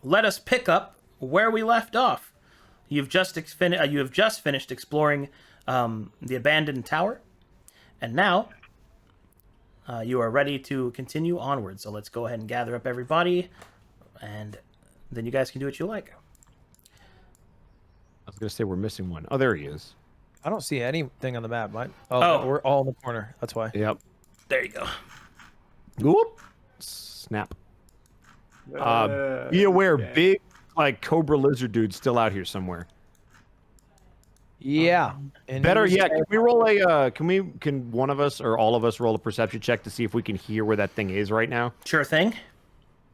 let us pick up where we left off. You have just finished exploring the abandoned tower, and now you are ready to continue onward. So let's go ahead and gather up everybody, and then you guys can do what you like. I was going to say we're missing one. Oh, there he is. I don't see anything on the map, mate. Oh, we're all in the corner. That's why. Yep. There you go. Whoop. Snap. Be aware, big, like, cobra lizard dude's still out here somewhere. Yeah. And Better yet, can we roll a, can one of us or all of us roll a perception check to see if we can hear where that thing is right now? Sure thing.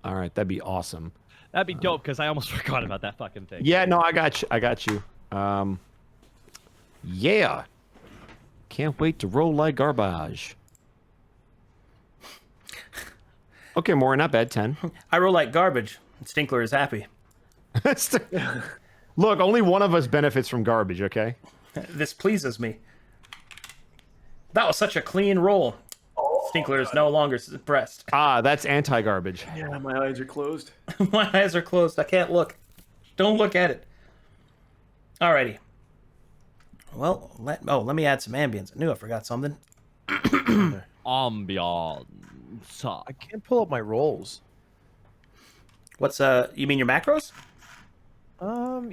All right, that'd be awesome. That'd be dope, because I almost forgot about that fucking thing. Yeah, no, I got you. Yeah. Can't wait to roll like garbage. Okay, more, not bad, 10. I roll like garbage. Stinkler is happy. Look, only one of us benefits from garbage, okay? This pleases me. That was such a clean roll. Stinkler is no longer suppressed. Ah, that's anti-garbage. Yeah, my eyes are closed. My eyes are closed. I can't look. Don't look at it. Alrighty. Well, let me add some ambience. I knew I forgot something. Ambiance. I can't pull up my rolls. What's you mean your macros?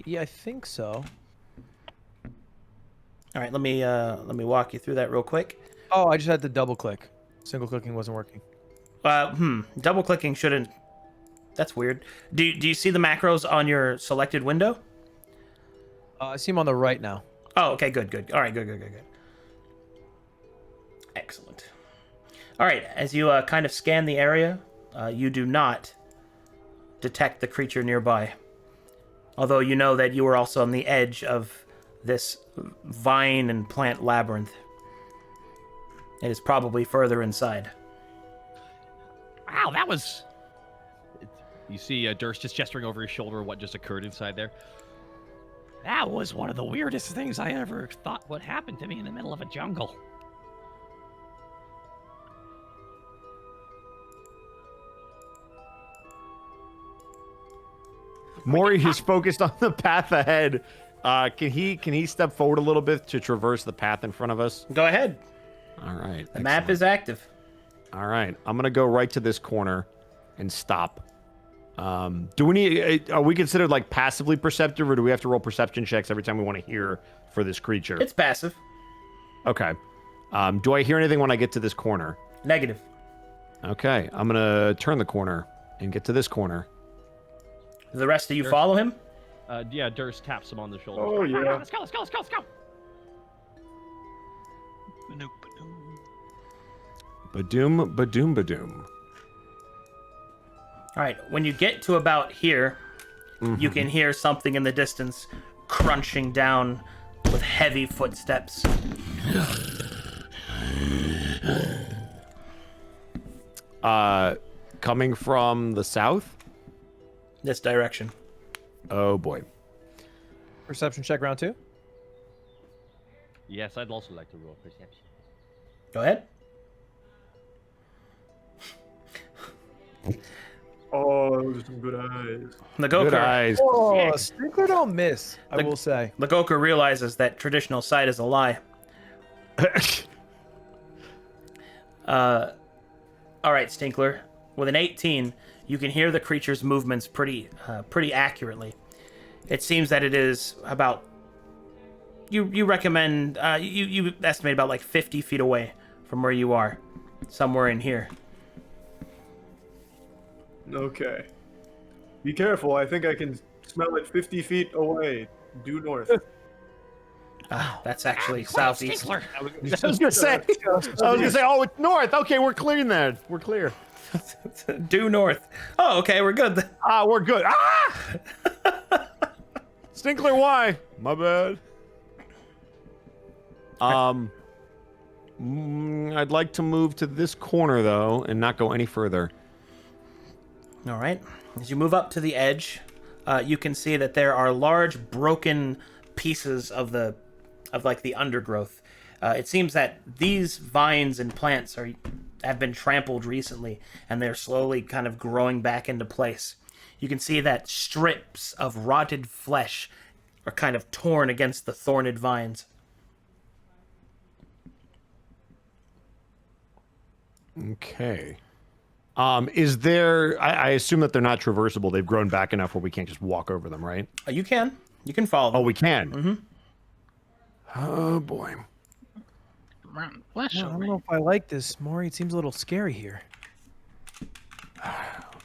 Yeah, I think so. All right, let me walk you through that real quick. Oh, I just had to double click. Single clicking wasn't working. Double clicking shouldn't. That's weird. Do you see the macros on your selected window? I see them on the right now. Oh, okay, good. All right, good. Excellent. All right, as you kind of scan the area, you do not detect the creature nearby. Although you know that you are also on the edge of this vine and plant labyrinth. It is probably further inside. Wow, that was... You see Durst just gesturing over his shoulder what just occurred inside there. That was one of the weirdest things I ever thought would happen to me in the middle of a jungle. Maury is focused on the path ahead. Can he step forward a little bit to traverse the path in front of us? Go ahead. All right. The map is active. All right. I'm going to go right to this corner and stop. Do we need... Are we considered, like, passively perceptive, or do we have to roll perception checks every time we want to hear for this creature? It's passive. Okay. Do I hear anything when I get to this corner? Negative. Okay. I'm going to turn the corner and get to this corner. The rest of you follow him? Yeah, Durst taps him on the shoulder. Oh, yeah. Let's go. Badoom. All right, when you get to about here, you can hear something in the distance crunching down with heavy footsteps. Coming from the south? This direction. Oh, boy. Perception check round 2. Yes, I'd also like to roll perception. Go ahead. Oh, those are some good eyes. Good Lagoka, eyes. Oh, Stinkler don't miss, I will say. Lagoka realizes that traditional sight is a lie. All right, Stinkler. With an 18, you can hear the creature's movements pretty accurately. It seems that it is about... You recommend... You estimate about like 50 feet away from where you are. Somewhere in here. Okay. Be careful. I think I can smell it 50 feet away. Due north. That's actually southeast. I was gonna say, oh, it's north. Okay, we're clear then. We're clear. Due north. Oh, okay, we're good then. We're good. Stinkler, why? My bad. I'd like to move to this corner though, and not go any further. All right. As you move up to the edge, you can see that there are large broken pieces of the undergrowth. It seems that these vines and plants have been trampled recently, and they're slowly kind of growing back into place. You can see that strips of rotted flesh are kind of torn against the thorned vines. Okay. Is there? I assume that they're not traversable. They've grown back enough where we can't just walk over them, right? You can. You can follow them. Oh, we can. Mm-hmm. Oh boy. I don't know if I like this, Maury. It seems a little scary here.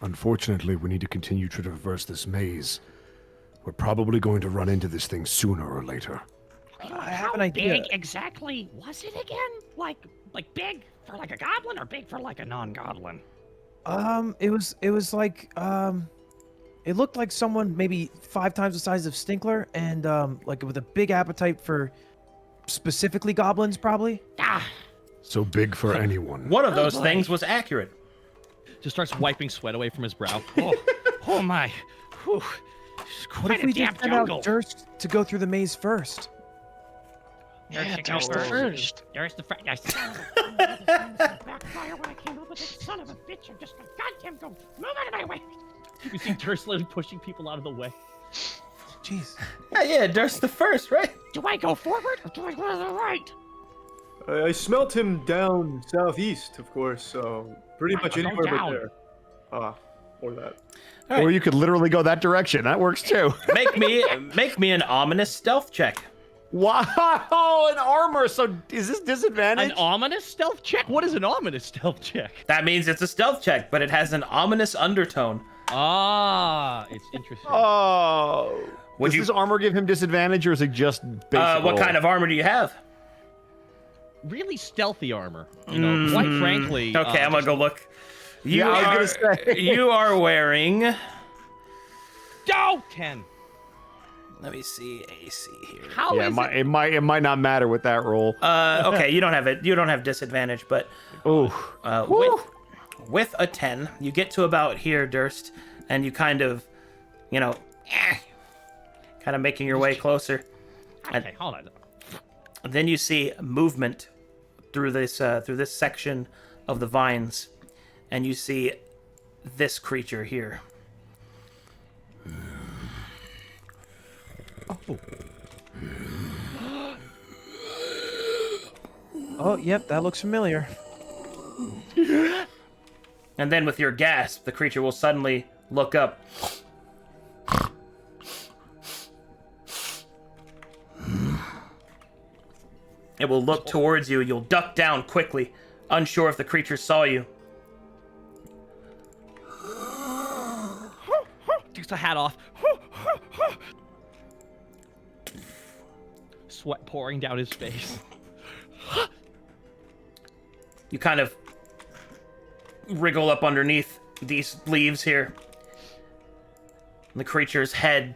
Unfortunately, we need to continue to traverse this maze. We're probably going to run into this thing sooner or later. I have an idea. Big exactly was it again? Like big for like a goblin or big for like a non-goblin? It was like it looked like someone maybe 5 times the size of Stinkler and like with a big appetite for specifically goblins, probably. Ah, So big for anyone. One of those things was accurate. just starts wiping sweat away from his brow. Oh my. Whew. It's What quite if we a damn just send jungle. out Durst to go through the maze first? Yeah, there's the first. There's the first. Backfire when I came up with it. Son of a bitch! I'm just goddamn go. Move out of my way. You see Durst literally pushing people out of the way. Jeez. Yeah, Durst the first, right? Do I go forward or do I go to the right? I smelt him down southeast, of course, so pretty much Go anywhere but down. there. Or that. Or you could literally go that direction. That works too. Make me an ominous stealth check. Wow, an armor. So is this disadvantage? An ominous stealth check? What is an ominous stealth check? That means it's a stealth check, but it has an ominous undertone. Ah, it's interesting. Oh. Would Does you- this armor give him disadvantage, or is it just basic? What kind of armor do you have? Really stealthy armor. You know, quite frankly. Okay, I'm gonna go look. You Yeah, I are, was gonna say. you are wearing. Oh, 10. Let me see AC here. How Yeah, is it might not matter with that roll. Okay, you don't have it. You don't have disadvantage, but Oh. with a 10, you get to about here, Durst, and you kind of, kind of making your way closer. Okay, hold on. Then you see movement through this section of the vines, and you see this creature here. Oh, yep, that looks familiar. And then with your gasp, the creature will suddenly look up. It will look towards you. You'll duck down quickly, unsure if the creature saw you. Takes the hat off. Sweat pouring down his face. You kind of wriggle up underneath these leaves here. The creature's head,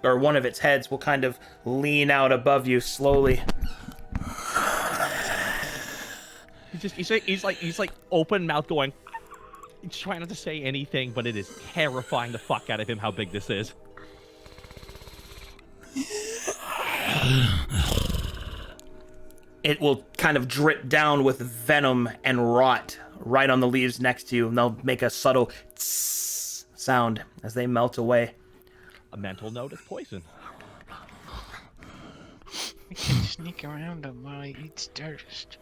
or one of its heads, will kind of lean out above you slowly. He's like open mouth going. He's trying not to say anything, but it is terrifying the fuck out of him how big this is. It will kind of drip down with venom and rot right on the leaves next to you, and they'll make a subtle tss sound as they melt away. A mental note is poison. We can sneak around him while he eats Durst.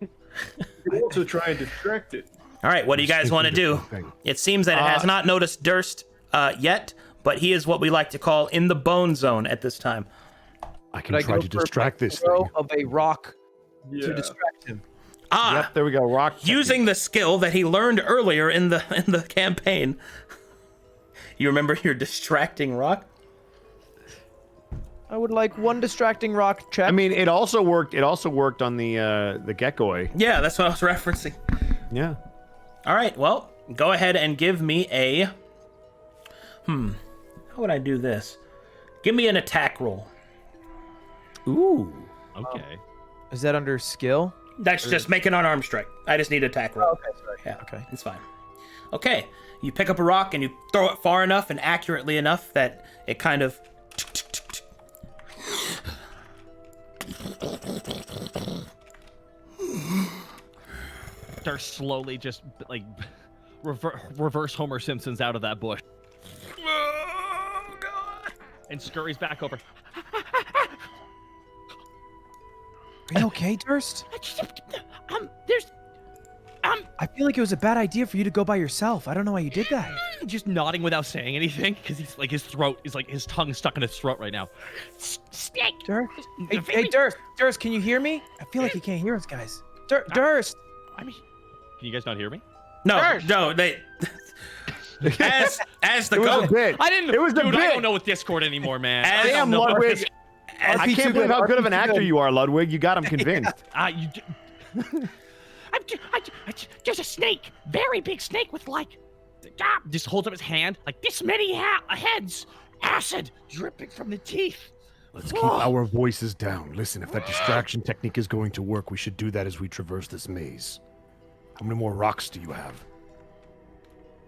You also try and distract it. All right, what do you guys want to do? It seems that it has not noticed Durst yet, but he is what we like to call in the bone zone at this time. I Could can I try go to for a distract this throw thing. of a rock Yeah. to distract him? Ah, There we go. Rock. using the skill that he learned earlier in the campaign. You remember your distracting rock? I would like one distracting rock check. I mean, it also worked. It also worked on the gecko. Yeah, that's what I was referencing. Yeah. All right, well, go ahead and give me a... How would I do this? Give me an attack roll. Ooh. Okay. Is that under skill? That's just make an unarmed strike. I just need attack roll. Okay, sorry. Yeah, Okay. it's fine. Okay, you pick up a rock and you throw it far enough and accurately enough that it kind of... They're slowly just like reverse Homer Simpsons out of that bush Oh god. and scurries back over. Are you okay, Durst? There's I feel like it was a bad idea for you to go by yourself. I don't know why you did that. just nodding without saying anything because he's like his tongue stuck in his throat right now. Snake. Durst? Hey, Durst! Durst, can you hear me? I feel like you can't hear us, guys. Durst! I mean, can you guys not hear me? No, they. as the It was a ghost. bit. I didn't. It was the dude, I bit. don't know with Discord anymore, man. As- I don't Damn, know with Ludwig. Discord. I can't believe how good of an actor you are, Ludwig. You got him convinced. There's a snake, very big snake with like, just holds up his hand like this many heads, acid dripping from the teeth. Let's keep our voices down. Listen, if that distraction technique is going to work, we should do that as we traverse this maze. How many more rocks do you have?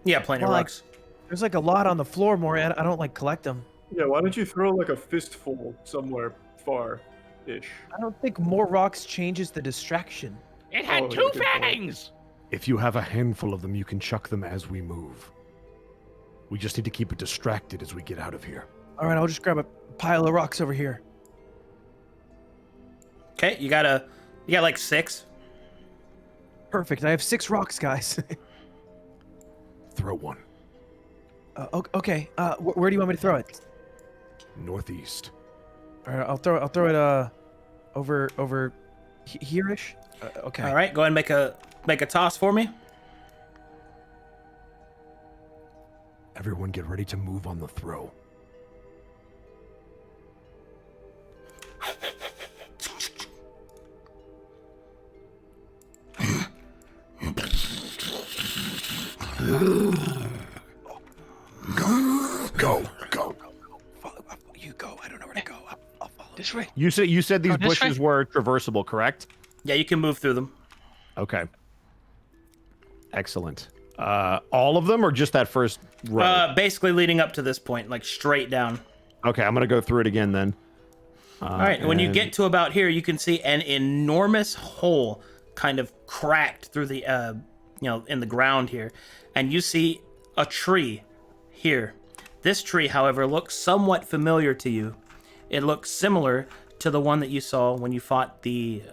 Yeah, plenty of Well, rocks. There's like a lot on the floor, Maury. I don't like collect them. Yeah, why don't you throw like a fistful somewhere far-ish? I don't think more rocks changes the distraction. It had Oh, two good point. fangs. If you have a handful of them, you can chuck them as we move. We just need to keep it distracted as we get out of here. All right, I'll just grab a pile of rocks over here. Okay, you got like 6. Perfect. I have 6 rocks, guys. Throw one. Okay. Where do you want me to throw it? Northeast. All right, I'll throw it over here-ish. Okay. All right, go ahead and make a toss for me. Everyone get ready to move on the throw. Go. You go. I don't know where to go. I'll follow. This way. You said these Oh, this way? bushes were traversable, correct? Yeah, you can move through them. Okay. Excellent. All of them or just that first row? Basically leading up to this point, like straight down. Okay, I'm gonna go through it again then. All right, and when you and- get to about here, you can see an enormous hole kind of cracked through the, in the ground here. And you see a tree here. This tree, however, looks somewhat familiar to you. It looks similar to the one that you saw when you fought the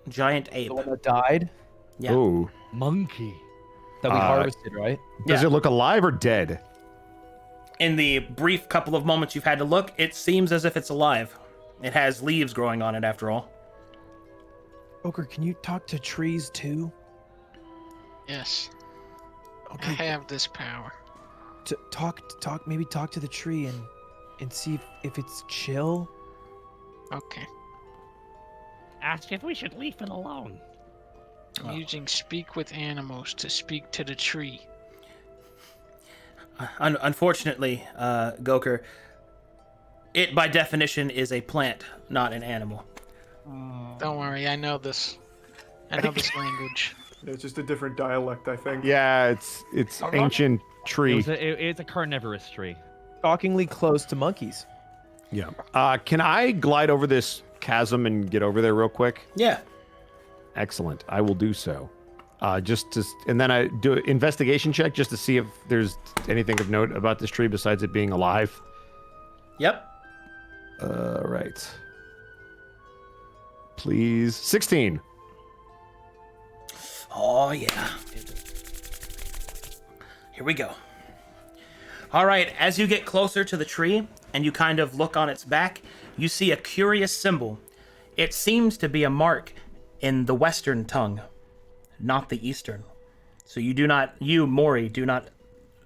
giant ape. The one that died Yeah. Ooh. Monkey. that we harvested, right? Does Yeah. it look alive or dead? In the brief couple of moments you've had to look, it seems as if it's alive. It has leaves growing on it, after all. Oker, can you talk to trees too? Yes. I Okay. have this power. Maybe talk to the tree and see if it's chill. Okay. Ask if we should leave it alone. I'm using speak with animals to speak to the tree. Unfortunately, Goker, it by definition is a plant, not an animal. Don't worry, I know this. I know this language. It's just a different dialect, I think. Yeah, it's ancient tree. It's a carnivorous tree. Shockingly close to monkeys. Yeah. Can I glide over this chasm and get over there real quick? Yeah. Excellent. I will do so. And then I do an investigation check just to see if there's anything of note about this tree besides it being alive. Yep. Right. Please. 16. Oh, yeah. Here we go. All right, as you get closer to the tree and you kind of look on its back, you see a curious symbol. It seems to be a mark in the Western tongue, not the Eastern. So you, Maury,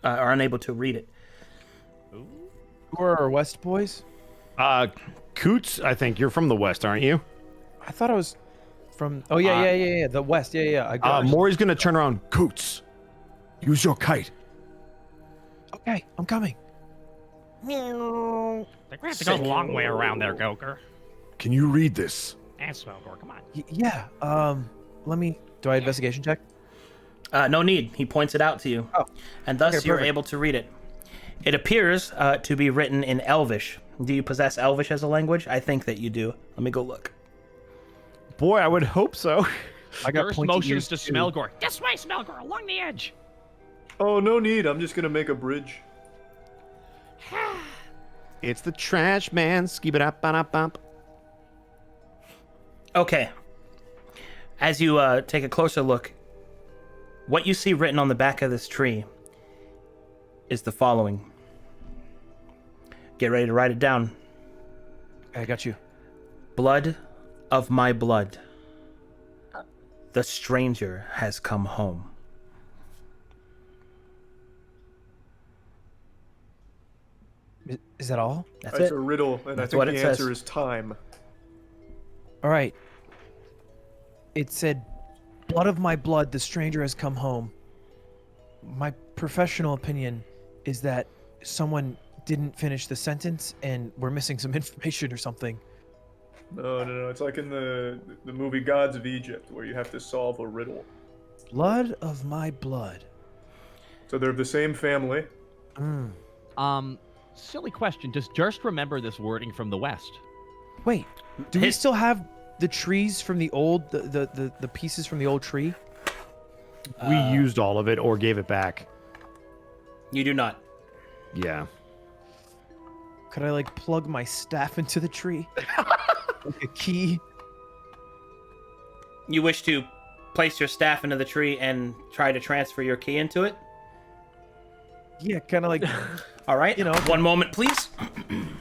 are unable to read it. Who are our West boys? Coots, I think you're from the West, aren't you? I thought I was from. Oh yeah. The West. Yeah. I got it. Maury's gonna turn around. Coots, use your kite. Okay, I'm coming. We're gonna have to go a long way around there, Goker. Can you read this? And Smelgor, come on. Yeah. Let me. Do I investigation check? No need. He points it out to you. Oh. And thus Okay, you're perfect. able to read it. It appears to be written in Elvish. Do you possess Elvish as a language? I think that you do. Let me go look. Boy, I would hope so. I got First pointy motions ears, to too. Smelgor. This way, Smelgor, along the edge. Oh, no need. I'm just gonna make a bridge. It's the trash man. Skibidi-bop-bop-bop. Okay. As you take a closer look, what you see written on the back of this tree is the following. Get ready to write it down. I got you. Blood of my blood. The stranger has come home. Is that all? That's It's it. a riddle, and That's I what think it the answer says. is time. All right. It said, "Blood of my blood, the stranger has come home." My professional opinion is that someone didn't finish the sentence and we're missing some information or something. No. It's like in the movie Gods of Egypt, where you have to solve a riddle. Blood of my blood. So they're of the same family. Silly question. Does Durst remember this wording from the West? Wait, do we His- still have the trees from the old, the pieces from the old tree? We used all of it or gave it back. You do not. Yeah. Could I like plug my staff into the tree? Like a key? You wish to place your staff into the tree and try to transfer your key into it? Yeah, kind of like, All right. You know. One moment, please.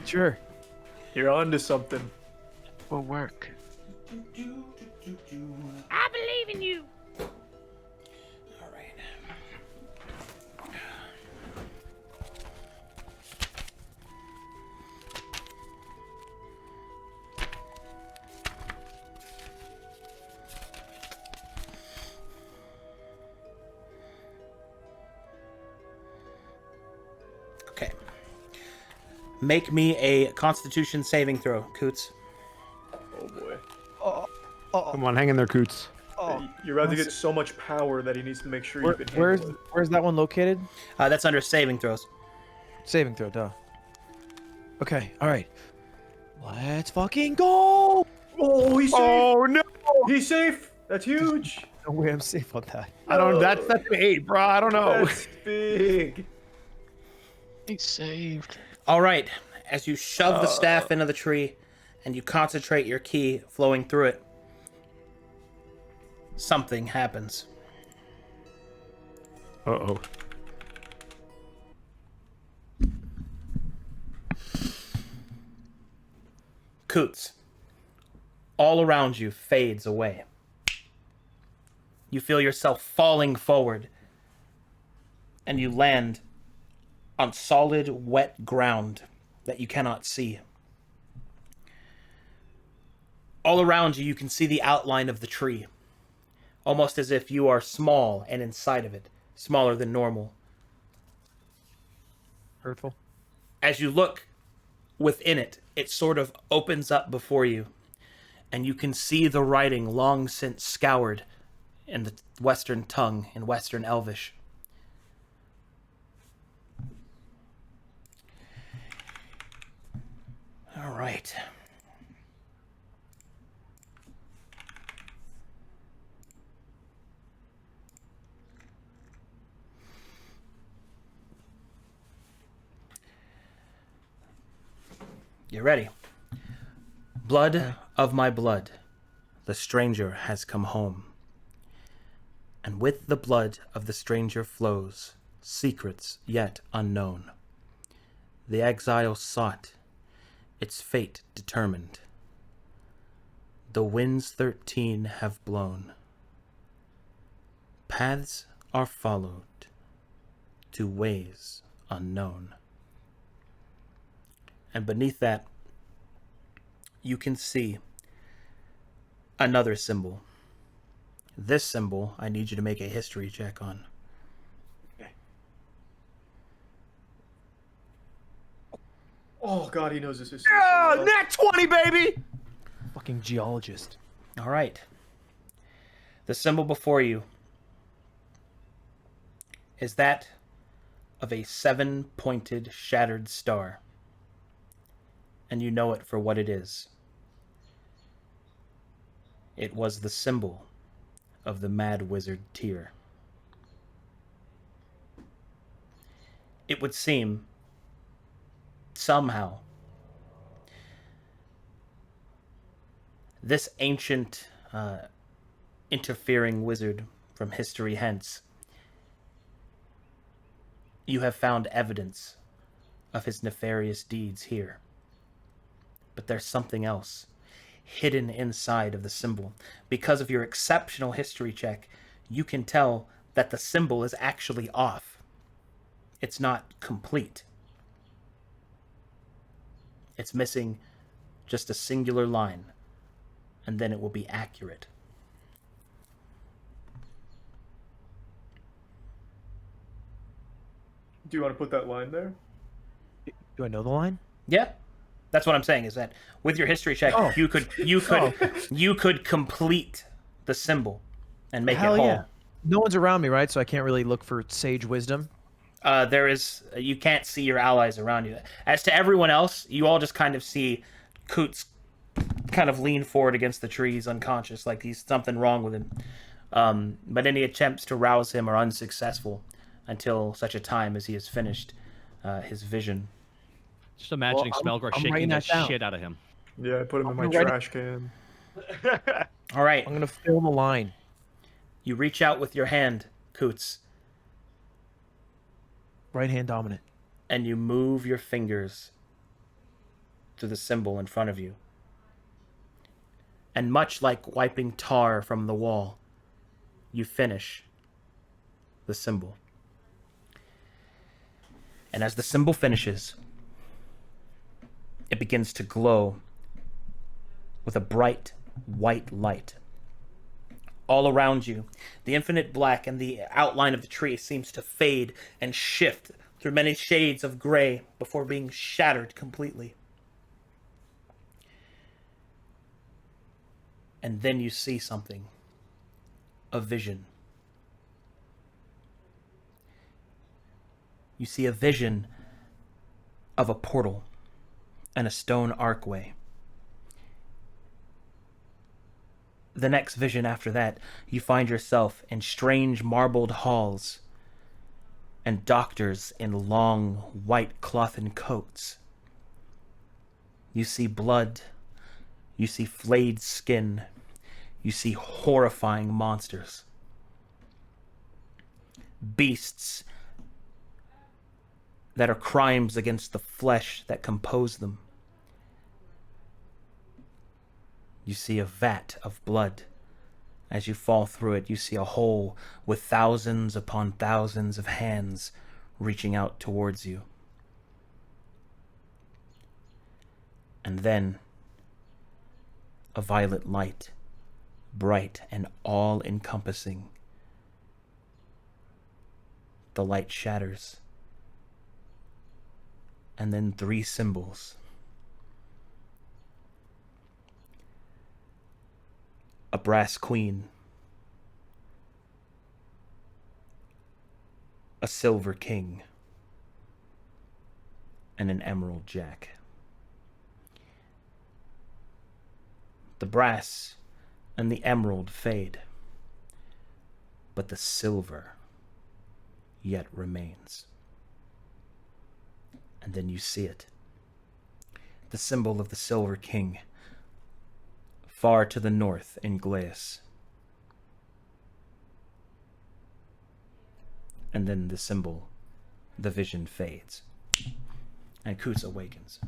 sure. You're on to something. Will work. I believe in you. All right. Okay. Make me a Constitution saving throw, Coots. Oh boy. Come on, hang in there, Coots. You're about to get so much power that he needs to make sure you can handle Where's it. where's that one located? That's under saving throws. Saving throw, duh. Okay, all right. Let's fucking go! Oh, he's safe! Oh no! He's safe! That's huge! No way I'm safe on that. I don't. That's an 8, bro. I don't know. That's big! He's saved. All right. As you shove the staff into the tree and you concentrate your key flowing through it, something happens. Uh-oh. Coots, all around you fades away. You feel yourself falling forward, and you land on solid, wet ground that you cannot see. All around you, you can see the outline of the tree, almost as if you are small and inside of it, smaller than normal. Hurtful. As you look within it, it sort of opens up before you, and you can see the writing long since scoured in the Western tongue, in Western Elvish. All right. You ready? Blood of my blood, the stranger has come home. And with the blood of the stranger flows secrets yet unknown. The exile sought, its fate determined. The winds 13 have blown. Paths are followed to ways unknown. And beneath that, you can see another symbol. This symbol, I need you to make a history check on. Oh god, he knows this is Oh, nat 20, baby! Fucking geologist. All right. The symbol before you is that of a 7-pointed shattered star. And you know it for what it is. It was the symbol of the Mad Wizard Tyr. it would seem, somehow, this ancient, interfering wizard from history hence, you have found evidence of his nefarious deeds here. But there's something else hidden inside of the symbol. Because of your exceptional history check, you can tell that the symbol is actually off. It's not complete. It's missing just a singular line, and then it will be accurate. Do you want to put that line there? Do I know the line? Yeah. That's what I'm saying, is that with your history check, Oh. you could complete the symbol and make Hell it whole. yeah. No one's around me, right? So I can't really look for sage wisdom. You can't see your allies around you. As to everyone else, you all just kind of see Coots kind of lean forward against the trees, unconscious, like he's something wrong with him. But any attempts to rouse him are unsuccessful until such a time as he has finished his vision. Just imagining Smelgor I'm shaking writing the that down. shit out of him. Yeah, I put him in my gonna write it- trash can. All right, I'm gonna fill the line. you reach out with your hand, Coots, Right hand dominant. and you move your fingers to the symbol in front of you. And much like wiping tar from the wall, you finish the symbol. And as the symbol finishes, it begins to glow with a bright white light. All around you, the infinite black and the outline of the tree seems to fade and shift through many shades of gray before being shattered completely. And then you see something. A vision. You see a vision of a portal and a stone archway. The next vision after that, you find yourself in strange marbled halls and doctors in long white clothen coats. You see blood. You see flayed skin. You see horrifying monsters. Beasts that are crimes against the flesh that compose them. You see a vat of blood. As you fall through it, you see a hole with thousands upon thousands of hands reaching out towards you. And then a violet light, bright and all-encompassing. The light shatters. And then 3 symbols. A brass queen, a silver king, and an emerald jack. The brass and the emerald fade, but the silver yet remains. And then you see it. The symbol of the Silver King, far to the north in Glies. And then the symbol, the vision fades. And Coots awakens.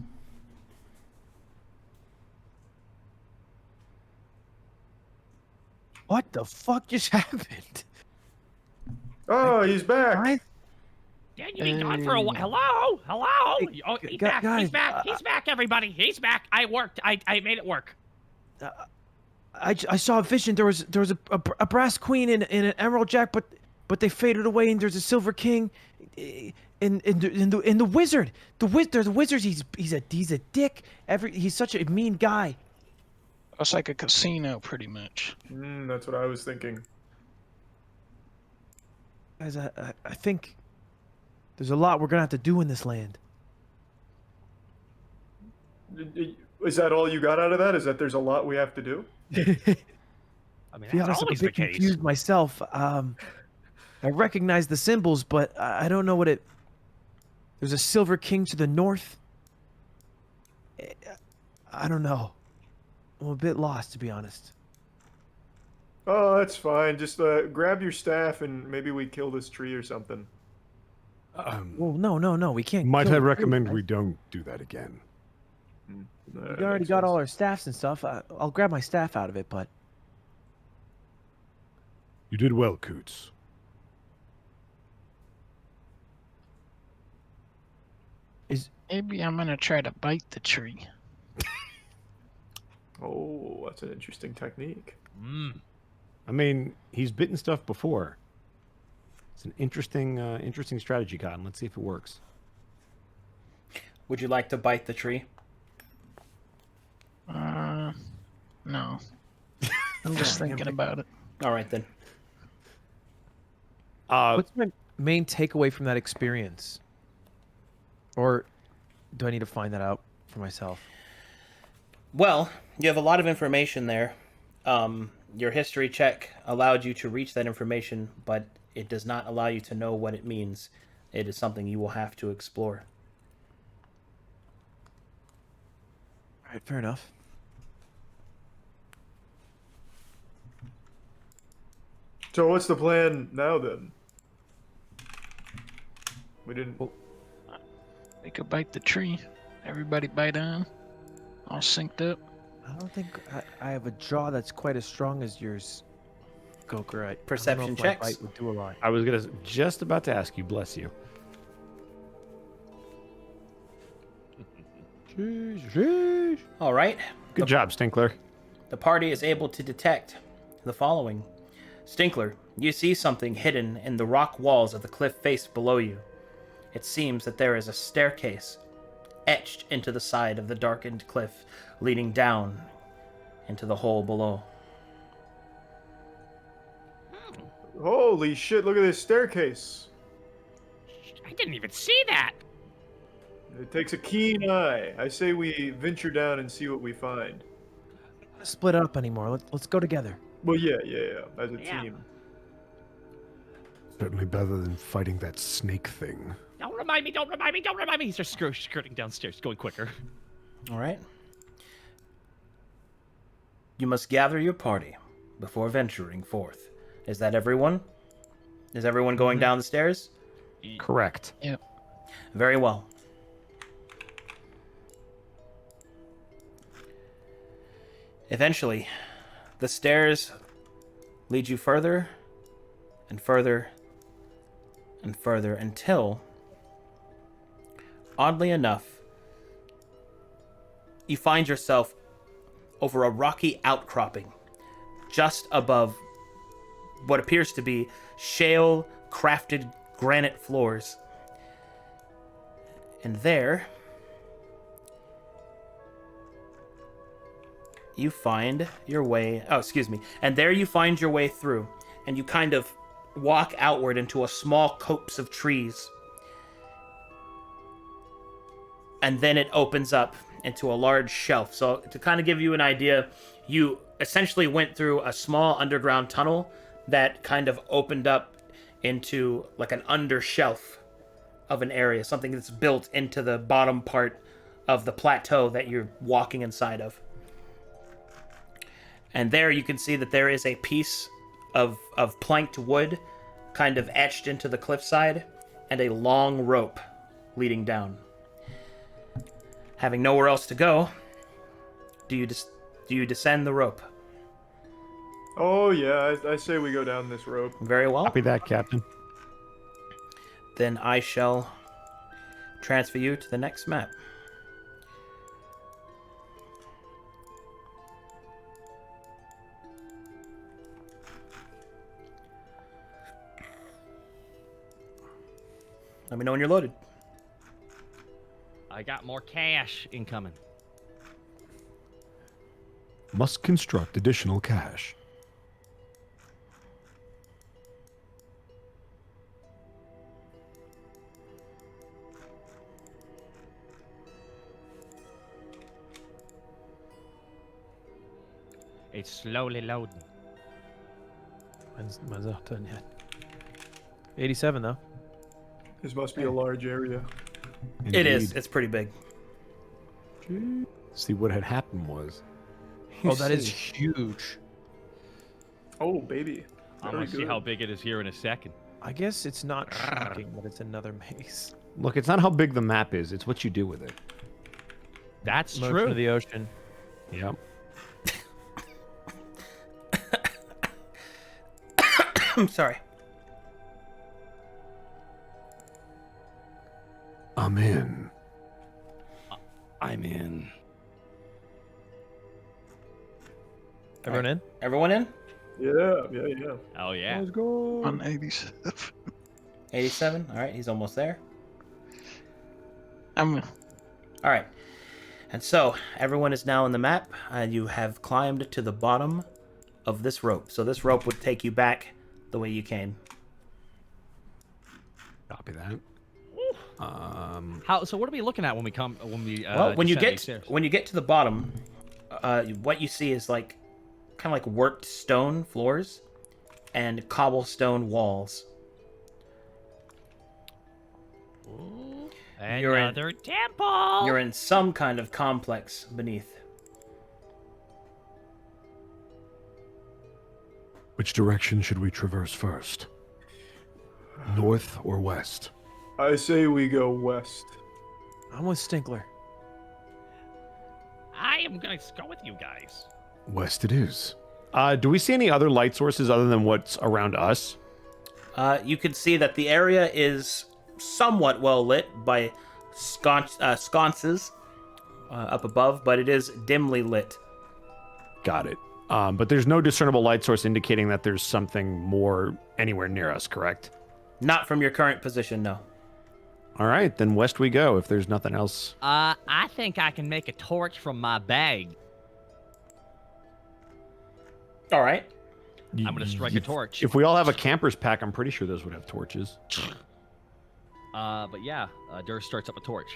What the fuck just happened? Oh, he's back. Guys, Yeah, you've been gone for a while. Hello? Hello? Hey, Oh, he's gu- back. guys, He's back. He's back, everybody. He's back. I worked. I made it work. I saw a vision. There was a brass queen and an emerald jack, but they faded away. And there's a silver king, in the wizard. There's a wizard. He's a dick. He's such a mean guy. It's like a casino, pretty much. That's what I was thinking. Guys, I think there's a lot we're gonna have to do in this land. Is that all you got out of that? Is that there's a lot we have to do? I mean, To be that's honest, I'm a always the bit case. confused myself. I recognize the symbols, but I don't know what it There's a Silver King to the north. I don't know. I'm a bit lost, to be honest. Oh, that's fine. Just grab your staff and maybe we kill this tree or something. Well, no. We can't. Might kill I the tree, recommend guys. we don't do that again? We already got all our staffs and stuff. I'll grab my staff out of it, but You did well, Coots. Maybe I'm gonna try to bite the tree. Oh, that's an interesting technique. I mean, he's bitten stuff before. It's an interesting strategy, Cotton. Let's see if it works. Would you like to bite the tree? No. I'm just thinking about it. All right then. what's my main takeaway from that experience? Or do I need to find that out for myself? Well, you have a lot of information there. Your history check allowed you to reach that information, but it does not allow you to know what it means. It is something you will have to explore. All right, fair enough. So what's the plan now then? We didn't. We could bite the tree. Everybody bite on. All synced up. I don't think I have a jaw that's quite as strong as yours, Goker. I Perception don't know if checks? my bite would do a lot. I was just about to ask you. Bless you. All right. Good job, Stinkler. The party is able to detect the following. Stinkler, you see something hidden in the rock walls of the cliff face below you. It seems that there is a staircase etched into the side of the darkened cliff, leading down into the hole below. Holy shit! Look at this staircase. I didn't even see that. It takes a keen eye. I say we venture down and see what we find. Split up anymore. Let's go together. Well, yeah, as a Yeah. team. Certainly better than fighting that snake thing. Don't remind me, don't remind me, don't remind me. He's just skirting downstairs, going quicker. All right. You must gather your party before venturing forth. Is that everyone? Is everyone going down the stairs? Correct. Very well. Eventually, the stairs lead you further and further and further until, oddly enough, you find yourself over a rocky outcropping just above what appears to be shale crafted granite floors. And there you find your way, and there you find your way through, and you kind of walk outward into a small copse of trees. And then it opens up into a large shelf. So to kind of give you an idea, you essentially went through a small underground tunnel that kind of opened up into like an under shelf of an area, something that's built into the bottom part of the plateau that you're walking inside of. And there you can see that there is a piece of planked wood kind of etched into the cliffside and a long rope leading down. Having nowhere else to go, do you descend the rope? Oh yeah, I say we go down this rope. Very well. Copy that, Captain. Then I shall transfer you to the next map. Let me know when you're loaded. I got more cash incoming. Must construct additional cache. It's slowly loading. Mine's not done yet. 87 though. This must be a large area. It is. Indeed. It's pretty big. See, what had happened was. Oh, that is huge. Oh, baby. I'm Very gonna see good. how big it is here in a second. I guess it's not shocking that it's another maze. Look, it's not how big the map is; it's what you do with it. That's Motion true. of the ocean. Yep. I'm sorry. I'm in. I'm in. Everyone in? Everyone in? Yeah. Oh yeah. Let's go. 187. 87. All right, he's almost there. I'm All right. And so everyone is now in the map, and you have climbed to the bottom of this rope. So this rope would take you back the way you came. Copy that. How? So what are we looking at when we come? When we Well, when you descend get these stairs? when you get to the bottom, what you see is like kind of like worked stone floors and cobblestone walls. You're in- Another temple. You're in some kind of complex beneath. Which direction should we traverse first? North or west? I say we go west. I'm with Stinkler. I am gonna go with you guys. West it is. Do we see any other light sources other than what's around us? You can see that the area is somewhat well lit by sconces up above, but it is dimly lit. Got it. But there's no discernible light source indicating that there's something more anywhere near us, correct? Not from your current position, no. All right, then west we go if there's nothing else. I think I can make a torch from my bag. All right. I'm gonna strike a torch. If we all have a camper's pack, I'm pretty sure those would have torches. But yeah, Durst starts up a torch.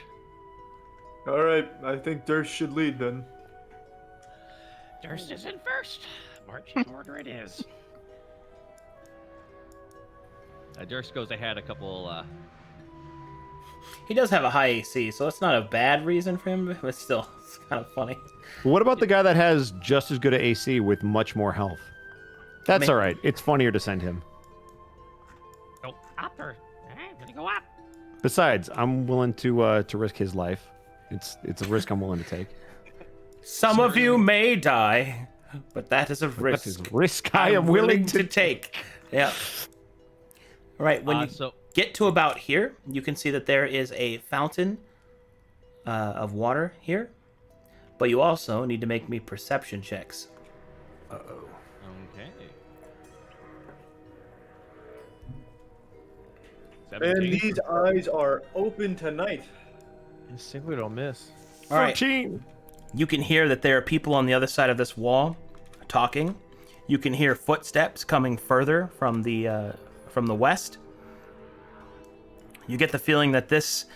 All right, I think Durst should lead then. Durst is in first. Marching order it is. Durst goes ahead a couple. He does have a high AC, so it's not a bad reason for him, but still, it's kind of funny. What about the guy that has just as good a AC with much more health? That's all right. It's funnier to send him. Go up or I'm gonna go up. Besides, I'm willing to risk his life. It's a risk I'm willing to take. Some of you may die, but that is a risk. That's a risk I am willing to take. Yeah. All right, when you So get to about here, you can see that there is a fountain of water here, but you also need to make me perception checks. okay. And 17. these eyes are open tonight. Stinkler don't miss. All right. 13. You can hear that there are people on the other side of this wall talking. You can hear footsteps coming further from the west. You get the feeling that this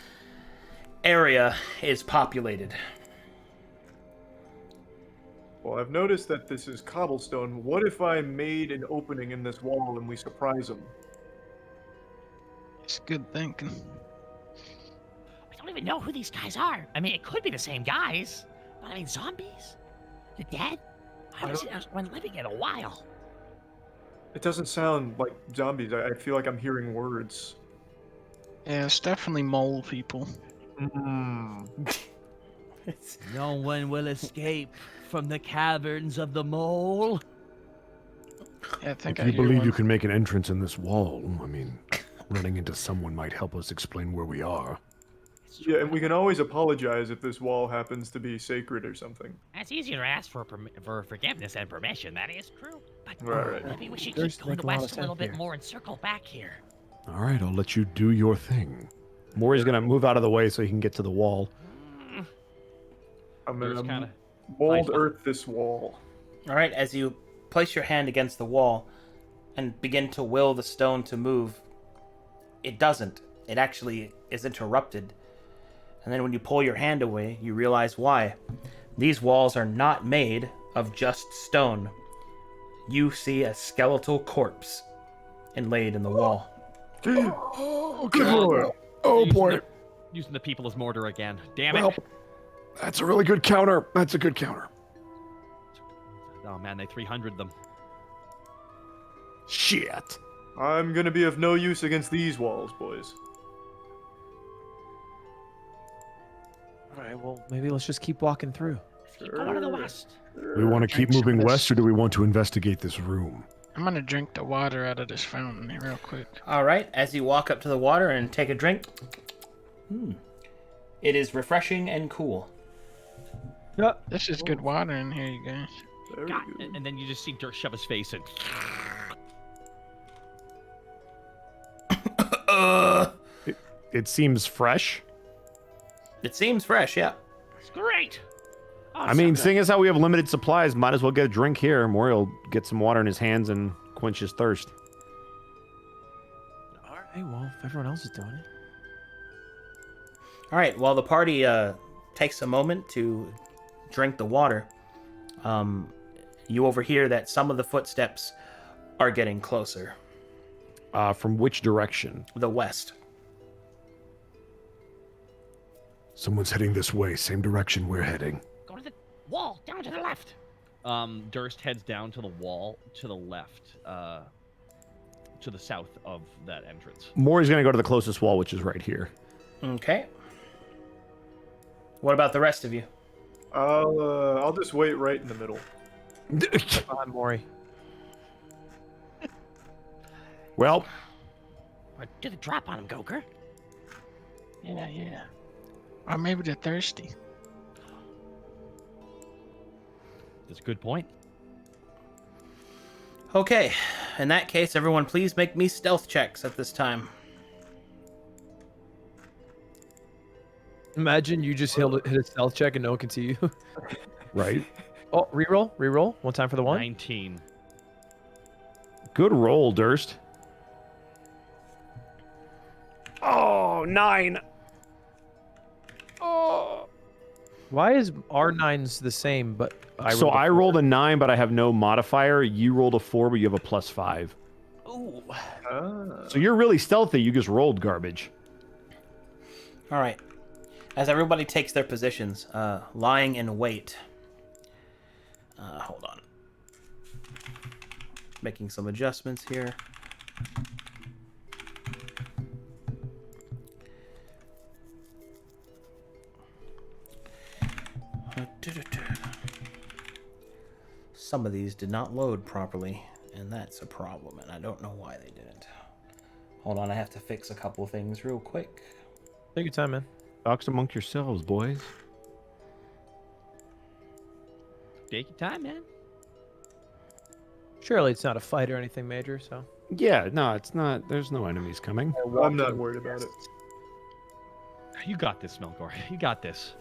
area is populated. Well, I've noticed that this is cobblestone. What if I made an opening in this wall and we surprise them? It's good thinking. I don't even know who these guys are. I mean, it could be the same guys, but I mean, zombies? The dead? I haven't seen one living in a while. It doesn't sound like zombies. I feel like I'm hearing words. Yeah, it's definitely mole people. No one will escape from the caverns of the mole. Yeah, I think If I you hear believe one. you can make an entrance in this wall, I mean, running into someone might help us explain where we are. Yeah, and we can always apologize if this wall happens to be sacred or something. It's easier to ask for forgiveness and permission. That is true. But Right. maybe we should There's keep going make a lot of west a little sense bit here. more and circle back here. All right, I'll let you do your thing. Maury's gonna move out of the way so he can get to the wall. I'm Durst gonna kind of. mold earth this wall. All right, as you place your hand against the wall and begin to will the stone to move, it doesn't. It actually is interrupted. And then when you pull your hand away, you realize why. These walls are not made of just stone. You see a skeletal corpse inlaid in the wall. Oh, good lord! Oh boy. Using the people as mortar again. Damn it. Well, that's a really good counter. That's a good counter. Oh man, they 300 them. Shit. I'm gonna be of no use against these walls, boys. All right, well, maybe let's just keep walking through. Keep going to the west. We want to keep Drink some of moving this. west, or do we want to investigate this room? I'm gonna drink the water out of this fountain real quick. All right, as you walk up to the water and take a drink, it is refreshing and cool. This is good water in here, you guys. Very God, good. and then you just see Dirk shove his face in. It seems fresh. It seems fresh, yeah. It's great. Oh, I mean, seeing as how we have limited supplies, might as well get a drink here. Maury will get some water in his hands and quench his thirst. All right, well, if everyone else is doing it. All right, while the party takes a moment to drink the water, you overhear that some of the footsteps are getting closer. From which direction? The west. Someone's heading this way, same direction we're heading. Go to the wall, down to the left. Durst heads down to the wall to the left, to the south of that entrance. Maury's going to go to the closest wall, which is right here. Okay. What about the rest of you? I'll just wait right in the middle. Come on, Maury. Well, Or do the drop on him, Goker. Yeah. Or maybe they're thirsty. That's a good point. Okay, in that case, everyone please make me stealth checks at this time. Imagine you just hit a stealth check and no one can see you. right. Oh, reroll. One time for the one. 19. Good roll, Durst. Oh, 9. Oh. Why is R9's the same, but I rolled rolled a 9, but I have no modifier. You rolled a 4, but you have a +5. Ooh. So you're really stealthy. You just rolled garbage. All right. As everybody takes their positions, lying in wait. Hold on. Making some adjustments here. Some of these did not load properly, and that's a problem, and I don't know why they didn't. Hold on, I have to fix a couple of things real quick. Take your time, man. Talks amongst yourselves, boys. Take your time, man. Surely it's not a fight or anything major, so. Yeah, no, it's not. There's no enemies coming. I'm not worried about it. You got this, Melkor. You got this.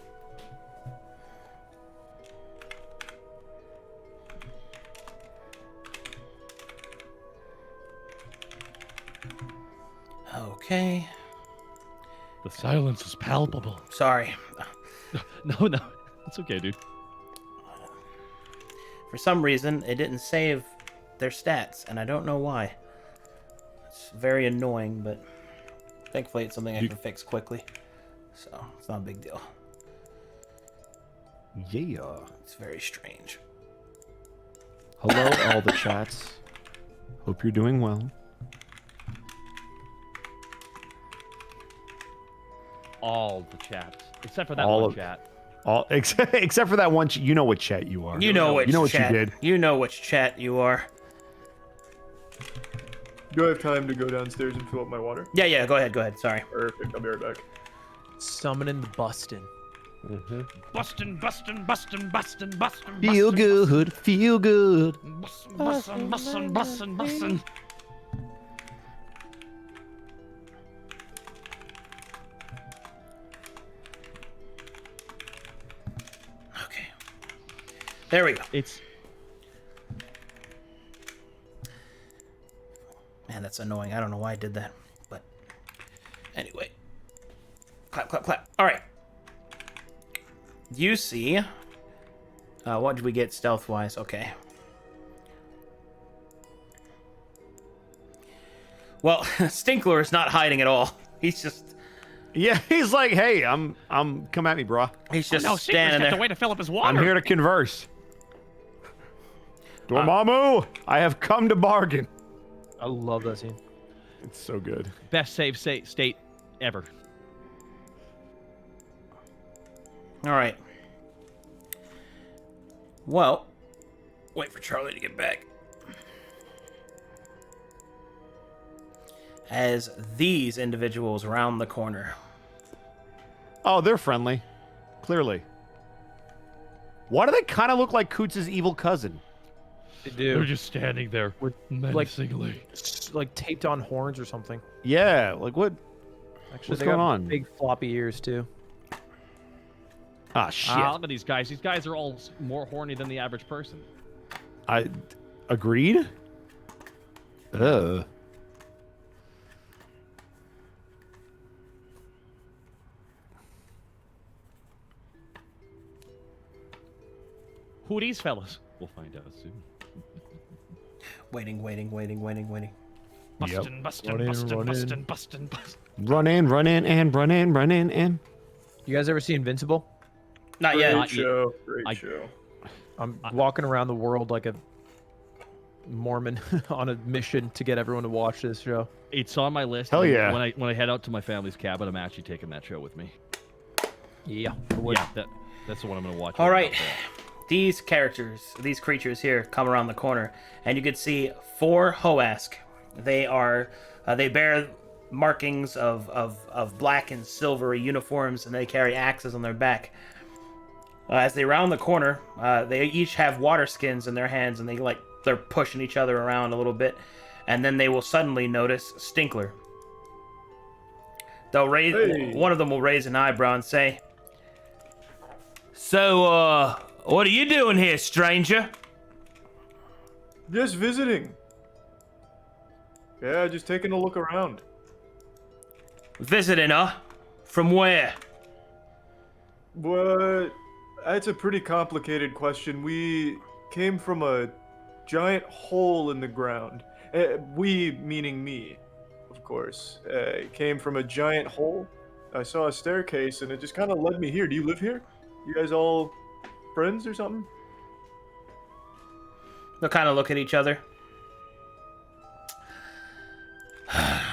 Okay. The silence is palpable. Sorry. No, it's okay, dude. For some reason, it didn't save their stats, and I don't know why. It's very annoying, but thankfully it's something I can fix quickly. So, it's not a big deal. Yeah. It's very strange. Hello, all the chats. Hope you're doing well. All the chats. Except for that All one of- chat. All except for that one. You know what chat you are. You know which You know what chat. you did. You know which chat you are. Do I have time to go downstairs and fill up my water? Yeah, go ahead. Sorry. Perfect. I'll be right back. Summoning the Bustin. Bustin'. Feel good. Feel good. Bustin'. Okay. There we go. It's Man, that's annoying. I don't know why I did that. But anyway. Clap. All right. You see. What did we get stealth-wise? Okay. Well, Stinkler is not hiding at all. He's just Yeah, he's like, hey, I'm come at me, bro. He's just No, Secret's standing got there. the way to fill up his water. I'm here to converse. Dormammu, I have come to bargain. I love that scene. It's so good. Best save state ever. All right. Well, wait for Charlie to get back. As these individuals round the corner. Oh, they're friendly. Clearly. Why do they kind of look like Coots' evil cousin? They They're do. just standing there, With, menacingly. like taped on horns or something. Yeah, like what? Actually, What's they going got on? big floppy ears too. Ah, shit. Look at these guys. These guys are all more horny than the average person. I agreed. Ugh. Who are these fellas? We'll find out soon. Waiting. Bustin', bustin', Run in, bustin', run bustin', in. bustin', bustin'. Run in, and run in. You guys ever see Invincible? Not Great yet. Not yet. show. Great I- show. I'm walking around the world like a Mormon on a mission to get everyone to watch this show. It's on my list. Hell and yeah. When I head out to my family's cabin, I'm actually taking that show with me. Yeah. Yeah, that's the one I'm gonna watch. All when I'm right. out there. These creatures here come around the corner, and you can see 4 Hoask. They bear markings of black and silvery uniforms, and they carry axes on their back. As they round the corner, they each have water skins in their hands, and they're pushing each other around a little bit, and then they will suddenly notice Stinkler. They'll raise Hey. one of them will raise an eyebrow and say, "So, what are you doing here, stranger?" Just visiting. Yeah, just taking a look around. Visiting, huh? From where? What? That's a pretty complicated question. We came from a giant hole in the ground. We, meaning me, of course, came from a giant hole. I saw a staircase and it just kind of led me here. Do you live here? You guys all friends or something? They'll kind of look at each other.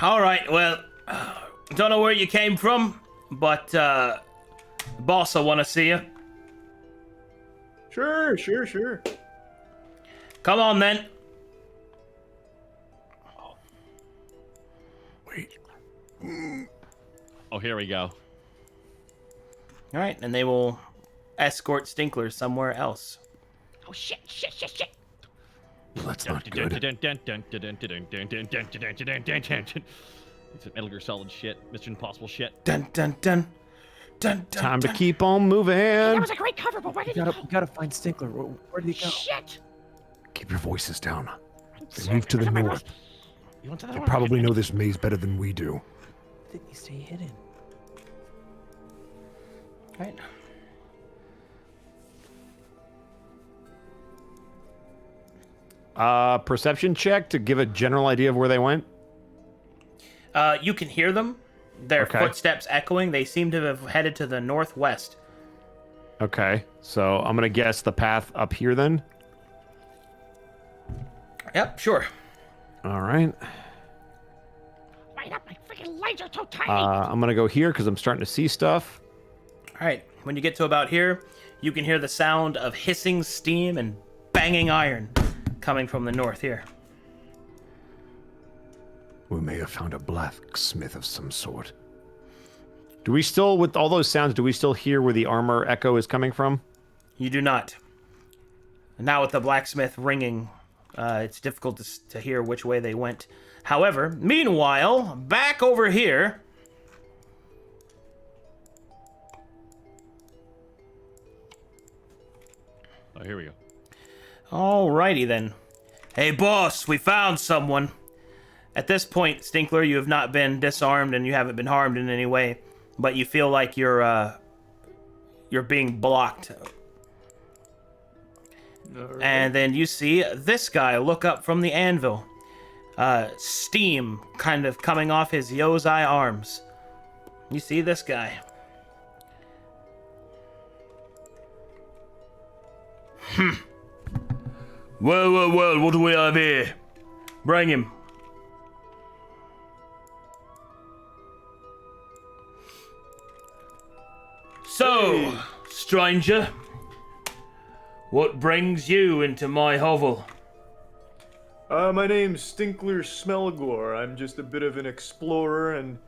All right, well, don't know where you came from, but boss will want to see you. Sure. Come on, then. Wait. Oh, here we go. All right, and they will escort Stinkler somewhere else. Oh shit! That's not good. It's Metal Gear Solid shit, Mission Impossible shit. Dun dun dun. Dun, dun, Time to dun. keep on moving. That was a great cover, but where did he We go? gotta find Stinkler. Where did he go? Shit! Keep your voices down. I'm They sorry, moved to the where's my north. voice? You went to the They north? probably know this maze better than we do. Didn't he stay hidden? Right. Perception check to give a general idea of where they went. You can hear them. Their Okay. footsteps echoing. They seem to have headed to the northwest. Okay, so I'm gonna guess the path up here then. Yep, sure. All right. Light up, my freaking lights are so tiny. I'm gonna go here because I'm starting to see stuff. All right. When you get to about here, you can hear the sound of hissing steam and banging iron coming from the north here. We may have found a blacksmith of some sort. Do we still, with all those sounds, do we still hear where the armor echo is coming from? You do not. Now with the blacksmith ringing, it's difficult to hear which way they went. However, meanwhile, back over here, Oh, here we go. alrighty then. Hey boss, we found someone. At this point, Stinkler, you have not been disarmed and you haven't been harmed in any way, but you feel like you're being blocked. And then you see this guy look up from the anvil. Steam kind of coming off his Yozai arms. You see this guy. Well, what do we have here? Bring him. So, Hey. stranger, what brings you into my hovel? My name's Stinkler Smelgore. I'm just a bit of an explorer, and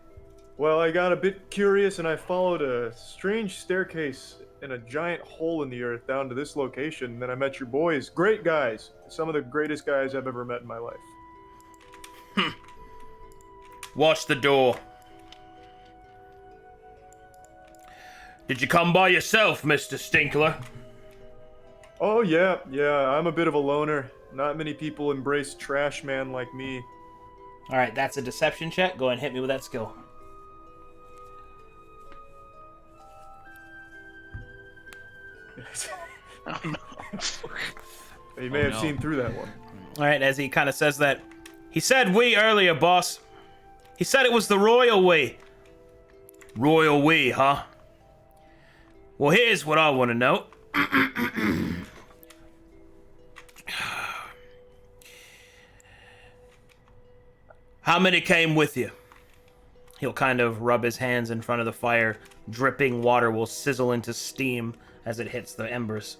well, I got a bit curious and I followed a strange staircase in a giant hole in the earth down to this location. And then I met your boys. Great guys. Some of the greatest guys I've ever met in my life. Watch the door. Did you come by yourself, Mr. Stinkler? Oh, yeah, I'm a bit of a loner. Not many people embrace trash man like me. All right, that's a deception check. Go ahead and hit me with that skill. Oh, no. You may have no. seen through that one. All right, as he kind of says that, he said we earlier, boss. He said it was the royal we. Royal we, huh? Well, here's what I want to know. How many came with you? He'll kind of rub his hands in front of the fire. Dripping water will sizzle into steam as it hits the embers.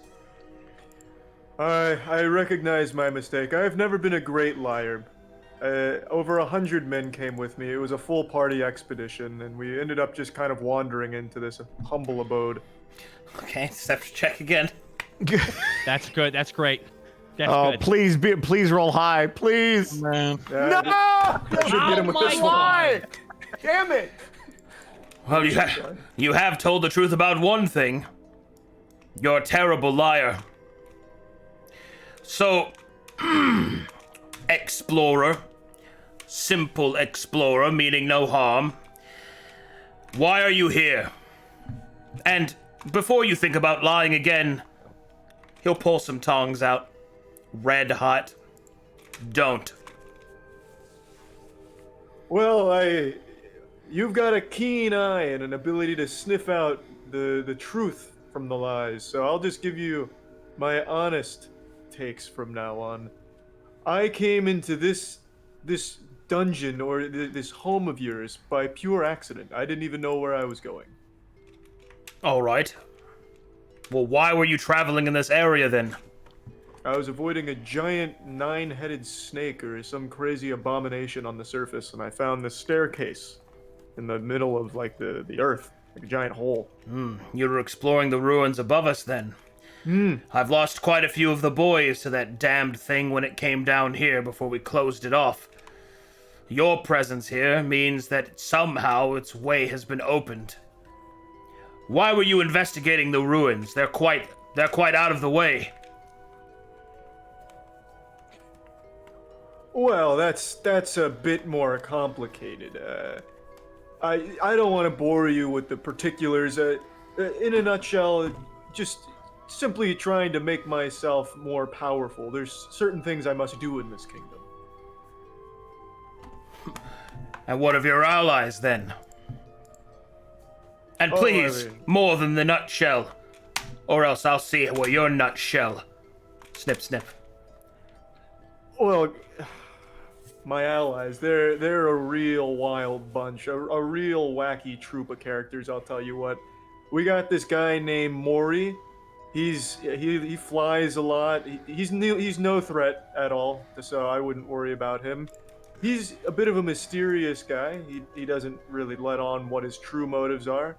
I recognize my mistake. I've never been a great liar. Over 100 men came with me. It was a full party expedition, and we ended up just kind of wandering into this humble abode. Okay, deception check again. That's good. That's great. That's Oh, good. please roll high, please. Man. No! I should get him with this one. Why? Damn it! Well, you have told the truth about one thing. You're a terrible liar. So, explorer, simple explorer, meaning no harm. Why are you here? And before you think about lying again, he'll pull some tongs out. Red hot. Don't. Well, you've got a keen eye and an ability to sniff out the truth from the lies, so I'll just give you my honest takes from now on. I came into this dungeon or this home of yours by pure accident. I didn't even know where I was going. All right. Well, why were you traveling in this area then? I was avoiding a giant 9-headed snake or some crazy abomination on the surface, and I found this staircase in the middle of like the earth, like a giant hole. You were exploring the ruins above us then. I've lost quite a few of the boys to that damned thing when it came down here before we closed it off. Your presence here means that somehow its way has been opened. Why were you investigating the ruins? They're quite out of the way. Well, that's a bit more complicated. I don't want to bore you with the particulars. In a nutshell, just simply trying to make myself more powerful. There's certain things I must do in this kingdom. And what of your allies then? And Oh, please, more than the nutshell. Or else I'll see where your nutshell. Snip, snip. Well, my allies, they're a real wild bunch, a real wacky troop of characters, I'll tell you what. We got this guy named Mori. He flies a lot. He's no threat at all, so I wouldn't worry about him. He's a bit of a mysterious guy. He doesn't really let on what his true motives are.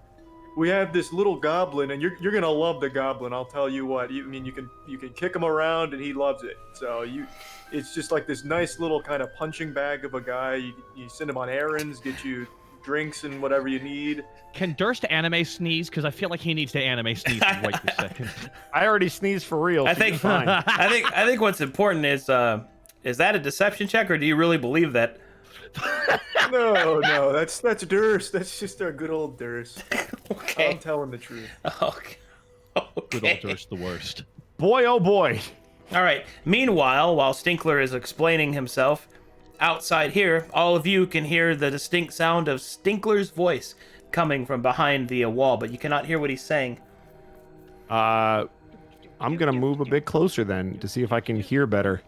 We have this little goblin, and you're gonna love the goblin. I'll tell you what. You can kick him around, and he loves it. So it's just like this nice little kind of punching bag of a guy. You send him on errands, get you drinks and whatever you need. Can Durst anime sneeze? Because I feel like he needs to anime sneeze right this second. I already sneezed for real. I so think you're fine. I think what's important is that a deception check, or do you really believe that? No, that's Durst. That's just our good old Durst. Okay. I'm telling the truth. Okay. Good old Durst, the worst. Boy, oh boy. All right. Meanwhile, while Stinkler is explaining himself, outside here, all of you can hear the distinct sound of Stinkler's voice coming from behind the wall, but you cannot hear what he's saying. I'm gonna move a bit closer then to see if I can hear better.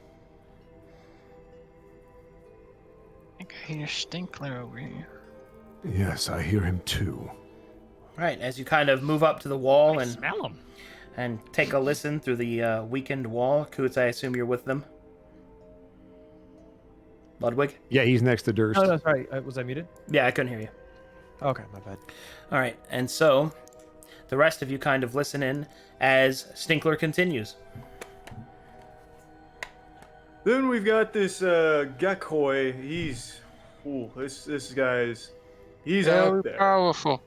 I think I hear Stinkler over here. Yes, I hear him too. Right, as you kind of move up to the wall I and smell him. take a listen through the weakened wall. Coots, I assume you're with them. Ludwig? Yeah, he's next to Durst. Oh, no, sorry. Was I muted? Yeah, I couldn't hear you. Okay, my bad. All right, and so the rest of you kind of listen in as Stinkler continues. Then we've got this Gekoi. He's, this guy's, he's Very out there. powerful.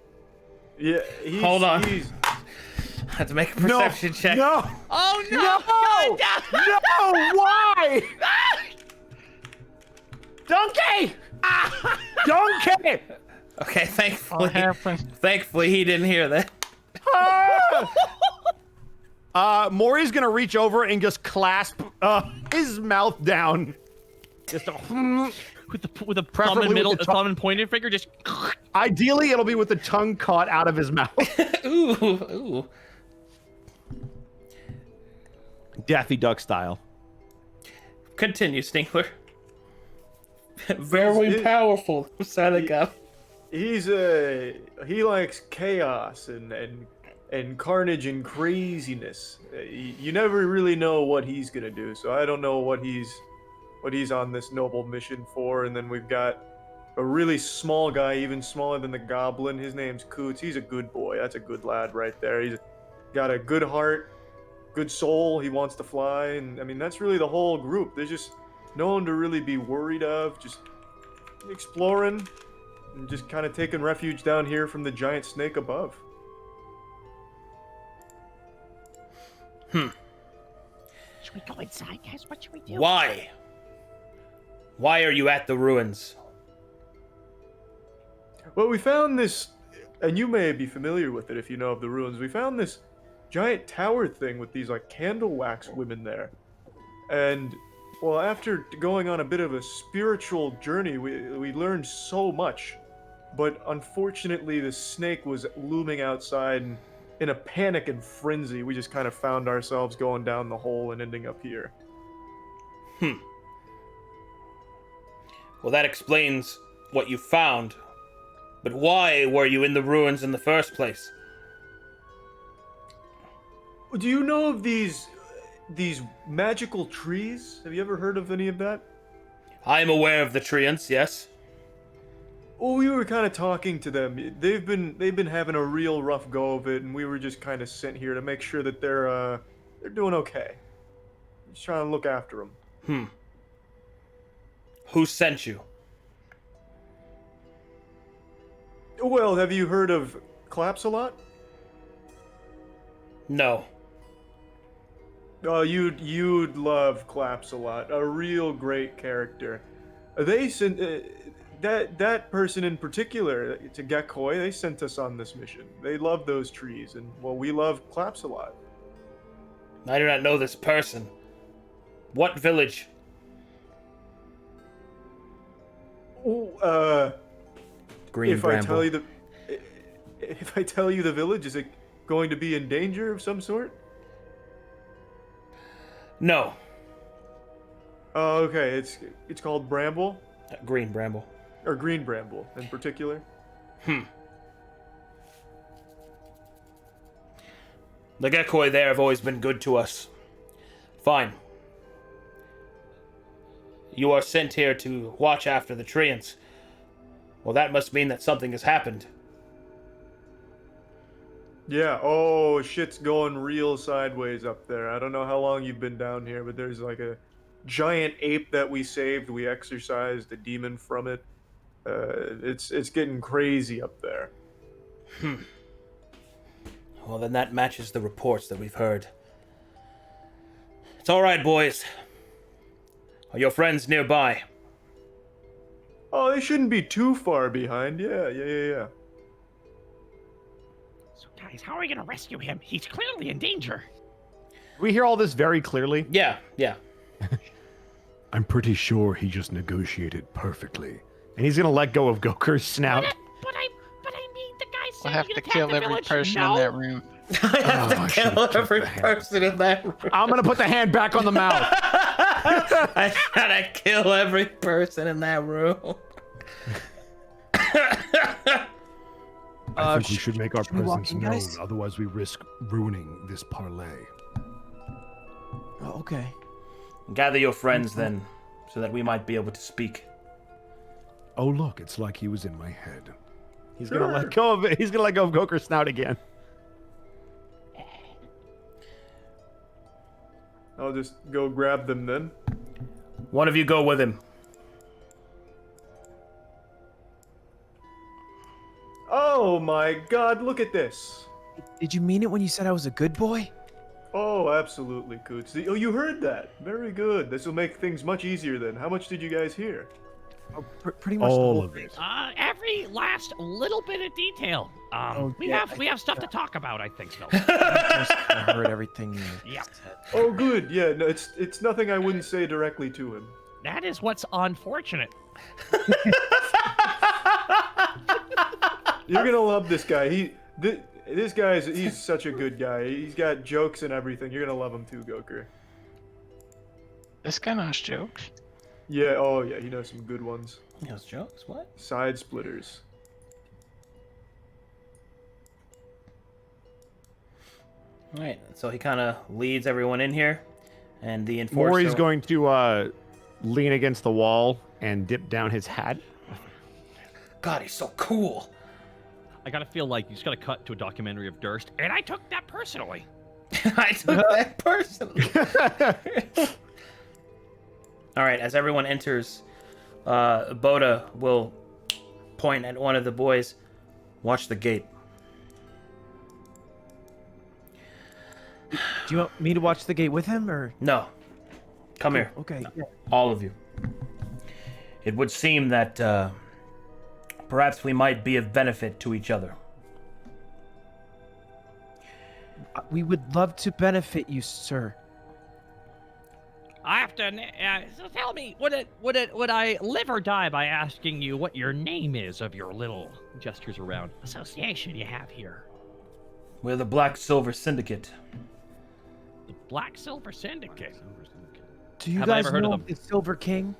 Yeah, Hold on. He's, I have to make a perception check. No! Oh no! No! No! Why? Donkey! Donkey! Okay, thankfully, What happened? thankfully he didn't hear that. Maury's gonna reach over and just clasp his mouth down. Just With the thumb Preferably and with middle, the tongue. thumb and pointer finger, just. ideally, it'll be with the tongue caught out of his mouth. Ooh. Daffy Duck style. Continue, Stinkler. Very It- powerful. Silent guy. he likes chaos and carnage and craziness. You never really know what he's gonna do, so I don't know what he's on this noble mission for. And then we've got a really small guy, even smaller than the goblin. His name's Coots. He's a good boy. That's a good lad right there. He's got a good heart, good soul. He wants to fly, and I mean that's really the whole group. There's just no one to really be worried of. Just exploring and just kind of taking refuge down here from the giant snake above. Should we go inside, guys? What should we do? Why? Why are you at the ruins? Well, we found this, and you may be familiar with it if you know of the ruins. We found this giant tower thing with these like candle wax women there. And well, after going on a bit of a spiritual journey, we learned so much. But unfortunately, the snake was looming outside, and in a panic and frenzy, we just kind of found ourselves going down the hole and ending up here. Well, that explains what you found. But why were you in the ruins in the first place? Do you know of these magical trees? Have you ever heard of any of that? I'm aware of the treants, yes. Well, we were kind of talking to them. They've been having a real rough go of it, and we were just kind of sent here to make sure that they're doing okay. Just trying to look after them. Who sent you? Well, have you heard of Claps-a-Lot? No. Oh, you'd love Claps-a-Lot. A real great character. They sent that person in particular, to Gekoi. They sent us on this mission. They love those trees, and well, we love Claps-a-Lot. I do not know this person. What village? Oh, Green if Bramble. I tell you the village, is it going to be in danger of some sort? No. Oh, okay. It's called Bramble, Green Bramble. or Green Bramble in particular. The Gekoi there have always been good to us. Fine. You are sent here to watch after the treants. Well, that must mean that something has happened. Yeah. Oh, shit's going real sideways up there. I don't know how long you've been down here, but there's like a giant ape that we saved. We exorcised a demon from it. It's getting crazy up there. Well, then that matches the reports that we've heard. It's all right, boys. Are your friends nearby? Oh, they shouldn't be too far behind. Yeah. So, guys, how are we gonna rescue him? He's clearly in danger. We hear all this very clearly. Yeah. I'm pretty sure he just negotiated perfectly. And he's gonna let go of Gokur's snout. But I mean, the We'll saying have you're to gonna kill attack the every village? person No. in that room. I have I to should've kill kept every the hand. person in that room. I'm gonna put the hand back on the mouth. I gotta kill every person in that room. I think we should make our should we walk presence in, known, guys? otherwise we risk ruining this parlay. Oh, okay. Gather your friends then, so that we might be able to speak. Oh look, it's like he was in my head. He's gonna let go of it. He's gonna let go of Goker's snout again. I'll just go grab them then. One of you go with him. Oh my god, look at this. Did you mean it when you said I was a good boy? Oh, absolutely, Coots. Oh, you heard that. Very good. This will make things much easier then. How much did you guys hear? Oh, pretty much the All whole of thing. it. Every last little bit of detail. Oh, We yeah, have stuff to talk about. I think so. I heard everything you Yeah. said. Oh, good. Yeah, no, it's nothing I wouldn't say directly to him. That is what's unfortunate. You're gonna love this guy. This guy's he's such a good guy. He's got jokes and everything. You're gonna love him too, Goker. This guy knows jokes. Yeah. Oh yeah. He knows some good ones. Those jokes? What? Side splitters. All right. So he kind of leads everyone in here, and the enforcer. Maury's going to lean against the wall and dip down his hat. God, he's so cool. I gotta feel like you just gotta cut to a documentary of Durst. And I took that personally. I took that personally. All right. As everyone enters, Boda will point at one of the boys. Watch the gate. Do you want me to watch the gate with him, or? No. Come here. Okay. Yeah. All of you. It would seem that perhaps we might be of benefit to each other. We would love to benefit you, sir. I have to. So tell me, would I live or die by asking you what your name is of your little Gestures around. association you have here? We're the Black Silver Syndicate. The Black Silver Syndicate. Do you Have I guys ever heard of know them? the Silver King?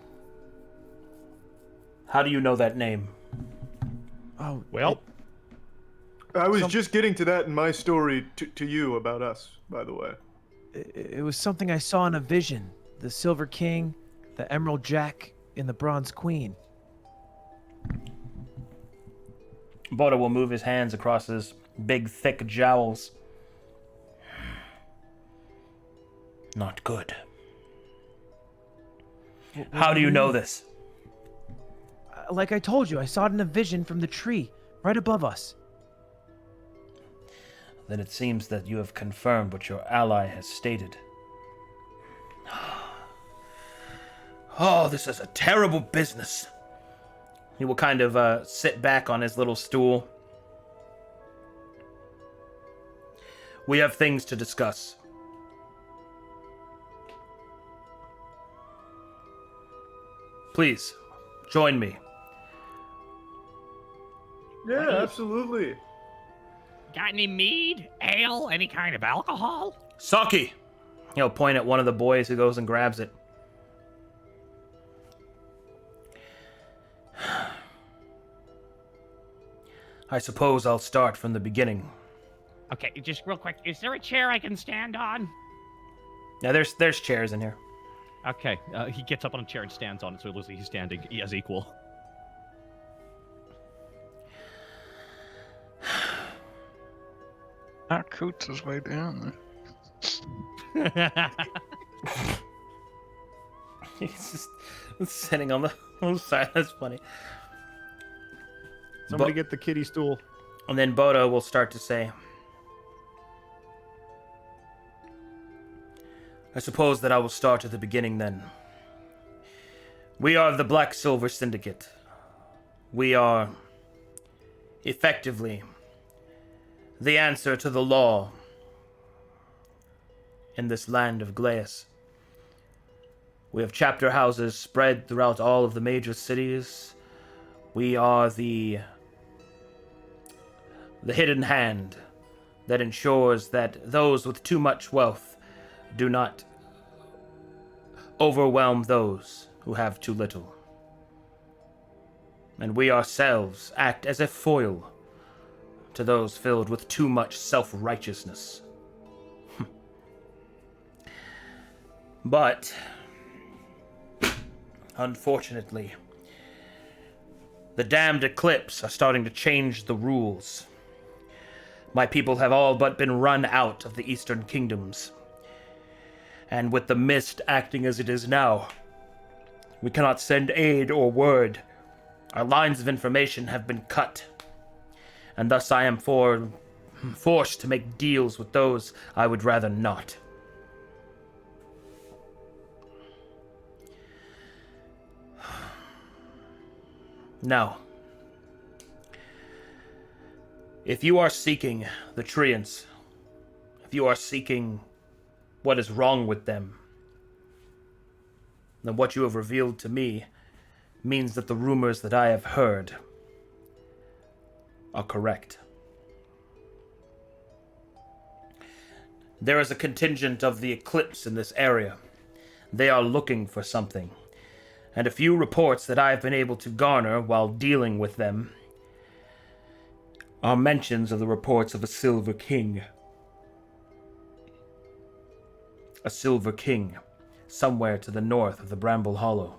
How do you know that name? Oh, Well, I was just getting to that in my story to you about us, by the way. it was something I saw in a vision. The Silver King, the Emerald Jack, and the Bronze Queen. Boda will move his hands across his big, thick jowls. Not good. How do you know this? Like I told you, I saw it in a vision from the tree, right above us. Then it seems that you have confirmed what your ally has stated. Oh, this is a terrible business. He will kind of sit back on his little stool. We have things to discuss. Please, join me. Yeah, absolutely. Got any mead, ale, any kind of alcohol? Saki! He'll point at one of the boys who goes and grabs it. I suppose I'll start from the beginning. Okay, just real quick. Is there a chair I can stand on? Now, there's chairs in here. Okay, he gets up on a chair and stands on it, so it looks like he's standing as equal. Our Coots is way down there. He's just sitting on the side. That's funny. somebody Bo- get the kiddie stool. And then Boda will start to say, I suppose that I will start at the beginning then. We are the Black Silver Syndicate. We are effectively the answer to the law in this land of Glies. We have chapter houses spread throughout all of the major cities. We are the the hidden hand that ensures that those with too much wealth do not overwhelm those who have too little. And we ourselves act as a foil to those filled with too much self-righteousness. But, unfortunately, the damned Eclipse are starting to change the rules. My people have all but been run out of the Eastern Kingdoms. And with the mist acting as it is now, we cannot send aid or word. Our lines of information have been cut. And thus I am forced to make deals with those I would rather not. Now, if you are seeking the Treants, if you are seeking what is wrong with them, then what you have revealed to me means that the rumors that I have heard are correct. There is a contingent of the Eclipse in this area. They are looking for something. And a few reports that I have been able to garner while dealing with them are mentions of the reports of a Silver King. A Silver King, somewhere to the north of the Bramble Hollow.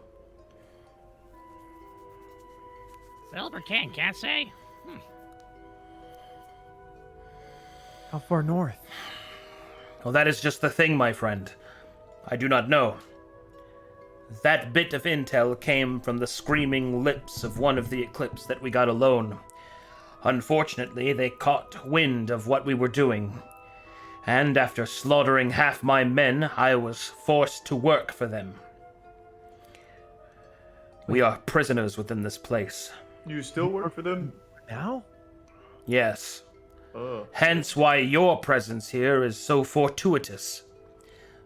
Silver King, can't say. How far north? Well, that is just the thing, my friend. I do not know. That bit of intel came from the screaming lips of one of the Eclipse that we got alone. Unfortunately, they caught wind of what we were doing. And after slaughtering half my men, I was forced to work for them. We are prisoners within this place. You still work for them? Now? Yes. Oh. Hence why your presence here is so fortuitous.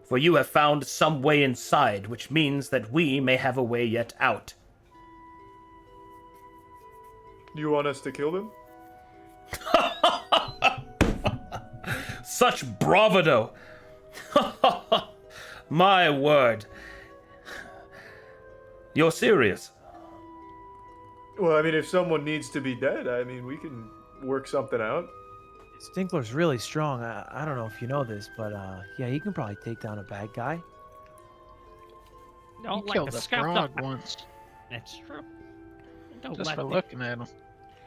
For you have found some way inside, which means that we may have a way yet out. You want us to kill them? Such bravado! My word. You're serious? Well, I mean, if someone needs to be dead, I mean, we can work something out. Stinkler's really strong. I don't know if you know this, but yeah, he can probably take down a bad guy. Don't He like killed the a scuffed frog up. once. That's true. Don't Just let for the- looking at him.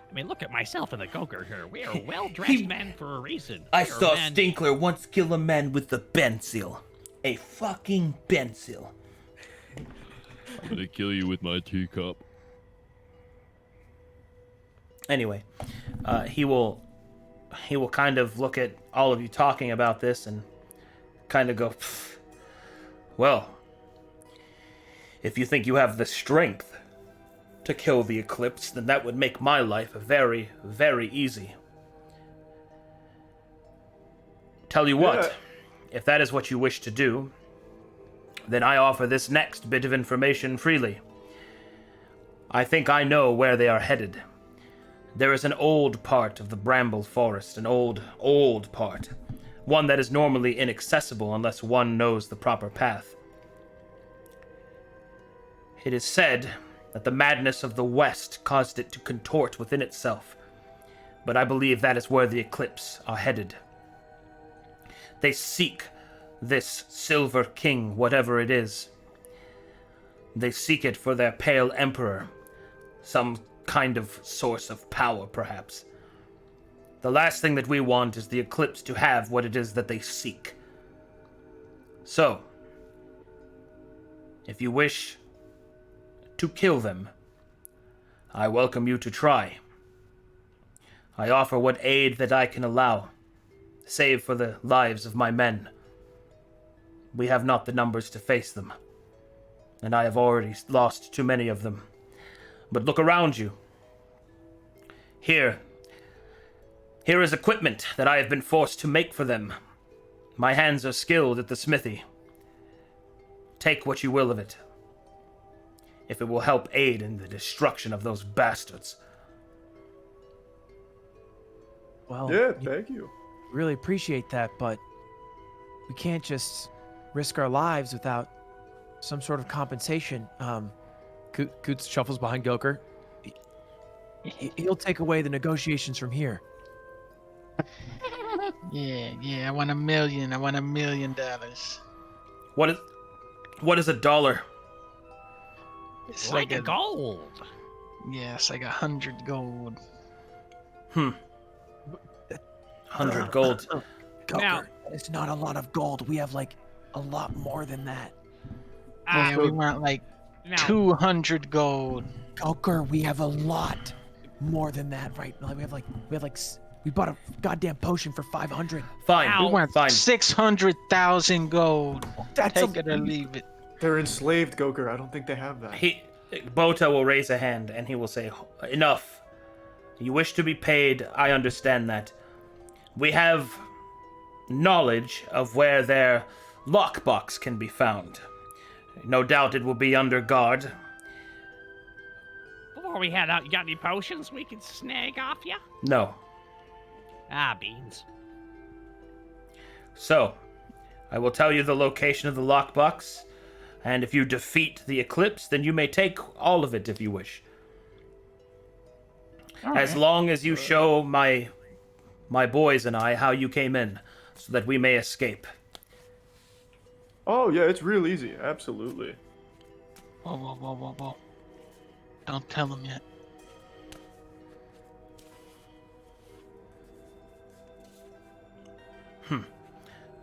I mean, look at myself and the Goker here. We are well-dressed men for a reason. I We are saw men- Stinkler once kill a man with a pencil. A fucking pencil. I'm gonna kill you with my teacup. Anyway, he will kind of look at all of you talking about this and kind of go, "Pfft. Well, if you think you have the strength to kill the Eclipse, then that would make my life very, very easy. Tell you what, Yeah. if that is what you wish to do, then I offer this next bit of information freely. I think I know where they are headed. There is an old part of the Bramble Forest, an old part. One that is normally inaccessible unless one knows the proper path. It is said that the madness of the West caused it to contort within itself, but I believe that is where the Eclipse are headed. They seek this Silver King, whatever it is. They seek it for their Pale Emperor, some kind of source of power, perhaps. The last thing that we want is the Eclipse to have what it is that they seek. So, if you wish to kill them, I welcome you to try. I offer what aid that I can allow, save for the lives of my men. We have not the numbers to face them, and I have already lost too many of them. But look around you. Here is equipment that I have been forced to make for them. My hands are skilled at the smithy. Take what you will of it, if it will help aid in the destruction of those bastards. Well, Yeah, thank you. really appreciate that, but we can't just risk our lives without some sort of compensation. Coots shuffles behind Goker. He'll take away the negotiations from here. Yeah, I want $1 million. I want $1 million. What is $1? It's Like like a gold. Yeah, it's like 100 gold. 100 gold. Goker, Now- it's not a lot of gold. We have like a lot more than that. Yeah, we want like Now, 200 gold. Goker, we have a lot more than that, right? Like, we bought a goddamn potion for 500. Fine. Ow. We want Fine. 600,000 gold. That's Take it or leave it. They're enslaved, Goker. I don't think they have that. Bota will raise a hand and he will say, "Enough. You wish to be paid. I understand that. We have knowledge of where their lockbox can be found. No doubt it will be under guard. before we head out, you got any potions we can snag off you? No. Ah, beans. So, I will tell you the location of the lockbox, and if you defeat the eclipse, then you may take all of it if you wish. As long as you show my boys and I how you came in, so that we may escape. Oh, yeah, it's real easy. Absolutely. Whoa. Don't tell him yet.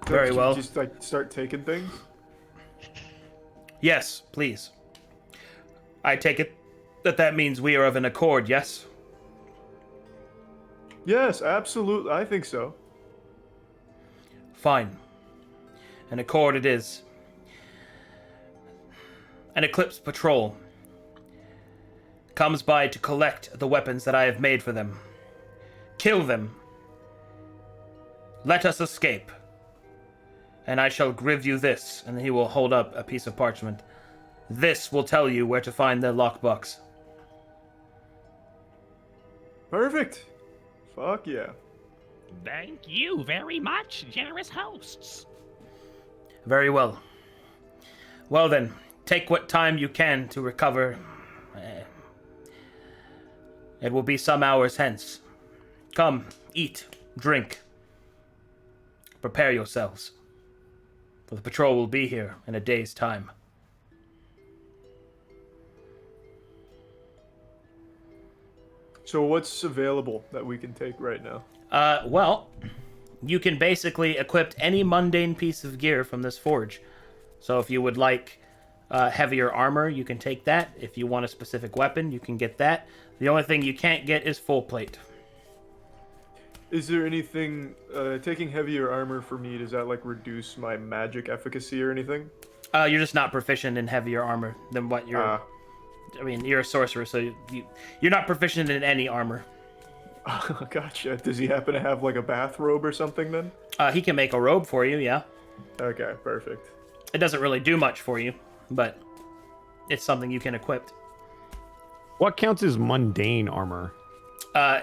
Very Did well. you just, like, start taking things? Yes, please. I take it that means we are of an accord, yes? Yes, absolutely. I think so. Fine. An accord it is. An Eclipse patrol comes by to collect the weapons that I have made for them. Kill them. Let us escape. And I shall give you this, and he will hold up a piece of parchment. This will tell you where to find the lockbox. Perfect. Fuck yeah. Thank you very much, generous hosts. Very well. Well then, take what time you can to recover. It will be some hours hence. Come, eat, drink. Prepare yourselves. For the patrol will be here in a day's time. So what's available that we can take right now? Well, you can basically equip any mundane piece of gear from this forge. So if you would like heavier armor, you can take that. If you want a specific weapon, you can get that. The only thing you can't get is full plate. Is there anything, taking heavier armor for me, does that, like, reduce my magic efficacy or anything? You're just not proficient in heavier armor than what you're... I mean, you're a sorcerer, so you're not proficient in any armor. Gotcha. Does he happen to have, like, a bathrobe or something, then? He can make a robe for you, yeah. Okay, perfect. It doesn't really do much for you, but it's something you can equip. What counts as mundane armor?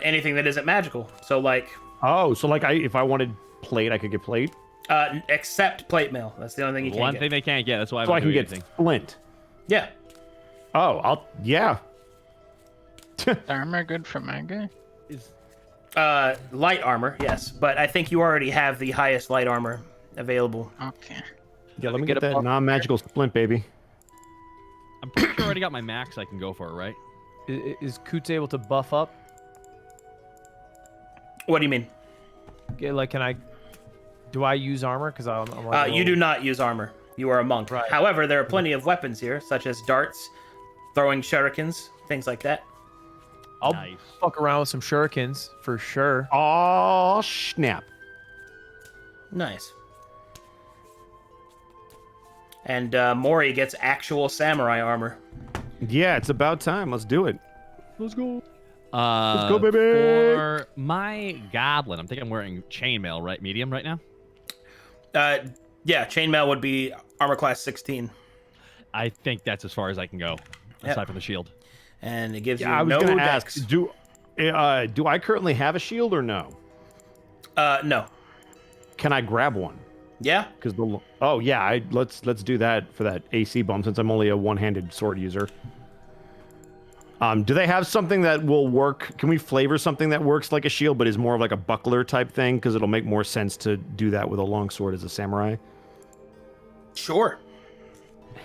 Anything that isn't magical. So, like... Oh, so like if I wanted plate, I could get plate? Except plate mail. That's the only thing you can't One get. thing they can't get. That's why So I I'm can doing get anything. flint. Yeah. Oh, yeah. Armor good for my guy? Light armor, yes. But I think you already have the highest light armor available. Okay. Yeah, let me get get a that buff non-magical splint, baby. I'm pretty sure I already got my max. I can go for it, right? Is Coots able to buff up? What do you mean? Like, do I use armor? Because I'm like You do not use armor. You are a monk. Right. However, there are plenty of weapons here, such as darts, throwing shurikens, things like that. I'll Nice. fuck around with some shurikens for sure. Oh, snap. Nice. And Mori gets actual samurai armor. Yeah, it's about time. Let's do it. Let's go. Let's go, baby. For my goblin, I'm thinking I'm wearing chainmail, right? Medium right now? Yeah, chainmail would be armor class 16. I think that's as far as I can go, aside from the shield. And it gives Yeah, I you was no gonna dex. ask. Do I currently have a shield or no? No. Can I grab one? Yeah. Because let's do that for that AC bump since I'm only a one-handed sword user. Do they have something that will work? Can we flavor something that works like a shield but is more of like a buckler type thing? Because it'll make more sense to do that with a longsword as a samurai. Sure.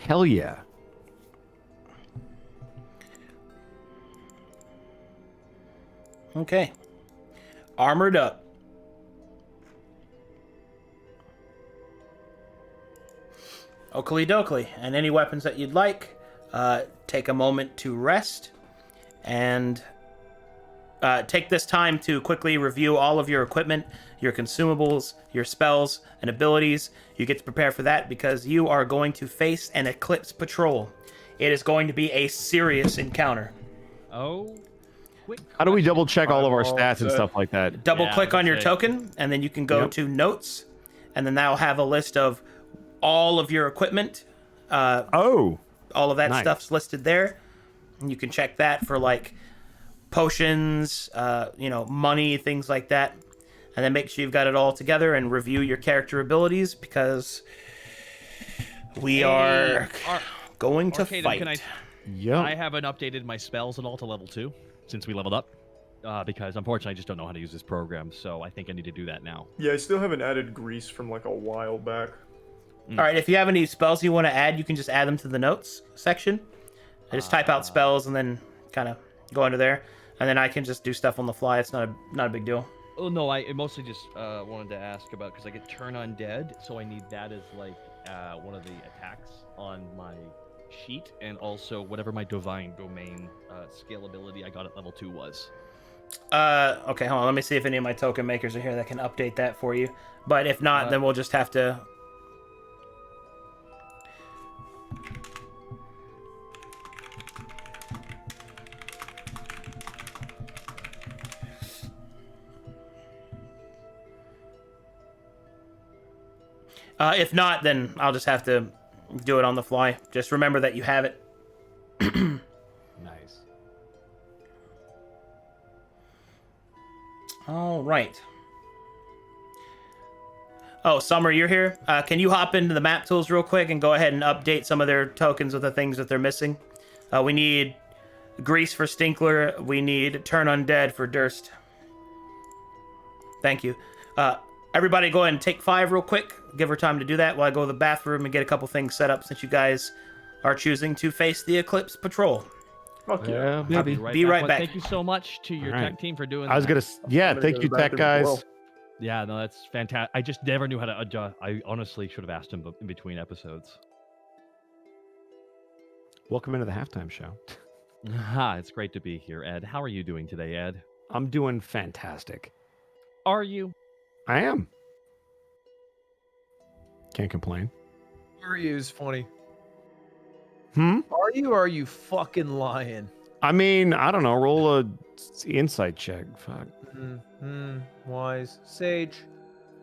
Hell yeah. Okay. Armored up. Oakley dokley. And any weapons that you'd like, take a moment to rest and take this time to quickly review all of your equipment, your consumables, your spells, and abilities. You get to prepare for that because you are going to face an Eclipse Patrol. It is going to be a serious encounter. Oh, quick. How do we double check all of our Eyeball stats and set. stuff like that? Double Yeah, click I on was your gonna say. token, and then you can go Yep. to Notes, and then that'll have a list of all of your equipment. Oh, All of that Nice. stuff's listed there. And you can check that for like potions, money, things like that. And then make sure you've got it all together and review your character abilities because we are going to Arcadum, fight. can I yep. haven't updated my spells at all to level 2 since we leveled up. Because unfortunately I just don't know how to use this program, so I think I need to do that now. Yeah, I still haven't added grease from like a while back. All right, if you have any spells you want to add, you can just add them to the notes section. I just type out spells and then kind of go under there. And then I can just do stuff on the fly. It's not a big deal. Oh no, I mostly just wanted to ask about because I get turn undead, so I need that as like one of the attacks on my sheet, and also whatever my divine domain scalability I got at level 2 was. Okay, hold on. Let me see if any of my token makers are here that can update that for you. But if not, then we'll just have to... if not, then I'll just have to do it on the fly. Just remember that you have it. Nice. All right. Oh, Summer, you're here. Can you hop into the map tools real quick and go ahead and update some of their tokens with the things that they're missing? We need Grease for Stinkler. We need Turn Undead for Durst. Thank you. Everybody go ahead and take 5 real quick. Give her time to do that while I go to the bathroom and get a couple things set up since you guys are choosing to face the Eclipse Patrol. Fuck yeah. I'll Be right right Well, back. Thank you so much to your All right. tech team for doing I was that. thank to you, the tech bathroom as guys. well. Yeah, no, that's fantastic. I just never knew how to adjust. I honestly should have asked him in between episodes. Welcome into the halftime show. It's great to be here, Ed. How are you doing today, Ed? I'm doing fantastic. Are you? I am. Can't complain. Are you is funny. Hmm? Are you or are you fucking lying? I mean, I don't know. Roll a insight check. Fuck. Wise. Sage.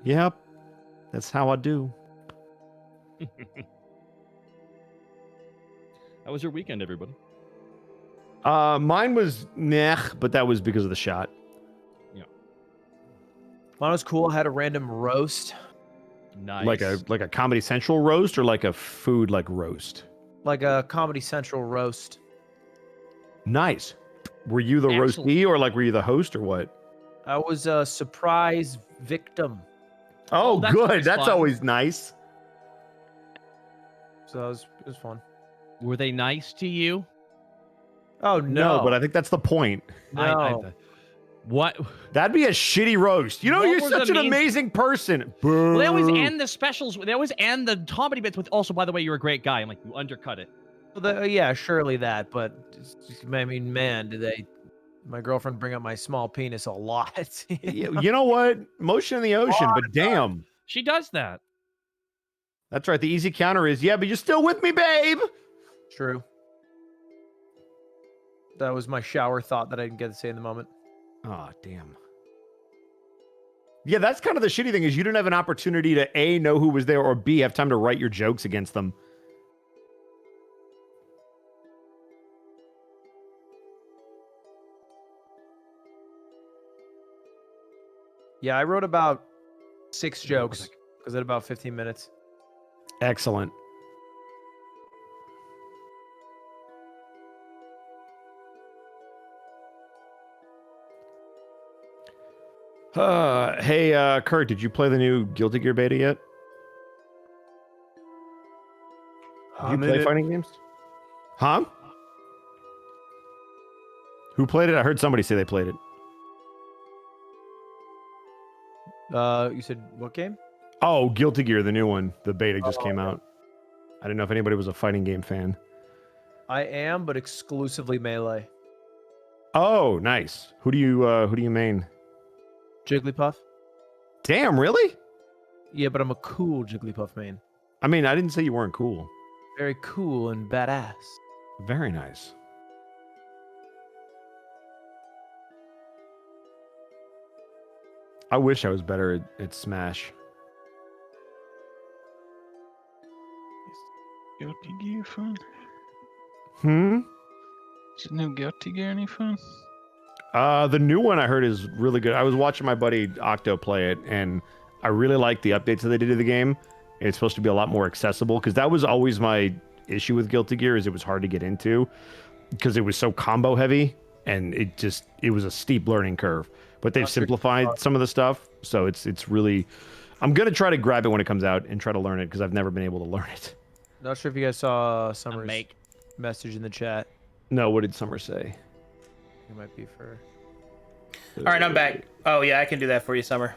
Yep. That's how I do. How was your weekend, everybody? Mine was meh, but that was because of the shot. Mine was cool. I had a random roast. Nice. Like a Comedy Central roast or like a food like roast. Like a Comedy Central roast. Nice. Were you the Excellent. roastee or like were you the host or what? I was a surprise victim. Oh, that's good. always That's fun. always nice. So it was fun. Were they nice to you? Oh, No, but I think that's the point. No. What? That'd be a shitty roast. You know, What you're was such the an mean- amazing person. Well, they always Boo. end the specials. They always end the comedy bits with. Also, by the way, you're a great guy. I'm like, you undercut it. Yeah, surely that. But I mean, man, did they? My girlfriend bring up my small penis a lot. You know what? Motion in the ocean, but damn. She does that. That's right. The easy counter is, yeah, but you're still with me, babe. True. That was my shower thought that I didn't get to say in the moment. Oh, damn. Yeah, that's kind of the shitty thing is you didn't have an opportunity to A, know who was there, or B, have time to write your jokes against them. Yeah, I wrote about 6 jokes because at about 15 minutes. Excellent. Hey, Kurt, did you play the new Guilty Gear beta yet? Did you I'm in play it. fighting games? Huh? Who played it? I heard somebody say they played it. You said what game? Oh, Guilty Gear, the new one. The beta just came yeah. out. I didn't know if anybody was a fighting game fan. I am, but exclusively melee. Oh, nice. Who do you main? Jigglypuff. Damn, really? Yeah, but I'm a cool Jigglypuff main. I mean, I didn't say you weren't cool. Very cool and badass. Very nice. I wish I was better at Smash. Guilty Gear fun? Hmm? Is the new Guilty Gear any fun? The new one I heard is really good. I was watching my buddy Octo play it, and I really like the updates that they did to the game. It's supposed to be a lot more accessible, because that was always my issue with Guilty Gear, is it was hard to get into, because it was so combo heavy, and it was a steep learning curve. But they've simplified some of the stuff, so it's really... I'm going to try to grab it when it comes out and try to learn it, because I've never been able to learn it. Not sure if you guys saw Summer's make. message in the chat. No, what did Summer say? It might be for... All right, I'm back. Oh yeah, I can do that for you, Summer.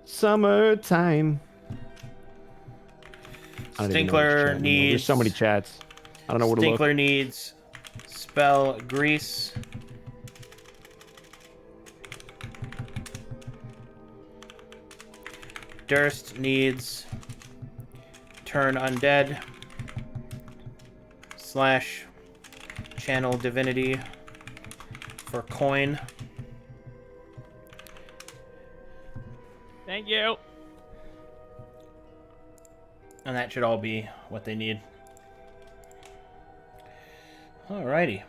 Summertime. I don't even know which Stinkler chat anymore. needs. There's so many chats. I don't know where to look. Stinkler needs spell grease. Durst needs turn undead / channel divinity for coin. Thank you. And that should all be what they need. Alrighty.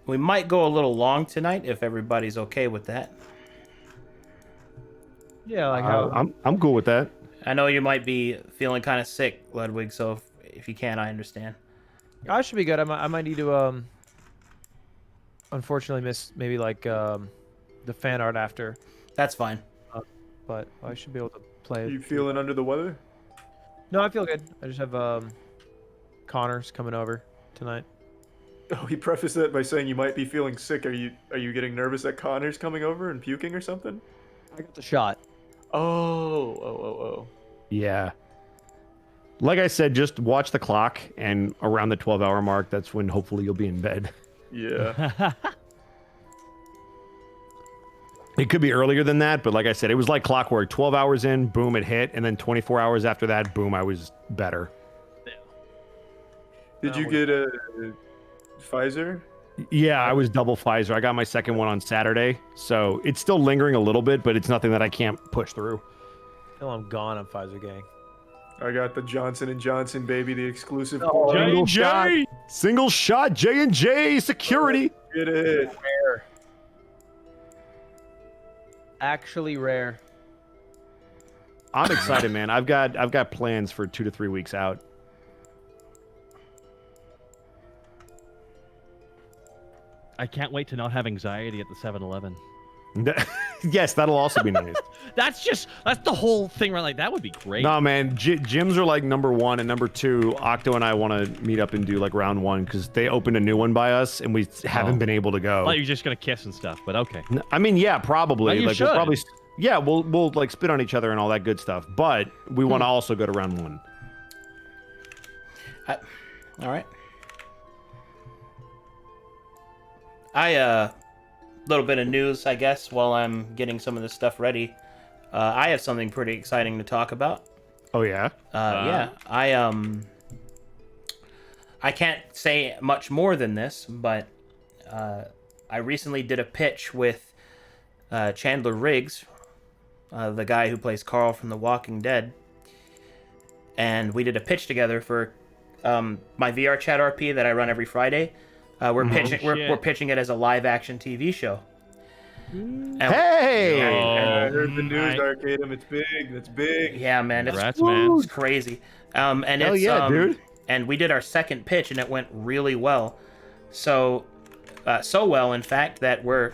We might go a little long tonight if everybody's okay with that. Yeah, like how... I'm cool with that. I know you might be feeling kind of sick, Ludwig, so if you can, I understand. I should be good. I might need to unfortunately miss maybe like the fan art after, That's fine. but I should be able to play Are it. you feeling under the weather? No, I feel good. I just have Connor's coming over tonight. Oh, he prefaced that by saying you might be feeling sick. Are you getting nervous that Connor's coming over and puking or something? I got the shot. Oh. Yeah. Like I said, just watch the clock, and around the 12-hour mark, that's when hopefully you'll be in bed. Yeah. It could be earlier than that, but like I said, it was like clockwork. 12 hours in, boom, it hit, and then 24 hours after that, boom, I was better. Did you get a Pfizer? Yeah, I was double Pfizer. I got my second one on Saturday, so it's still lingering a little bit, but it's nothing that I can't push through. Till I'm gone on Pfizer gang. I got the Johnson & Johnson, baby, the exclusive. Single shot, single shot, J&J security. Get it. Rare. Actually rare. I'm excited, man. I've got plans for 2 to 3 weeks out. I can't wait to not have anxiety at the 7-Eleven. Yes, that'll also be nice. That's the whole thing, right? Like, that would be great. No, man, gyms are like number 1, and number 2, Octo and I want to meet up and do like round 1 because they opened a new one by us and we haven't been able to go. Well, you're just gonna kiss and stuff, but okay. I mean, yeah, probably. Well, you like should. we'll probably, yeah, we'll like spit on each other and all that good stuff. But we want to also go to round 1. All right. Little bit of news, I guess, while I'm getting some of this stuff ready. I have something pretty exciting to talk about. Oh yeah. Yeah, I can't say much more than this, but I recently did a pitch with Chandler Riggs the guy who plays Carl from The Walking Dead, and we did a pitch together for my VR chat RP that I run every Friday. We're pitching it as a live action TV show. And Hey! I heard the news, Nice. Arcadum. It's big. It's big. yeah, man, Congrats, man. it's crazy. And Hell it's yeah, dude. and we did our second pitch, and it went really well. So well, in fact, that we're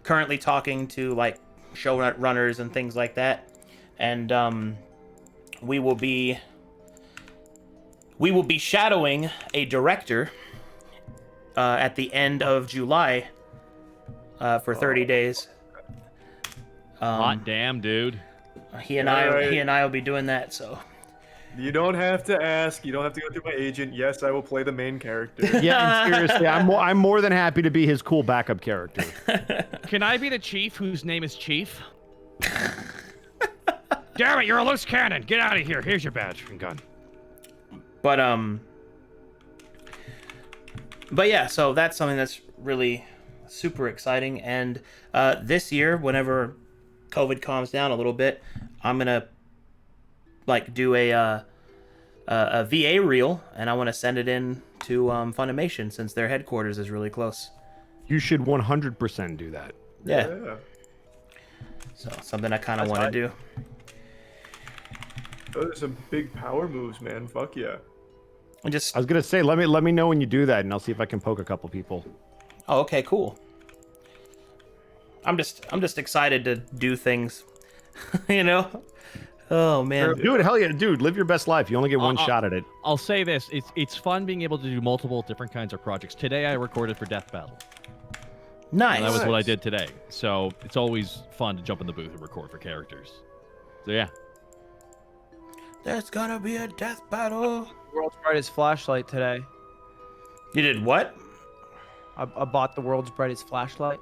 currently talking to like showrunners and things like that, and we will be shadowing a director at the end of July for 30 days. Hot damn, dude. He and Alright. I will be doing that. So You don't have to ask. You don't have to go through my agent. Yes, I will play the main character. Yeah, and seriously, I'm more than happy to be his cool backup character. Can I be the chief whose name is Chief? Damn it, you're a loose cannon. Get out of here. Here's your badge and gun. But yeah, so that's something that's really super exciting. And this year, whenever COVID calms down a little bit, I'm gonna like do a VA reel, and I want to send it in to Funimation since their headquarters is really close. You should 100% do that. Yeah. So something I kind of That's want to right. do. Those are some big power moves, man. Fuck yeah. And just I was gonna say, let me know when you do that, and I'll see if I can poke a couple people. oh, okay, cool. I'm just excited to do things, you know. Oh man. Dude, hell yeah, dude, live your best life. You only get one shot at it. I'll say this: it's fun being able to do multiple different kinds of projects. Today I recorded for Death Battle. Nice. And that was what I did today. So it's always fun to jump in the booth and record for characters. So yeah. There's gonna be a death battle. World's brightest flashlight today. You did what? I bought the world's brightest flashlight.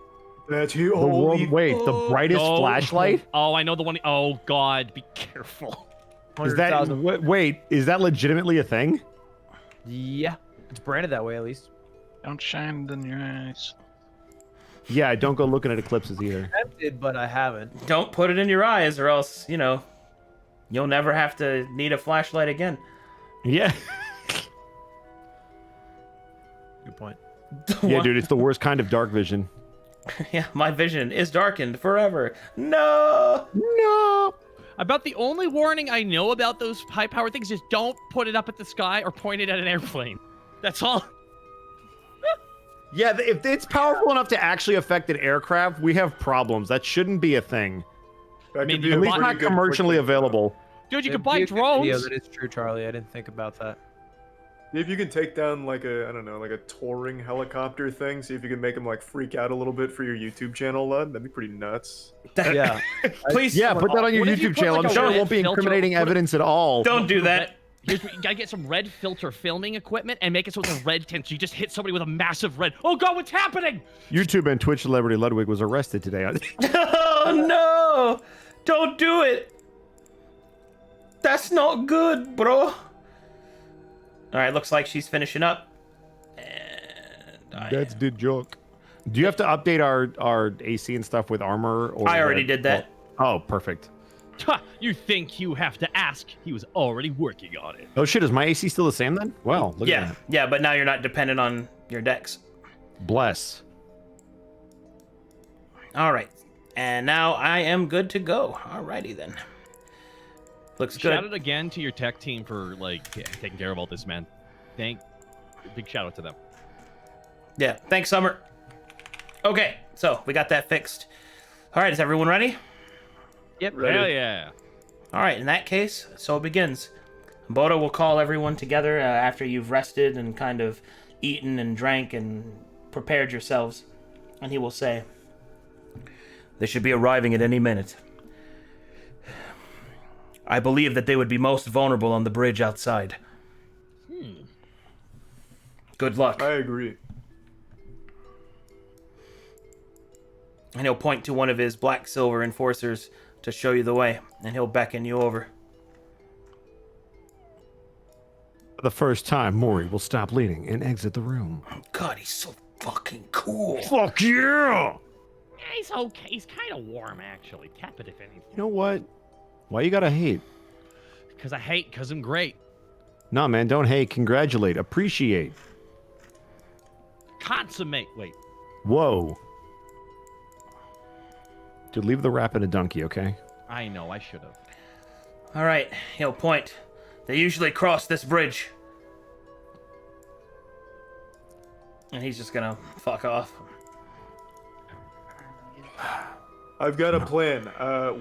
That's you. The world, wait, the brightest No. flashlight? Oh, I know the one. Oh God, be careful. Is that 100,000. wait? Is that legitimately a thing? Yeah, it's branded that way at least. Don't shine it in your eyes. Yeah, don't go looking at eclipses either. Tempted, but I haven't. Don't put it in your eyes, or else you'll never have to need a flashlight again. Yeah, Good point. yeah, dude, it's the worst kind of dark vision. Yeah, my vision is darkened forever. No. No. About the only warning I know about those high power things is don't put it up at the sky or point it at an airplane. That's all. Yeah, if it's powerful enough to actually affect an aircraft, we have problems. That shouldn't be a thing. That mean, could be you a At least buy- pretty not good commercially quick- available. Dude, you It'd can buy be a good video, drones. that is true, Charlie. I didn't think about that. If you can take down like a, I don't know, like a touring helicopter thing, see if you can make them like freak out a little bit for your YouTube channel, lud. That'd be pretty nuts. Yeah. Please, Yeah, put that on your What if you YouTube put, channel. like, I'm a sure it red won't be filter- incriminating what if- evidence at all. don't do that. Here's what, you gotta get some red filter filming equipment and make it so it's a red tint. So you just hit somebody with a massive red. Oh God, what's happening? YouTube and Twitch celebrity Ludwig was arrested today. Oh no! Don't do it. That's not good, bro. All right, looks like she's finishing up. And That's the joke. Do you have to update our AC and stuff with armor? Or I already did that. Oh, perfect. Ha, you think you have to ask? He was already working on it. Oh shit, is my AC still the same then? Well, look at Yeah, that. yeah, but now you're not dependent on your decks. Bless. All right, and now I am good to go. Alrighty then. Looks Shout good. out again to your tech team for like taking care of all this, man. Big shout out to them. Yeah, thanks, Summer. Okay, so we got that fixed. All right, is everyone ready? Yep. Ready. Hell yeah. All right, in that case, so it begins. Bodo will call everyone together after you've rested and kind of eaten and drank and prepared yourselves, and he will say, "They should be arriving at any minute. I believe that they would be most vulnerable on the bridge outside. Good luck." I agree. And he'll point to one of his black silver enforcers to show you the way, and he'll beckon you over. For the first time, Maury will stop leading and exit the room. God, he's so fucking cool. Fuck yeah! he's okay. He's kind of warm, actually. Tepid, if anything. You know what? Why you gotta hate? Because I hate, because I'm great. No, man, don't hate. Congratulate. Appreciate. Consummate. Wait. Whoa. Dude, leave the rap in a donkey, okay? I know, I should have. All right, he'll point. They usually cross this bridge. And he's just gonna fuck off. I've got a plan.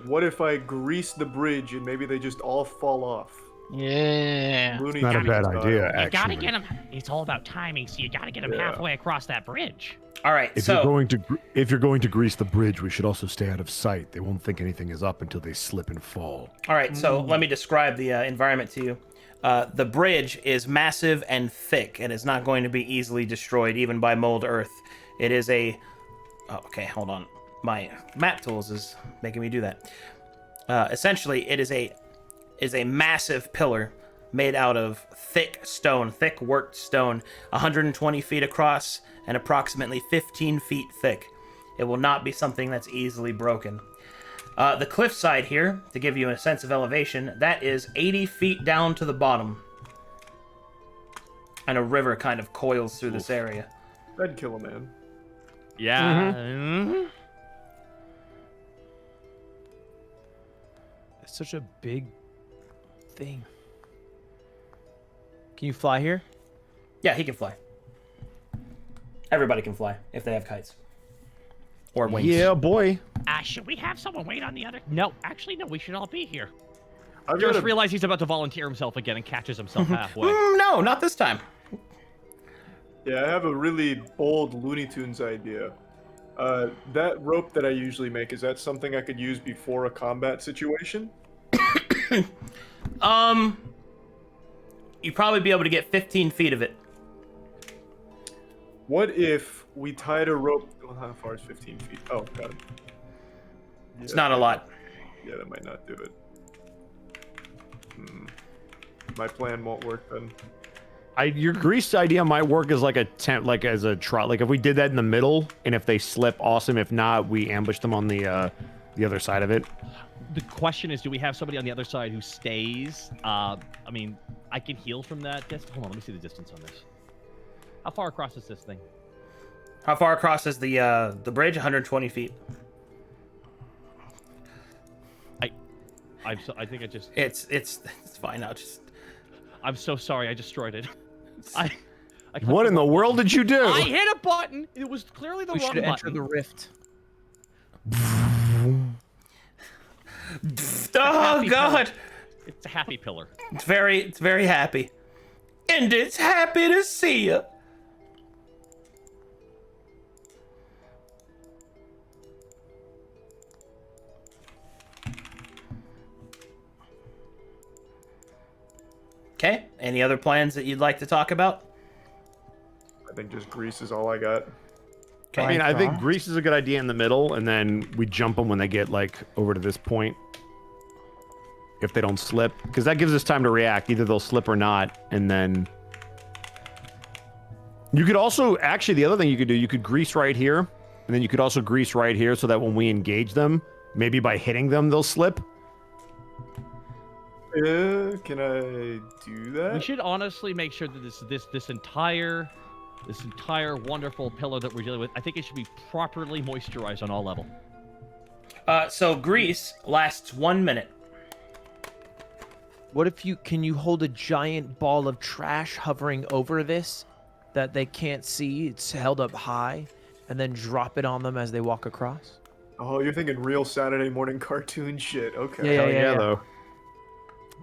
What if I grease the bridge and maybe they just all fall off? Yeah. Looney Not a Tunes bad style. idea, You actually. gotta get him. It's all about timing, so you gotta get him Yeah. halfway across that bridge. All right, If so you're going to grease the bridge, we should also stay out of sight. They won't think anything is up until they slip and fall. all right, so let me describe the environment to you. The bridge is massive and thick, and it's not going to be easily destroyed, even by mold earth. It is a. Oh, okay, hold on. My map tools is making me do that. Essentially, it is a massive pillar made out of thick stone, thick worked stone, 120 feet across and approximately 15 feet thick. It will not be something that's easily broken. The cliffside here, to give you a sense of elevation, that is 80 feet down to the bottom. And a river kind of coils through this area. That'd kill a man. Yeah. It's such a big thing. Can you fly here? Yeah, he can fly. Everybody can fly if they have kites. Or wings. Yeah, boy. Should we have someone wait on the other? No, actually, no. We should all be here. I've got Just a, realized he's about to volunteer himself again and catches himself halfway. No, not this time. yeah, I have a really bold Looney Tunes idea. That rope that I usually make, is that something I could use before a combat situation? You'd probably be able to get 15 feet of it. What if we tied a rope? Well, how far is 15 feet? Oh, God. It's not a lot. Yeah, that might not do it. My plan won't work then. Your grease idea might work as like a tent, like as a trot. Like if we did that in the middle, and if they slip, awesome. If not, we ambush them on the other side of it. The question is, do we have somebody on the other side who stays? I mean, I can heal from that distance. Hold on, let me see the distance on this. How far across is this thing? How far across is the bridge? 120 feet. I think I just. It's fine. I'm so sorry. I destroyed it. I What in the world did you do? I hit a button. It was clearly the We wrong should enter button. the rift. Oh God! It's a happy pillar. It's very happy, and it's happy to see you. Okay. Any other plans that you'd like to talk about? I think just grease is all I got. I mean, I think grease is a good idea in the middle, and then we jump them when they get like over to this point. If they don't slip, because that gives us time to react. Either they'll slip or not, and then you could also actually the other thing you could do, you could grease right here, and then you could also grease right here, so that when we engage them, maybe by hitting them they'll slip. Can I do that? We should honestly make sure that this entire wonderful pillar that we're dealing with, I think it should be properly moisturized on all level. So grease lasts 1 minute. What if can you hold a giant ball of trash hovering over this that they can't see? It's held up high, and then drop it on them as they walk across. Oh, you're thinking real Saturday morning cartoon shit. Okay. Hell yeah, though.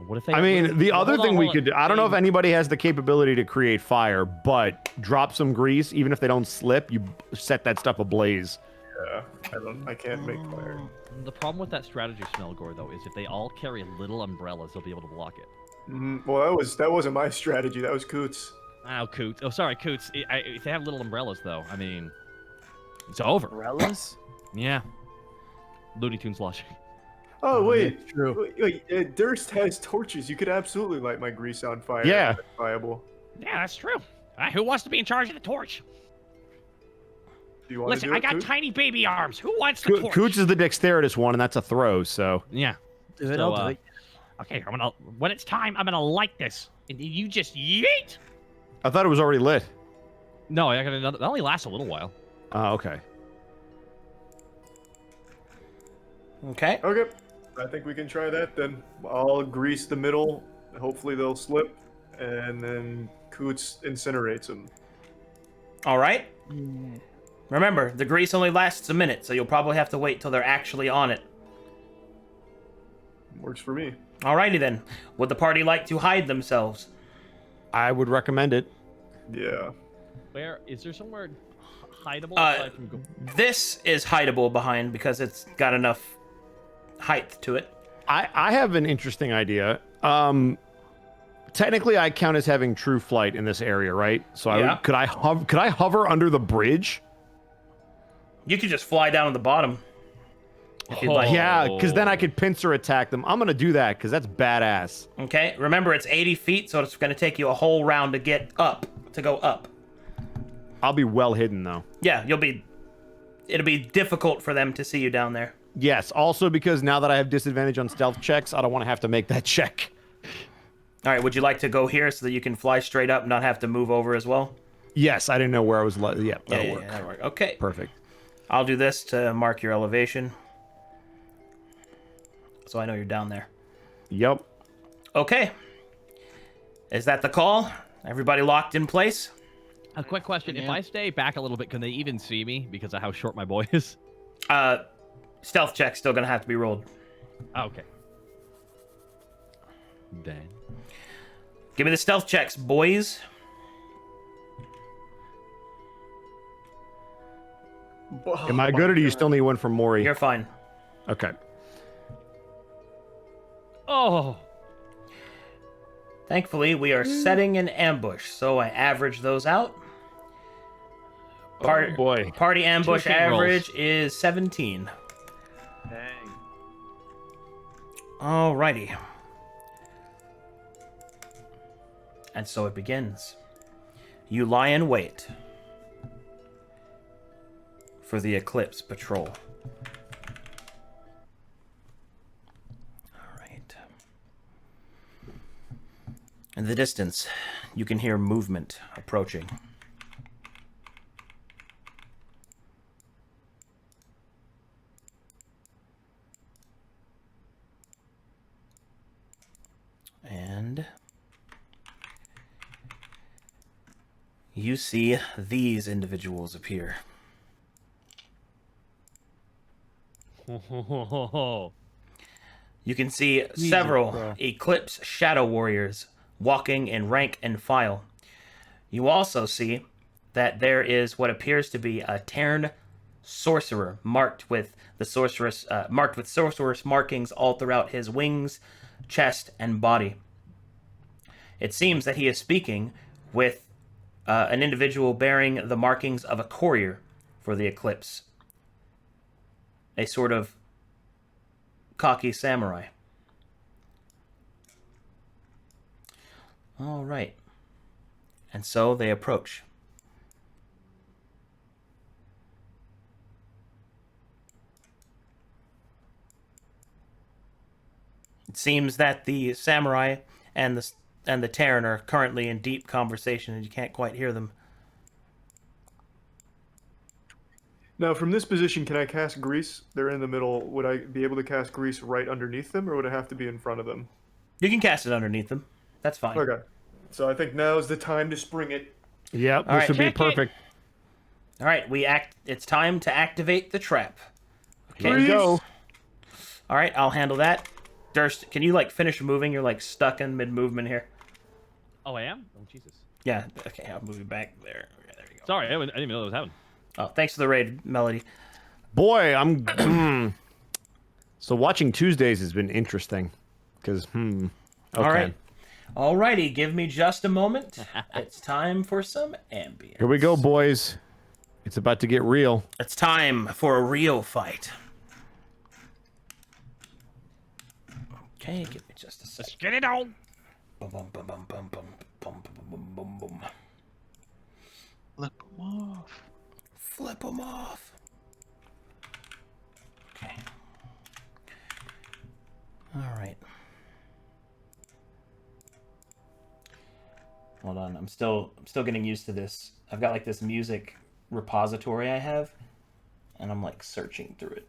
What if they? I mean, the well, other hold thing on, we hold could do, on. I don't know if anybody has the capability to create fire, but drop some grease, even if they don't slip, you set that stuff ablaze. Yeah, I can't make fire. The problem with that strategy, Smelgor, though, is if they all carry little umbrellas, they'll be able to block it. Well, that wasn't my strategy. That was Coots. Oh, Coots. Oh, sorry, Coots. If they have little umbrellas, though, I mean, it's over. Umbrellas? Yeah. Looney Tunes logic. Oh wait, that's true. wait, Durst has torches. You could absolutely light my grease on fire. Yeah. That's viable. Yeah, that's true. Who wants to be in charge of the torch? Do you want Listen, to do I it, got Coot? tiny baby arms. Who wants the torch? Cooch is the dexterous one, and that's a throw. So Yeah. Do it, So, I'll do it. Okay, when it's time, I'm gonna light this. And you just yeet. I thought it was already lit. No, I got another. That only lasts a little while. Okay. Okay. Okay. I think we can try that then. I'll grease the middle. Hopefully they'll slip. And then Coots incinerates them. All right. Remember, the grease only lasts a minute, so you'll probably have to wait till they're actually on it. Works for me. Alrighty then. Would the party like to hide themselves? I would recommend it. Yeah. Where is there somewhere hideable Uh, aside from This is hideable behind because it's got enough height to it. I have an interesting idea. Technically, I count as having true flight in this area, right? So Yeah. could I hover under the bridge? You could just fly down to the bottom. If you'd like. Yeah, because then I could pincer attack them. I'm gonna do that because that's badass. Okay, remember it's 80 feet, so it's going to take you a whole round to get up, to go up. I'll be well hidden though. Yeah, it'll be difficult for them to see you down there. Yes. Also because now that I have disadvantage on stealth checks, I don't want to have to make that check. All right, would you like to go here so that you can fly straight up and not have to move over as well? Yes, I didn't know where I was. Yeah, that'll Yeah, work. that'll work. Okay. Perfect. I'll do this to mark your elevation. So I know you're down there. Yep. Okay. Is that the call? Everybody locked in place? A quick question: If Yeah. I stay back a little bit, can they even see me because of how short my boy is? Stealth check's still gonna have to be rolled. Okay. Then. Give me the stealth checks, boys. Am I good or do you still need one from Maury? You're fine. Okay. Oh. Thankfully, we are setting an ambush, so I average those out. Oh boy. Party ambush Two king rolls. average is 17. Dang. Alrighty. And so it begins. You lie in wait for the Eclipse Patrol. Alright. In the distance, you can hear movement approaching. And you see these individuals appear. You can see several Eclipse Shadow Warriors walking in rank and file. You also see that there is what appears to be a Terran sorcerer marked with sorceress markings all throughout his wings, chest, and body. It seems that he is speaking with an individual bearing the markings of a courier for the Eclipse. A sort of cocky samurai. All right. And so they approach. It seems that the samurai and the Terran are currently in deep conversation, and you can't quite hear them. Now, from this position, can I cast Grease? They're in the middle. Would I be able to cast Grease right underneath them, or would it have to be in front of them? You can cast it underneath them. That's fine. Okay. So I think now is the time to spring it. Yep, All this right. would be Check it. perfect. All right, it's time to activate the trap. Here we go. All right, I'll handle that. Durst, can you finish moving? You're stuck in mid-movement here. Oh, I am. Oh, Jesus. Yeah. Okay, I'll move you back there. Yeah, there you go. Sorry, I didn't even know that was happening. Oh, thanks for the raid, Melody. Boy, I'm. So watching Tuesdays has been interesting, because Okay. All right. Alrighty, give me just a moment. It's time for some ambience. Here we go, boys. It's about to get real. It's time for a real fight. Okay, give me just a Let's sec. get it on. Bum, bum, bum, bum, bum, bum, bum, bum, bum, bum, bum. Flip 'em off. Flip them off. Okay. All right. Hold on. I'm still getting used to this. I've got like this music repository I have, and I'm like searching through it.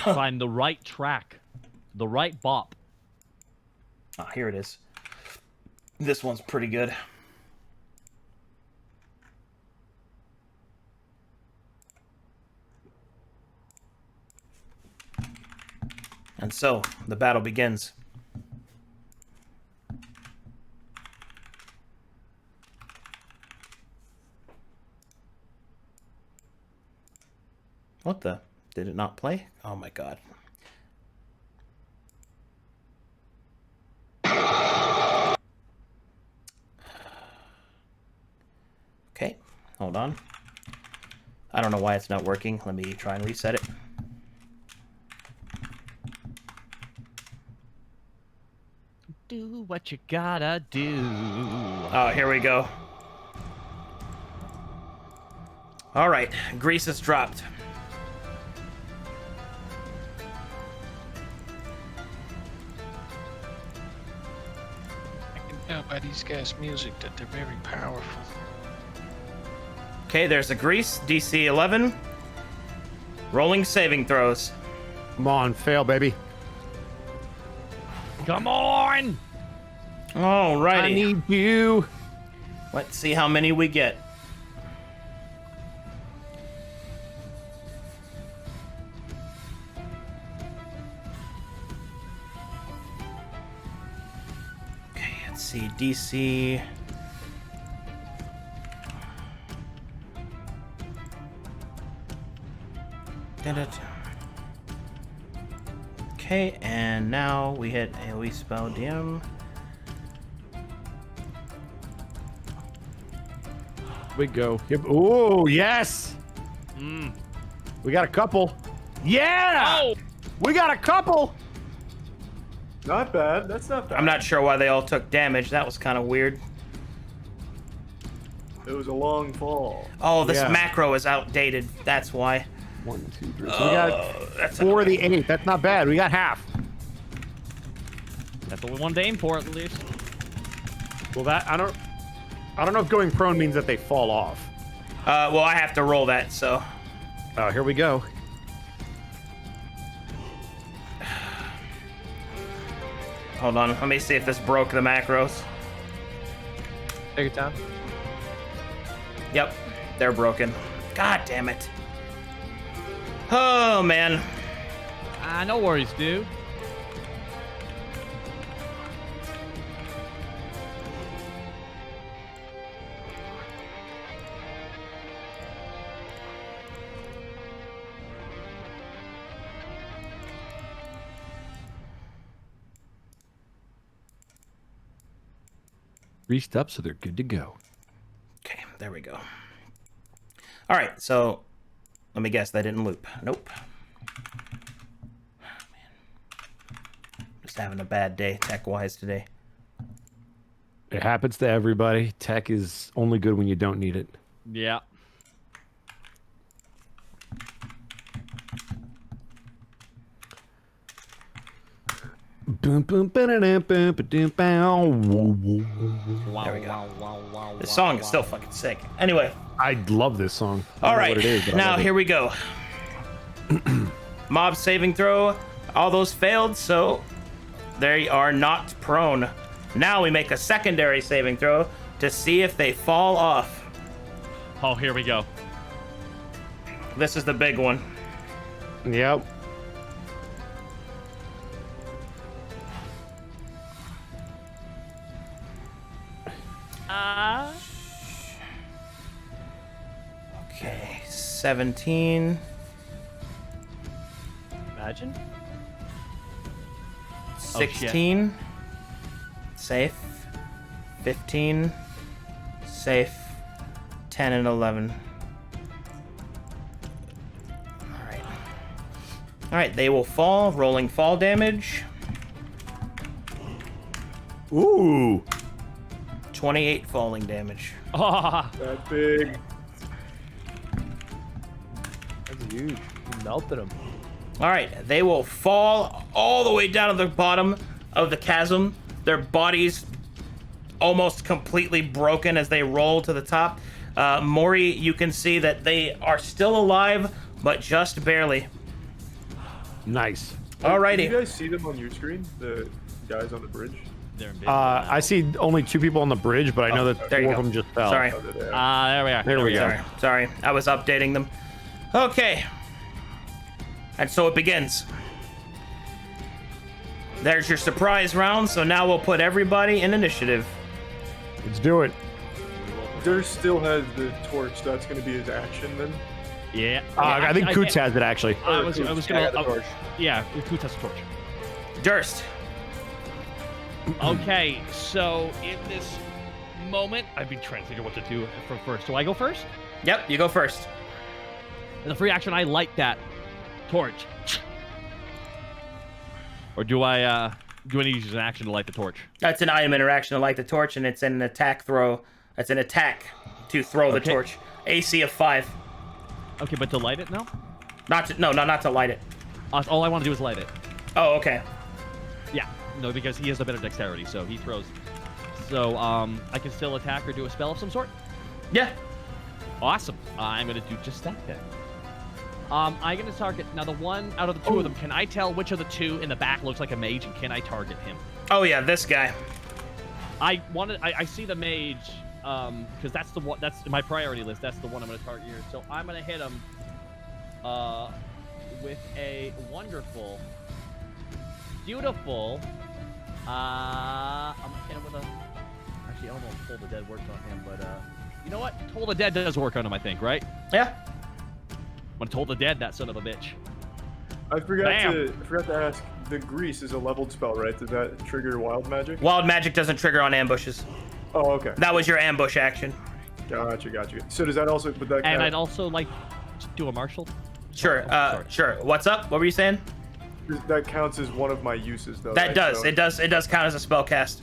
Find the right track, the right bop. Ah, here it is. This one's pretty good. And so, the battle begins. What the? Did it not play? Oh my god. Okay, hold on. I don't know why it's not working. Let me try and reset it. Do what you gotta do. Oh, here we go. All right, grease is dropped. I can tell by these guys' music that they're very powerful. Okay, there's a grease, DC 11. Rolling saving throws. Come on, fail, baby. Come on! Alrighty. I need you. Let's see how many we get. Okay, let's see. DC. Okay, and now we hit AoE spell DM. We go. Oh, yes. We got a couple. Yeah. Oh! We got a couple. Not bad. That's not bad. I'm not sure why they all took damage. That was kind of weird. It was a long fall. Oh, this Yeah. macro is outdated. That's why. 1, 2, 3. So we got 4 of the 8. That's not bad. We got half. That's what we wanted to aim for, at least. Well, that I don't know if going prone means that they fall off. Well, I have to roll that, so. Oh, here we go. Hold on. Let me see if this broke the macros. Take it down. Yep, they're broken. God damn it. Oh, man. No worries, dude. Greased up, so they're good to go. Okay, there we go. All right, so let me guess. That didn't loop. Nope. Oh, man. Just having a bad day tech-wise today. It happens to everybody. Tech is only good when you don't need it. Yeah. Boom, boom, ba-da-dum, boom, ba-dum, bow. There we go. This song is still fucking sick. Anyway. I love this song. I All don't know right, what it is, but I now love it. here we go. Mob saving throw. All those failed, so they are not prone. Now we make a secondary saving throw to see if they fall off. Oh, here we go. This is the big one. Yep. Okay, 17. Imagine. 16. Safe. 15. Safe. 10 and 11. Alright. Alright, they will fall, rolling fall damage. Ooh. 28 falling damage. Ah, That big. huge. You melted them. All right, they will fall all the way down to the bottom of the chasm. Their bodies almost completely broken as they roll to the top. Mori, you can see that they are still alive, but just barely. Nice. Alrighty. Can you guys see them on your screen? The guys on the bridge? They're invisible now. I see only 2 people on the bridge, but I know that there 4 you of go. them just fell. Sorry. Oh, there they are. There we are. There we go. Sorry, I was updating them. Okay. And so it begins. There's your surprise round, so now we'll put everybody in initiative. Let's do it. Durst still has the torch. That's going to be his action then. Yeah. I think Coots has it, actually. I was I gonna. got the torch. Yeah, Coots has a torch. Durst. Okay, so in this moment, I've been trying to figure what to do for first. Do I go first? Yep, you go first. In the free action, I light that torch. Or do I need to use an action to light the torch? That's an item interaction to light the torch, and it's an attack throw. That's an attack to throw the Okay. torch. AC of 5. Okay, but to light it, no? Not to light it. All I want to do is light it. Oh, okay. Yeah, no, because he has a better dexterity, so he throws. So, I can still attack or do a spell of some sort? Yeah. Awesome. I'm going to do just that then. I'm going to target, now the one out of the 2 of them, can I tell which of the 2 in the back looks like a mage, and can I target him? Oh yeah, this guy. I see the mage, because that's the one, that's my priority list, that's the one I'm going to target here. So I'm going to hit him, with a wonderful, beautiful, I'm going to hit him with a, actually I don't know if Toll the Dead works on him, but, you know what? Toll the Dead does work on him, I think, right? Yeah. When Toll the Dead, that son of a bitch. I forgot Bam. to ask. The grease is a leveled spell, right? Does that trigger wild magic? Wild magic doesn't trigger on ambushes. Oh, okay. That was your ambush action. Gotcha. So does that also? But that And I'd also like to do a martial. Sure. sorry. Sure. What's up? What were you saying? that counts as one of my uses, though. That right? does. So- It does count as a spell cast.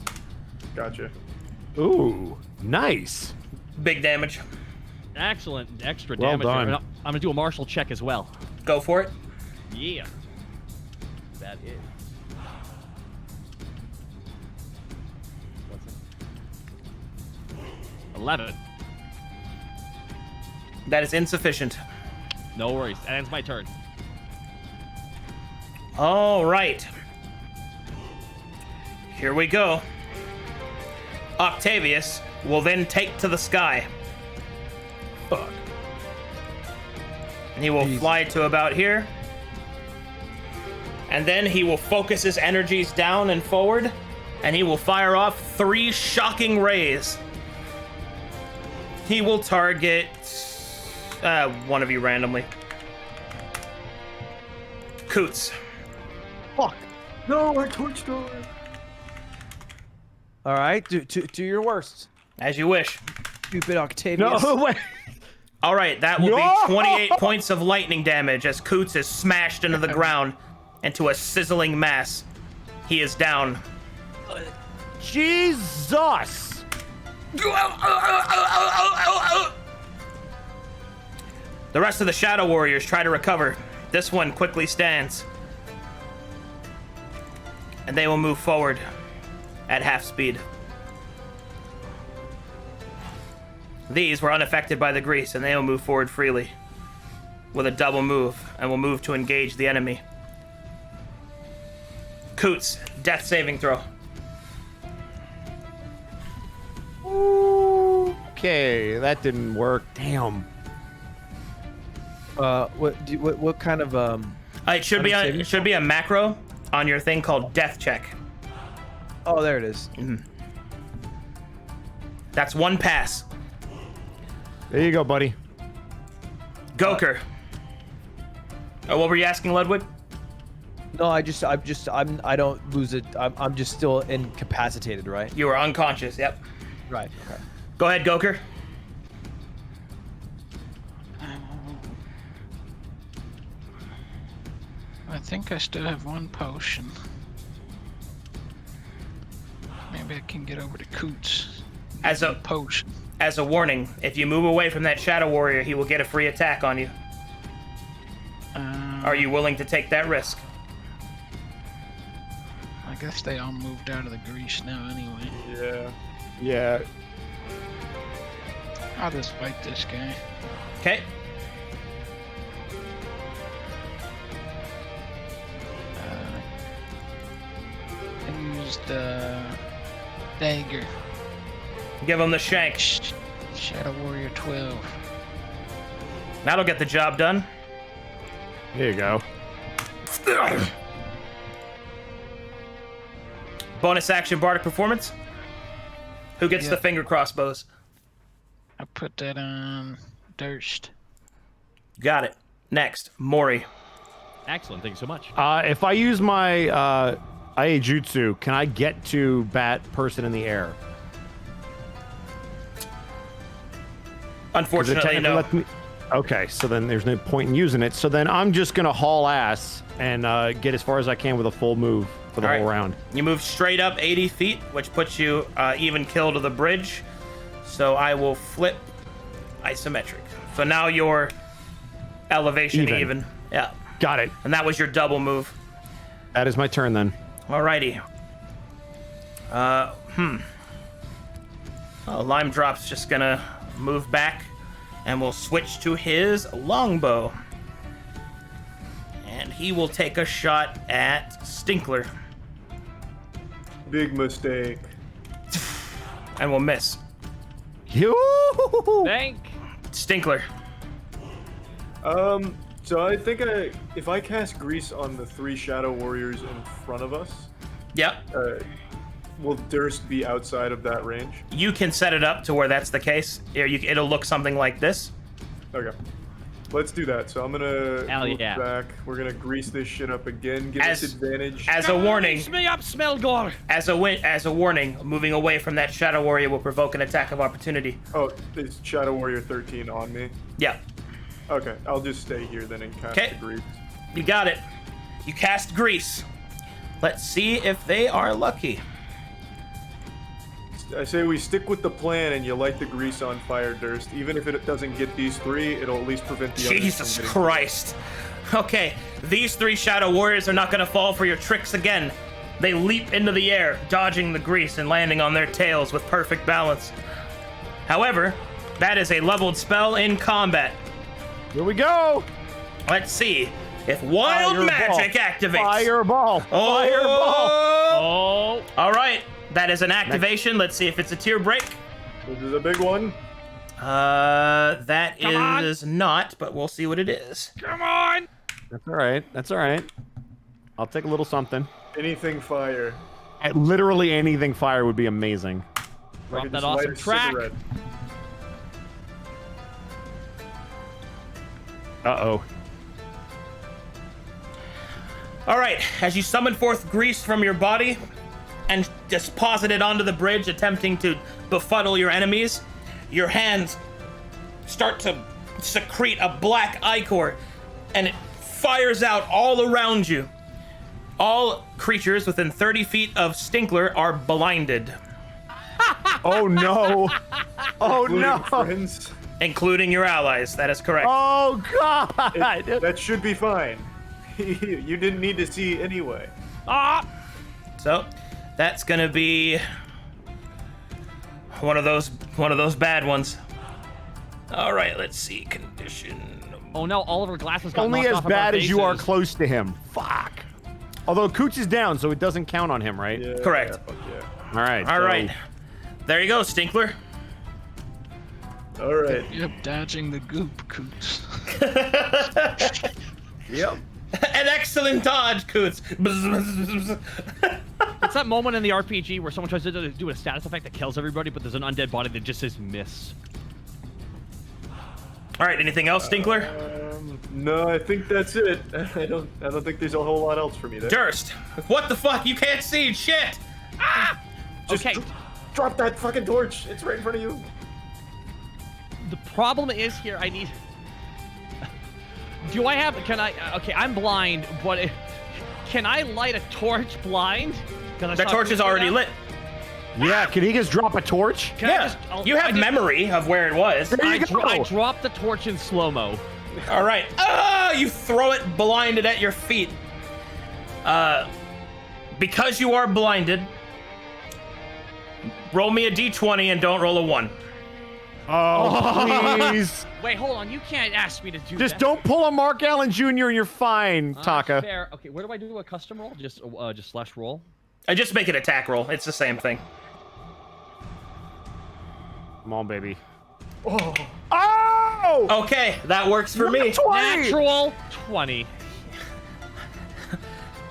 Gotcha. Ooh, nice. Big damage. Excellent. Extra Well damage. there. done. And I'm going to do a martial check as well. Go for it. Yeah. That is. What's it? 11. That is insufficient. No worries. That ends my turn. All right. Here we go. Octavius will then take to the sky. Fuck. And he will fly to about here. And then he will focus his energies down and forward. And he will fire off 3 shocking rays. He will target one of you randomly. Coots. Fuck. No, I torched door. All right, do your worst, As you wish. stupid Octavius. No way. All right, that will No! be 28 points of lightning damage as Coots is smashed into the ground into a sizzling mass. He is down. Jesus. The rest of the Shadow Warriors try to recover. This one quickly stands. And they will move forward at half speed. These were unaffected by the grease, and they will move forward freely with a double move, and will move to engage the enemy. Coots, death saving throw. Okay, that didn't work. Damn. What kind of It should be Saving it should be a macro on your thing called death check. Oh, there it is. That's 1 pass. There you go, buddy. Goker. Oh, what were you asking, Ludwig? No, I don't lose it. I'm just still incapacitated, right? You were unconscious. Yep. Right. Okay. Go ahead, Goker. I think I still have 1 potion. Maybe I can get over to Coots. As a Potion. warning, if you move away from that Shadow Warrior, he will get a free attack on you. Are you willing to take that risk? I guess they all moved out of the grease now anyway. Yeah. Yeah. I'll just fight this guy. Okay. I used dagger. Give him the shank. Shadow Warrior 12. That'll get the job done. There you go. Bonus action Bardic performance. Who gets the Yep. finger crossbows? I put that on Durst. Got it. Next, Mori. Excellent. Thank you so much. If I use my Aiejutsu, can I get to bat person in the air? 'Cause it Unfortunately, technically no. lets me- Okay, so then there's no point in using it. So then I'm just gonna haul ass and get as far as I can with a full move for the All whole right. round. You move straight up 80 feet, which puts you even kill to the bridge. So I will flip isometric. So now your elevation even. Yeah. Got it. And that was your double move. That is my turn then. Alrighty. Lime Drop's just gonna move back, and we'll switch to his longbow. And he will take a shot at Stinkler, Big mistake. and will miss. You. Thank. Stinkler. So I think if I cast Grease on the 3 Shadow Warriors in front of us, Yep. will Durst be outside of that range? You can set it up to where that's the case. It'll look something like this. Okay. Let's do that. So I'm gonna Hell move yeah. back. We're gonna grease this shit up again. Give us advantage. As a warning, Grease me up, Smelgor. as a warning, moving away from that Shadow Warrior will provoke an attack of opportunity. Oh, is Shadow Warrior 13 on me? Yeah. Okay, I'll just stay here then and cast 'Kay. the grease. You got it. You cast Grease. Let's see if they are lucky. I say we stick with the plan and you light the grease on fire, Durst. Even if it doesn't get these 3, it'll at least prevent the others Jesus from getting. Christ. Okay, these 3 Shadow Warriors are not going to fall for your tricks again. They leap into the air, dodging the grease and landing on their tails with perfect balance. However, that is a leveled spell in combat. Here we go. Let's see if Wild Fireball. Magic activates. Fireball. Oh! Fireball. Oh. All right, that is an activation. Let's see if it's a tier break. This is a big one. That Come on. is not, but we'll see what it is. Come on. That's all right. That's all right. I'll take a little something. Anything fire. Literally anything fire would be amazing. I Drop could that just light awesome a track. cigarette. Uh-oh. All right, as you summon forth grease from your body and deposit it onto the bridge, attempting to befuddle your enemies, your hands start to secrete a black ichor, and it fires out all around you. All creatures within 30 feet of Stinkler are blinded, Oh no. Oh Including no. friends. including your allies. That is correct. Oh god. That should be fine. You didn't need to see anyway. Ah. So, that's gonna be one of those bad ones. All right, let's see. Condition. Oh no, all of our glasses got Only knocked as off of our bad as you are faces. close to him. Fuck. Although Cooch is down, so it doesn't count on him, right? Yeah, Correct. fuck yeah. All right. All so- right. There you go, Stinkler. All right. Yep, dodging the goop, Coots. Yep. An excellent dodge, Coots. It's that moment in the RPG where someone tries to do a status effect that kills everybody, but there's an undead body that just says miss. All right. Anything else, Stinkler? No, I think that's it. I don't think there's a whole lot else for me there. Durst. What the fuck? You can't see shit. Just Okay. Drop that fucking torch. It's right in front of you. The problem is here, I need... Do I have... Can I... Okay, I'm blind, but... Can I light a torch blind? The torch is already lit. Yeah, can he just drop a torch? Can I Yeah. just, You have memory of where it was. There you go. I dropped the torch in slow-mo. All right. You throw it blinded at your feet. Because you are blinded, roll me a d20 and don't roll a 1. Oh, please. Wait, hold on. You can't ask me to do Just that. don't pull a Mark Allen Jr. and you're fine, Taka. Fair. Okay, where do I do a custom roll? Just slash roll? I just make an attack roll. It's the same thing. Come on, baby. Oh, Oh! Okay, that works for me. 20! Natural 20.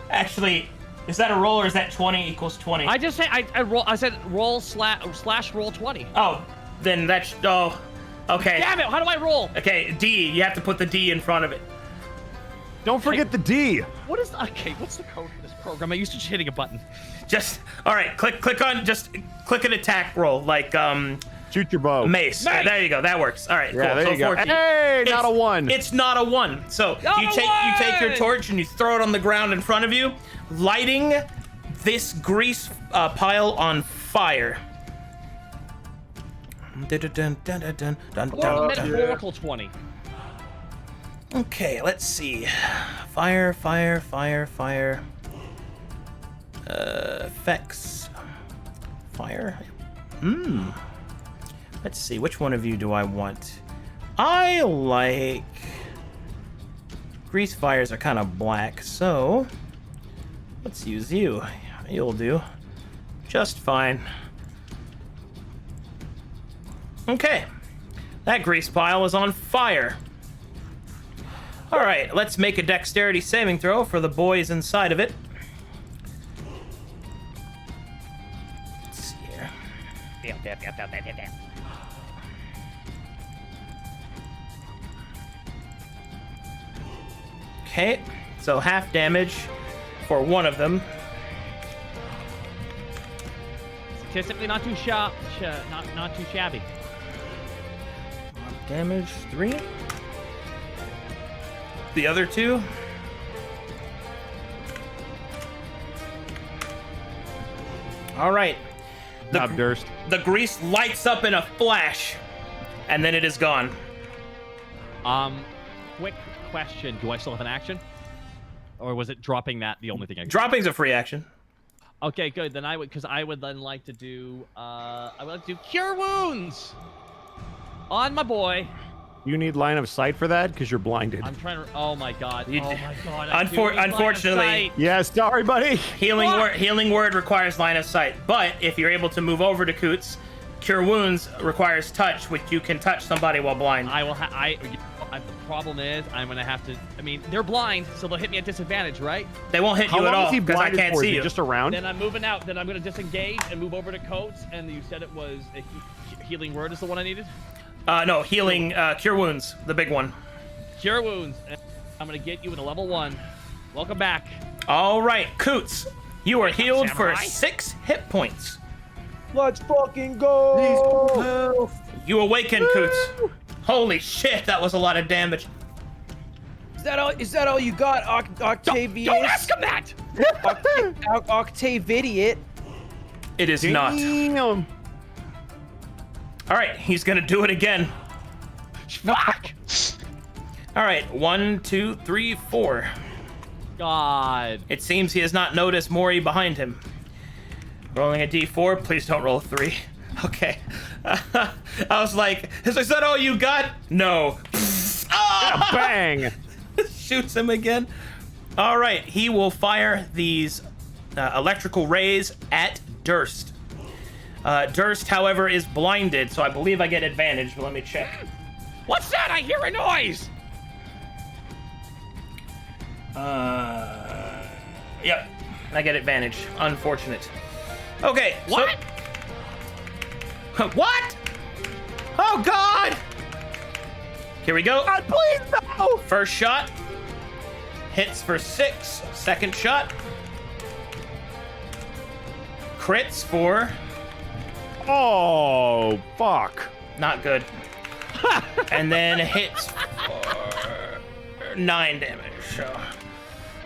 Actually, is that a roll or is that 20 equals 20? I just said I said roll slash roll 20. Oh, then that's okay. Damn it! How do I roll? Okay, D. You have to put the D in front of it. Don't forget the D. What's the code for this program? I used to just hitting a button. Just all right. Click an attack roll like Shoot your bow. mace. There you go. That works. All right. Yeah, cool. there So you go. 14. Hey, not a It's- 1. It's not a 1. So Not you a take your 1! torch and you throw it on the ground in front of you, lighting this grease pile on fire. Metaphorical 20. Okay, let's see. Fire. Effects. Fire. Let's see. Which one of you do I want? I like. Grease fires are kind of black, so let's use you. You'll do just fine. Okay, that grease pile is on fire. All right, let's make a dexterity saving throw for the boys inside of it. Let's see here. Okay, so half damage for one of them. Statistically, not too not too shabby. Damage 3. The other 2. All right. Top Durst. The grease lights up in a flash, and then it is gone. Quick question: do I still have an action, or was it dropping that the only thing I could? Dropping's a free action. Okay, good. Then I would then like to do Cure Wounds on my boy. You need line of sight for that because you're blinded. I'm trying to. Oh my god. You- Oh my god. I do need line of unfortunately- sight. Yeah, sorry, buddy. Healing word requires line of sight, but if you're able to move over to Coots, Cure Wounds requires touch, which you can touch somebody while blind. I will. The problem is, I'm gonna have to. I mean, they're blind, so they'll hit me at disadvantage, right? They won't hit How you at long all is he because I blinded can't for? see Is he you. just around? Then I'm moving out. Then I'm gonna disengage and move over to Coates. And you said it was a healing word is the one I needed. No, healing, Cure Wounds, the big one. Cure Wounds. And I'm gonna get you with a level 1. Welcome back. All right, Coots, you are healed for samurai. 6 hit points. Let's fucking go! You awaken, Coots. Holy shit, that was a lot of damage. Is that all you got, Octavius? Don't ask him that. Octavidiot. It is not. Damn. All right, he's gonna do it again. Fuck. All right, 1, 2, 3, 4. God. It seems he has not noticed Mori behind him. Rolling a d4. Please don't roll a 3. Okay. I was like, is that all you got? No. Ah! Bang. Shoots him again. All right, he will fire these electrical rays at Durst. Durst, however, is blinded, so I believe I get advantage, but let me check. What's that? I hear a noise. Yep, I get advantage. Unfortunate. Okay, so- What? What? Oh, God! Here we go. God, please no. First shot. Hits for 6. Second shot. Crits for... Oh, fuck. Not good. And then hits for 9 damage.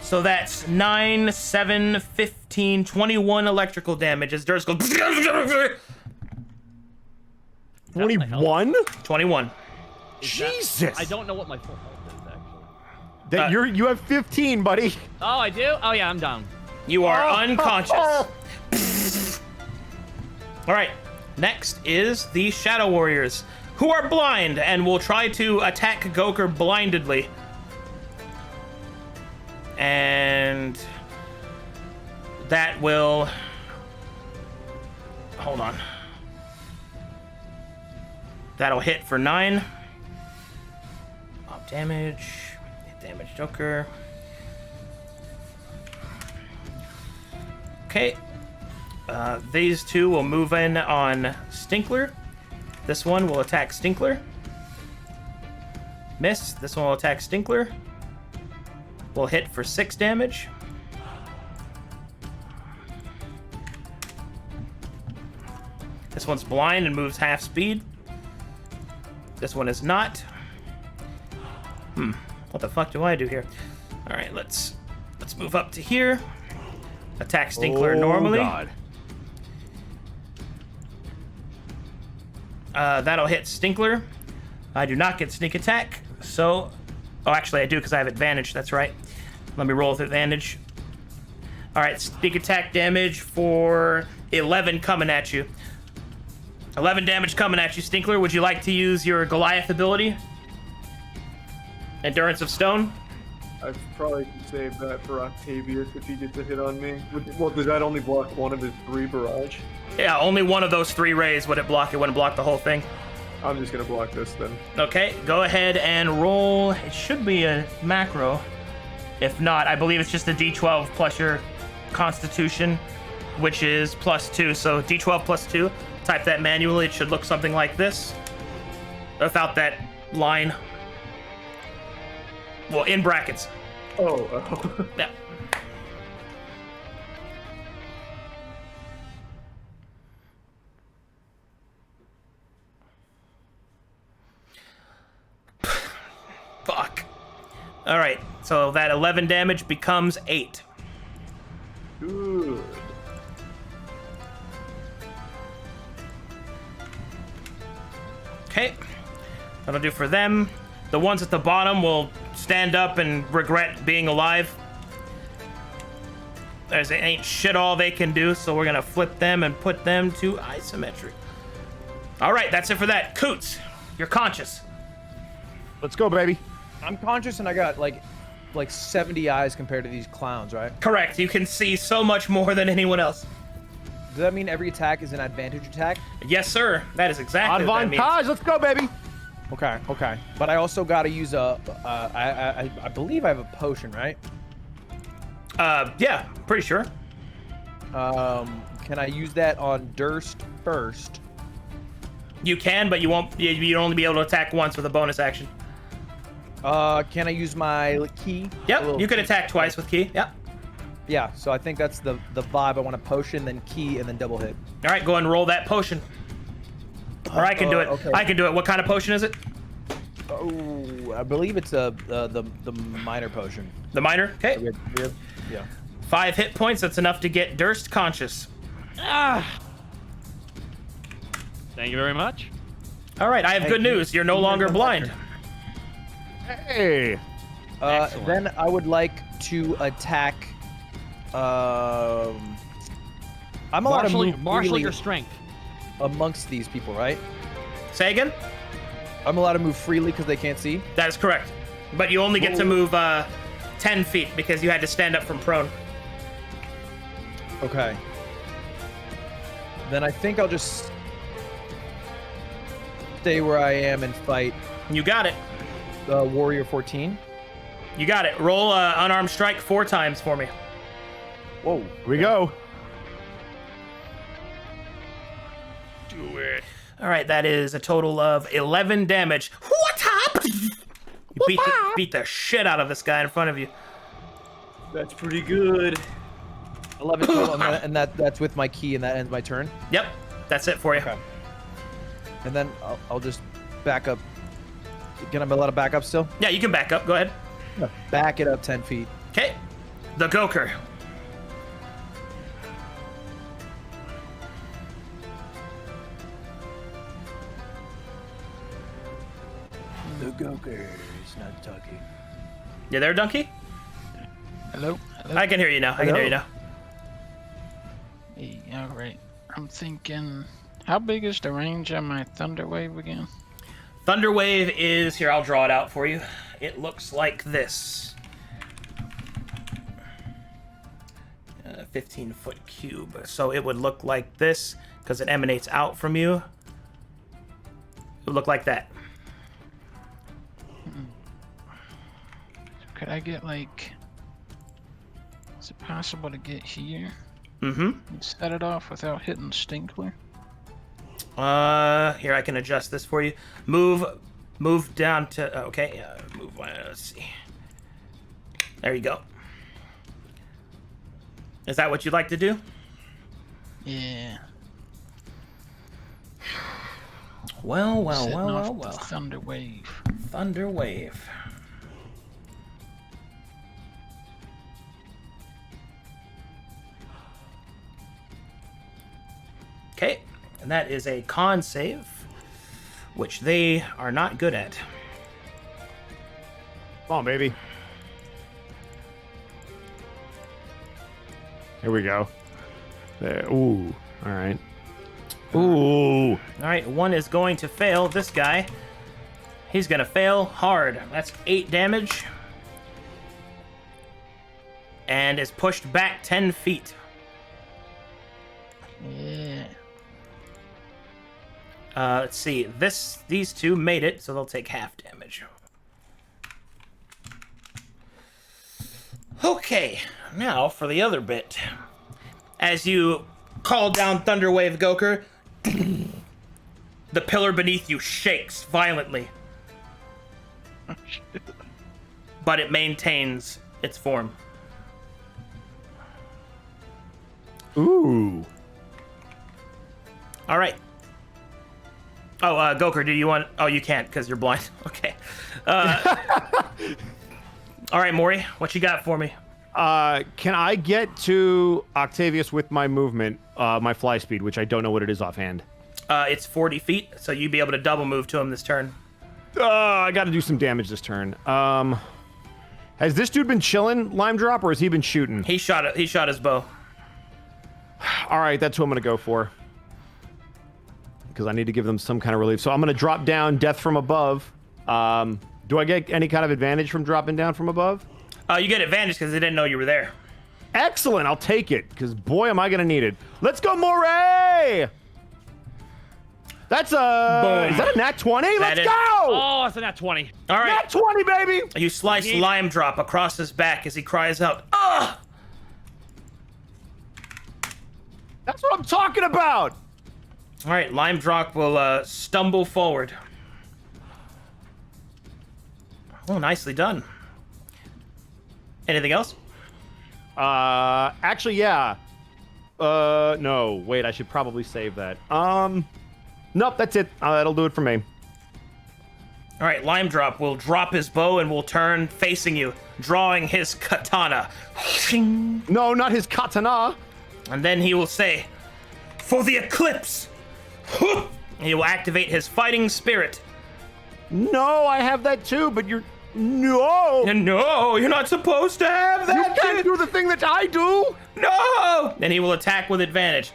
So that's 9, 7, 15, 21 electrical damage as Durst goes... 21? 21. Jesus! I don't know what my full health is actually. That you have 15, buddy. Oh, I do. Oh yeah, I'm down. You are unconscious. All right. Next is the Shadow Warriors, who are blind and will try to attack Goker blindedly. And that will... Hold on. That'll hit for 9. Pop damage. Hit damage Joker. Okay. These two will move in on Stinkler. This one will attack Stinkler. Miss. This one will attack Stinkler. Will hit for 6 damage. This one's blind and moves half speed. This one is not. What the fuck do I do here? All right, let's move up to here. Attack Stinkler normally. God. That'll hit Stinkler. I do not get sneak attack, so... Oh, actually, I do because I have advantage. That's right. Let me roll with advantage. All right, sneak attack damage for 11 coming at you. 11 damage coming at you, Stinkler. Would you like to use your Goliath ability? Endurance of Stone? I probably can save that for Octavius if he gets a hit on me. Well, does that only block one of his 3 barrage? Yeah, only one of those 3 rays would it block. It wouldn't block the whole thing. I'm just gonna block this then. Okay, go ahead and roll. It should be a macro. If not, I believe it's just a D12 plus your Constitution, which is +2. So D12 +2. Type that manually. It should look something like this. Without that line. Well, in brackets. Oh. Yeah. Fuck. All right, so that 11 damage becomes 8. Good. Okay, that'll do for them. The ones at the bottom will stand up and regret being alive. There's ain't shit all they can do, so we're gonna flip them and put them to isometric. All right, that's it for that. Coots, you're conscious. Let's go, baby. I'm conscious and I got like 70 eyes compared to these clowns, right? Correct. You can see so much more than anyone else. Does that mean every attack is an advantage attack? Yes, sir. That is exactly what that means. Advantage. Let's go, baby. Okay, okay. But I also got to use I believe I have a potion, right? Yeah, pretty sure. Can I use that on Durst first? You can, but you won't. You'll only be able to attack once with a bonus action. Can I use my key? Yep, you can attack twice with key. Yep. Yeah, so I think that's the vibe. I want a potion, then key, and then double hit. All right, go ahead and roll that potion. Or I can do it. Okay. I can do it. What kind of potion is it? Oh, I believe it's the minor potion. The minor? Okay. Yeah. 5 hit points. That's enough to get Durst conscious. Thank you very much. All right, I have good news. You're no longer blind. Hey. Then I would like to attack. I'm allowed to move Marshal freely your strength. amongst these people, right? Say again? I'm allowed to move freely because they can't see. That is correct. But you only get to move 10 feet because you had to stand up from prone. Okay. Then I think I'll just stay where I am and fight You got it. Warrior 14. You got it. Roll unarmed strike 4 times for me. Whoa. Here we go. Do it. All right, that is a total of 11 damage. What up? You beat the shit out of this guy in front of you. That's pretty good. 11 total, and that's with my key, and that ends my turn. Yep, that's it for you. Okay. And then I'll just back up. Can I be allowed to back up still? Yeah, you can back up. Go ahead. Back it up 10 feet. Okay. The Goker. The Goker is not talking. You there, Donkey? Hello? Hello? I can hear you now. I can hear you now. Hey, all right. I'm thinking, how big is the range on my Thunder Wave again? Thunder Wave is here. I'll draw it out for you. It looks like this. 15-foot cube. So it would look like this because it emanates out from you. It would look like that. Could I get like? Is it possible to get here? Mm-hmm. And set it off without hitting Stinkler? Here, I can adjust this for you. Move down to, okay, move one, let's see. There you go. Is that what you'd like to do? Yeah. Well. Setting off the Thunder Wave. Thunder Wave. Okay, and that is a con save, which they are not good at. Come on, baby. Here we go. There. Ooh. All right. Ooh. All right, one is going to fail. This guy, he's going to fail hard. That's 8 damage. And is pushed back 10 feet. Yeah. Let's see. These two made it, so they'll take half damage. Okay, now for the other bit. As you call down Thunderwave Goker, the pillar beneath you shakes violently. But it maintains its form. Ooh. All right. Oh, Goker, do you want... Oh, you can't because you're blind. Okay. All right, Maury, what you got for me? Can I get to Octavius with my movement, my fly speed, which I don't know what it is offhand? It's 40 feet, so you'd be able to double move to him this turn. I got to do some damage this turn. Has this dude been chilling, Lime Drop, or has he been shooting? He shot his bow. All right, that's who I'm going to go for. Because I need to give them some kind of relief. So I'm going to drop down Death from Above. Do I get any kind of advantage from dropping down from above? You get advantage because they didn't know you were there. Excellent, I'll take it. Because boy, am I going to need it. Let's go, Moray! That's a... Boom. Is that a nat 20? Let's is- go! Oh, it's a nat 20. All right. Nat 20, baby! You slice Lime Drop across his back as he cries out, "Ah!" That's what I'm talking about! All right, Lime Drop will stumble forward. Oh, nicely done. Anything else? Actually, yeah. No, wait, I should probably save that. Nope, that's it. That'll do it for me. All right, Lime Drop will drop his bow and will turn facing you, drawing his katana. No, not his katana. And then he will say, "For the eclipse!" He will activate his fighting spirit. No, I have that too, but you're... No! And no, you're not supposed to have that. You can't do the thing that I do! No! Then he will attack with advantage.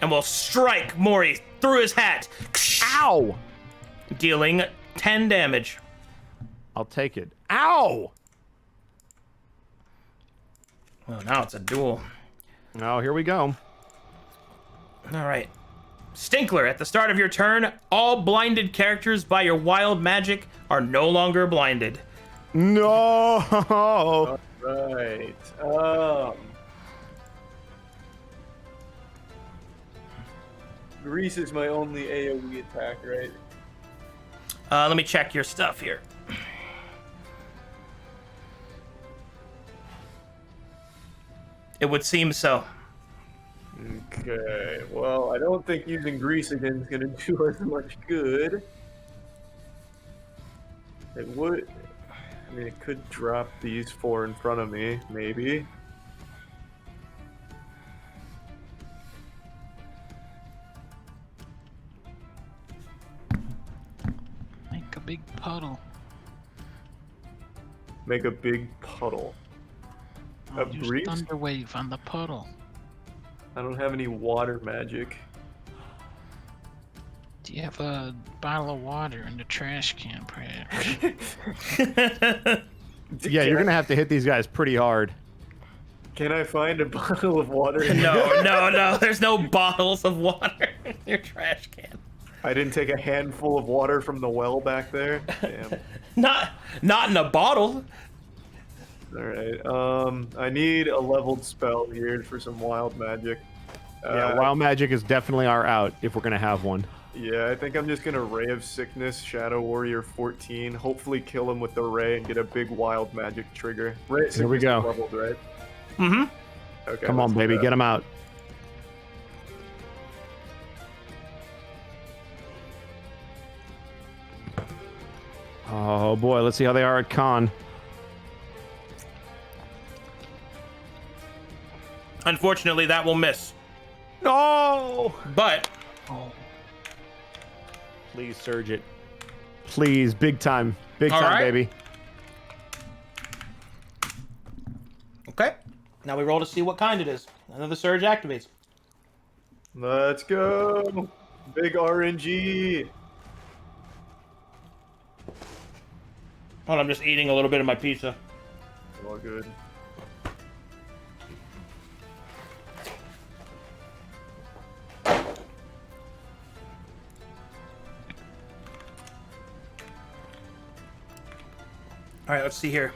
And will strike Mori through his hat. Ow! Dealing 10 damage. I'll take it. Ow! Well, now it's a duel. Oh, here we go. All right. Stinkler, at the start of your turn, all blinded characters by your wild magic are no longer blinded. No! Right. Grease is my only AoE attack, right? Let me check your stuff here. It would seem so. Okay, well, I don't think using grease again is going to do as much good. It would... I mean, it could drop these 4 in front of me, maybe. Make a big puddle. Make a big puddle. A Use breeze? thunder wave on the puddle. I don't have any water magic. Do you have a bottle of water in the trash can, perhaps? Yeah, you're gonna have to hit these guys pretty hard. Can I find a bottle of water? No. There's no bottles of water in your trash can. I didn't take a handful of water from the well back there. Damn. Not in a bottle. All right. I need a leveled spell here for some wild magic. Yeah, wild magic is definitely our out if we're gonna have one. Yeah, I think I'm just gonna Ray of Sickness, Shadow Warrior 14. Hopefully kill him with the Ray and get a big wild magic trigger. Ray of Here we Sickness go. is leveled, right? Mm-hmm. Okay. Come on, let's do baby, that. get them out. Oh boy, let's see how they are at con. Unfortunately, that will miss. No! But Please surge it. Please, big time. Big All time, right. baby. okay. Now we roll to see what kind it is. Another surge activates. Let's go. Big RNG. Hold on, I'm just eating a little bit of my pizza. All good. All right, let's see here.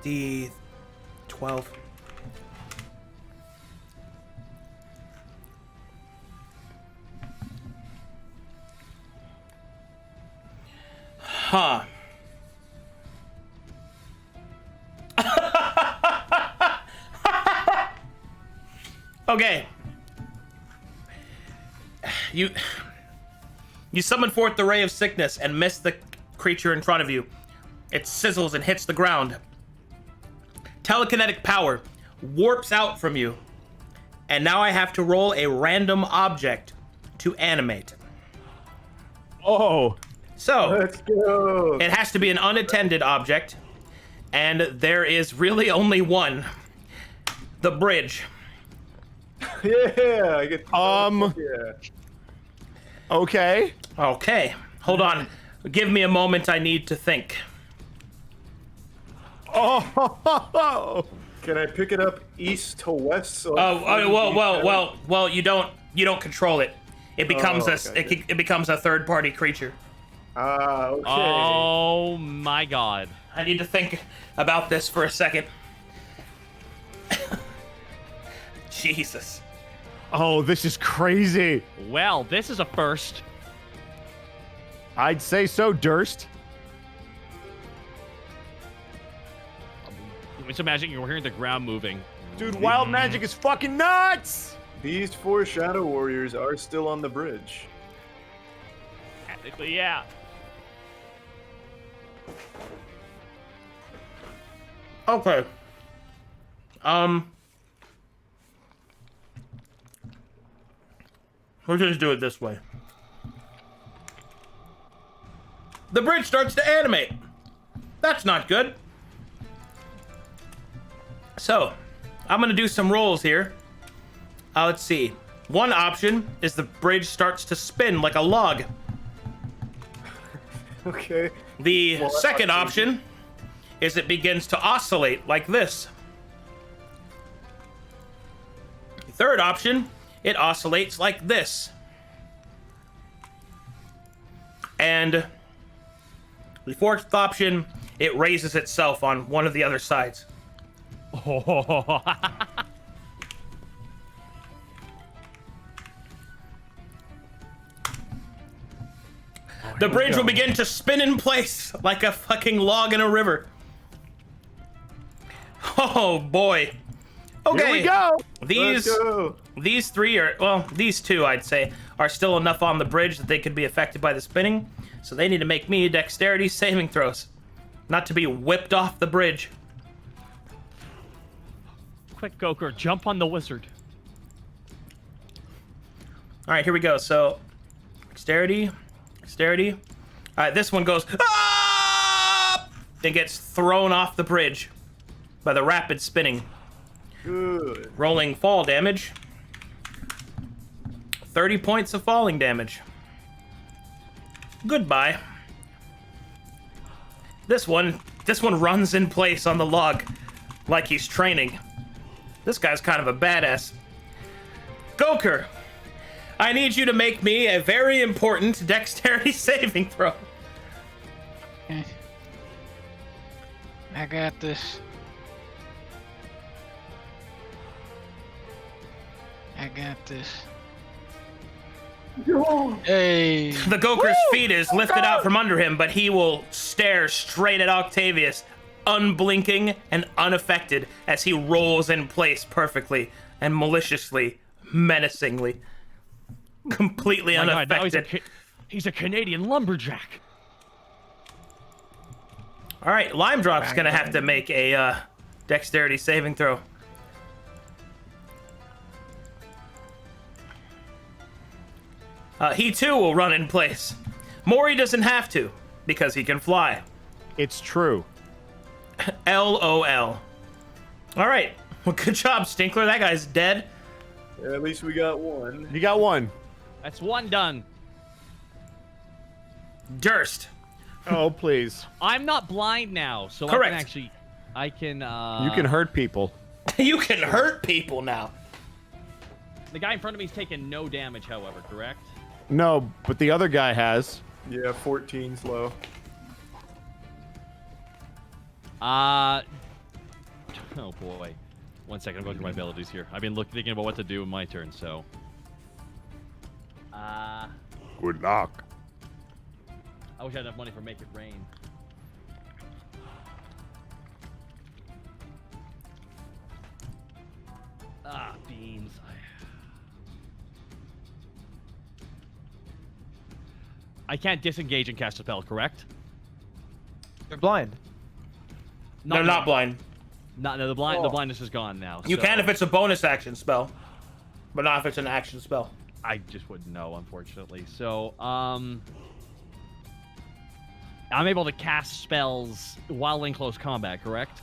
D12. Huh. Okay. You summon forth the Ray of Sickness and miss the creature in front of you. It sizzles and hits the ground. Telekinetic power warps out from you. And now I have to roll a random object to animate. Oh! So, Let's go. it has to be an unattended object. And there is really only one. The bridge. Yeah, I get. Yeah. Okay. Okay, hold on. Give me a moment, I need to think. Oh! Can I pick it up east to west? So Well, you don't control it. It becomes okay. it becomes a third-party creature. Ah, okay. Oh my god. I need to think about this for a second. Jesus. Oh, this is crazy. Well, this is a first. I'd say so, Durst. Just imagine you're hearing the ground moving. Dude, wild magic is fucking nuts! These 4 Shadow Warriors are still on the bridge. Technically, yeah. Okay. We'll just do it this way. The bridge starts to animate. That's not good. So, I'm gonna do some rolls here. Let's see. One option is the bridge starts to spin like a log. Okay. The Well, second option is it begins to oscillate like this. The third option, it oscillates like this. And the fourth option, it raises itself on one of the other sides. The bridge will begin to spin in place like a fucking log in a river. Oh boy. Okay. Here we go! These Let's go. these three are, well, these two I'd say are still enough on the bridge that they could be affected by the spinning. So they need to make me dexterity saving throws, not to be whipped off the bridge. Quick, Goker, jump on the wizard. All right, here we go. So dexterity, All right, this one goes ah! and gets thrown off the bridge by the rapid spinning. Good. Rolling fall damage. 30 points of falling damage. Goodbye. This one runs in place on the log like he's training. This guy's kind of a badass. Goker, I need you to make me a very important dexterity saving throw. Okay. I got this. I got this. Hey. The Goker's feet is lifted out from under him, but he will stare straight at Octavius, unblinking and unaffected, as he rolls in place perfectly and maliciously, menacingly, completely My God, now unaffected. he's a Canadian lumberjack. All right, Lime Drop's gonna have to make a dexterity saving throw. He too will run in place. Maury doesn't have to, because he can fly. It's true. LOL. All right, well, good job, Stinkler. That guy's dead. Yeah, at least we got one. You got one. That's one done. Durst. Oh, please. I'm not blind now, so Correct. I can You can hurt people. You can hurt people now. The guy in front of me is taking no damage, however, correct? No, but the other guy has. Yeah, 14's low. Oh boy. 1 second, I'm going through my abilities here. I've been thinking about what to do in my turn, so. Good luck. I wish I had enough money for Make It Rain. Beans. I can't disengage and cast a spell, correct? They're blind. No, not blind. No, the blindness is gone now. You so can if it's a bonus action spell, but not if it's an action spell. I just wouldn't know, unfortunately. So, I'm able to cast spells while in close combat, correct?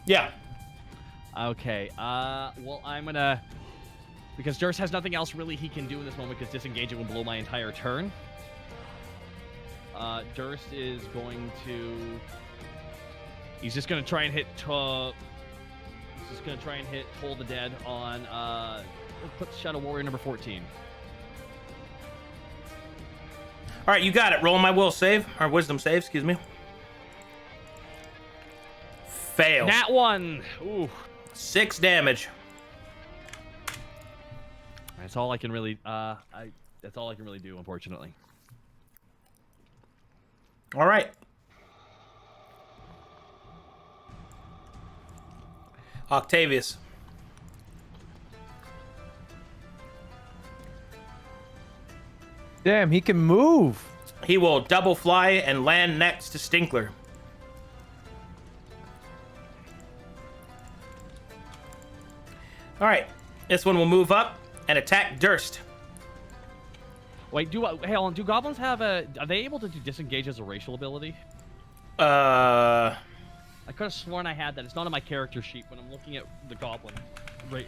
Yeah. Okay. Well, I'm gonna, because Durst has nothing else really he can do in this moment because disengaging will blow my entire turn. Durst is going to. He's just gonna try and hit. Toll the Dead on. Put Shadow Warrior number 14. All right, you got it. Roll my will save, or wisdom save, excuse me. Fail. Nat 1. Ooh. 6 damage. That's all I can really. That's all I can really do, unfortunately. All right. Octavius. Damn, he can move. He will double fly and land next to Stinkler. All right, this one will move up and attack Durst. Wait, hey, hold on. Do goblins have a? Are they able to do disengage as a racial ability? I could have sworn I had that. It's not on my character sheet when I'm looking at the goblin trait.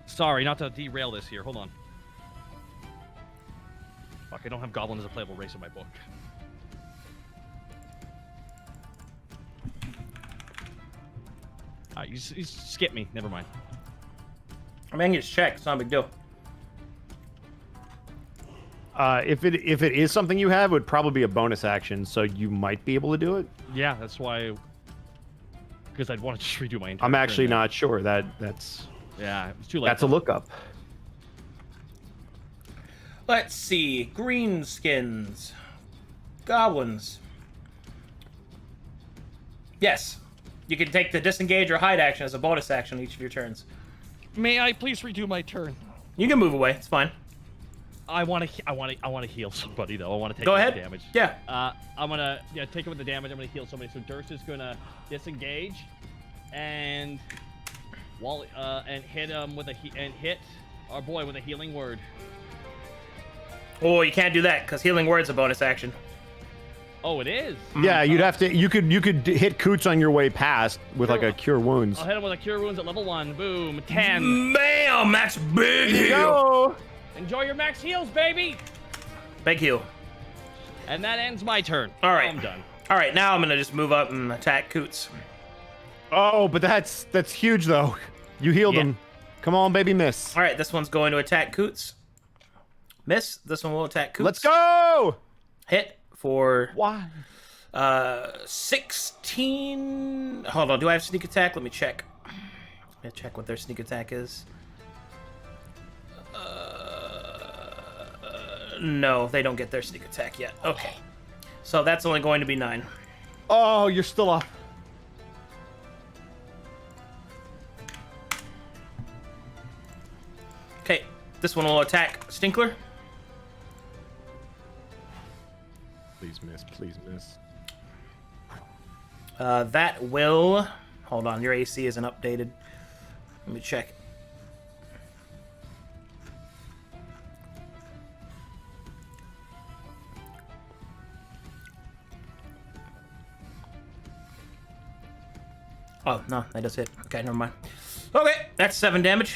Sorry, not to derail this here. Hold on. Fuck, I don't have goblin as a playable race in my book. Alright, you skip me. Never mind. I mean, I can just check. It's not a big deal. If it is something you have, it would probably be a bonus action, so you might be able to do it. Yeah, that's why. Because I'd want to just redo my entire I'm actually turn there. not sure. That's Yeah, it's too late. that's a lookup. Let's see. Greenskins. Goblins. Yes. You can take the disengage or hide action as a bonus action each of your turns. May I please redo my turn? You can move away. It's fine. I want to heal somebody though. I want to take Go the ahead. damage. Yeah. I'm gonna take him with the damage. I'm gonna heal somebody. So Durst is gonna disengage, and and hit him with hit our boy with a healing word. Oh, you can't do that because healing word's a bonus action. Oh, it is. Yeah, you'd have to. You could hit Coots on your way past with like a cure wounds. I'll hit him with a cure wounds at level 1. Boom, 10. Bam! That's big heal. Go. Enjoy your max heals, baby. Big heal. And that ends my turn. All right. I'm done. All right, now I'm gonna just move up and attack Coots. Oh, but that's huge though. You healed Yeah. him. Come on, baby, miss. All right, this one's going to attack Coots. Miss. This one will attack Coots. Let's go. Hit for Why? 16. Hold on. Do I have sneak attack? Let me check. Let me check what their sneak attack is. No, they don't get their sneak attack yet. Okay. So that's only going to be 9. Oh, you're still up. Okay. This one will attack Stinkler. Please miss. Please miss. That will... Hold on. Your AC isn't updated. Let me check. Oh, no, that does hit. Okay, never mind. Okay, that's 7 damage.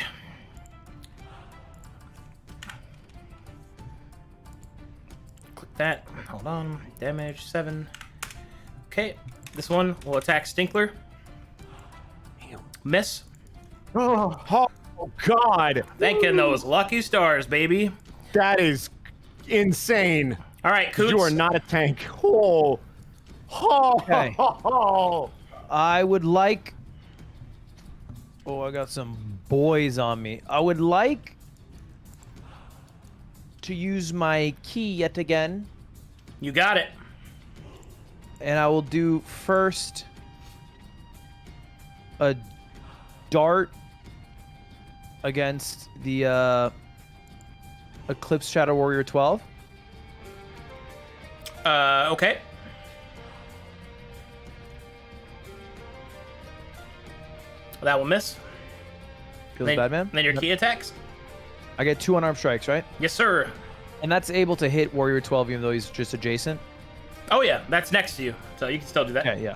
Click that. Hold on. Damage, 7. Okay, this one will attack Stinkler. Miss. Oh God. Thanking those lucky stars, baby. That is insane. All right, Coots. You are not a tank. Oh. Oh. Okay. Oh. I would like. Oh, I got some boys on me. I would like to use my key yet again, You got it. and I will do first a dart against the Eclipse Shadow Warrior 12. Okay. That will miss. Feels Then, bad, man. then your key attacks. I get 2 unarmed strikes, right? Yes, sir. And that's able to hit Warrior 12 even though he's just adjacent. Oh yeah, that's next to you, so you can still do that. Okay, yeah.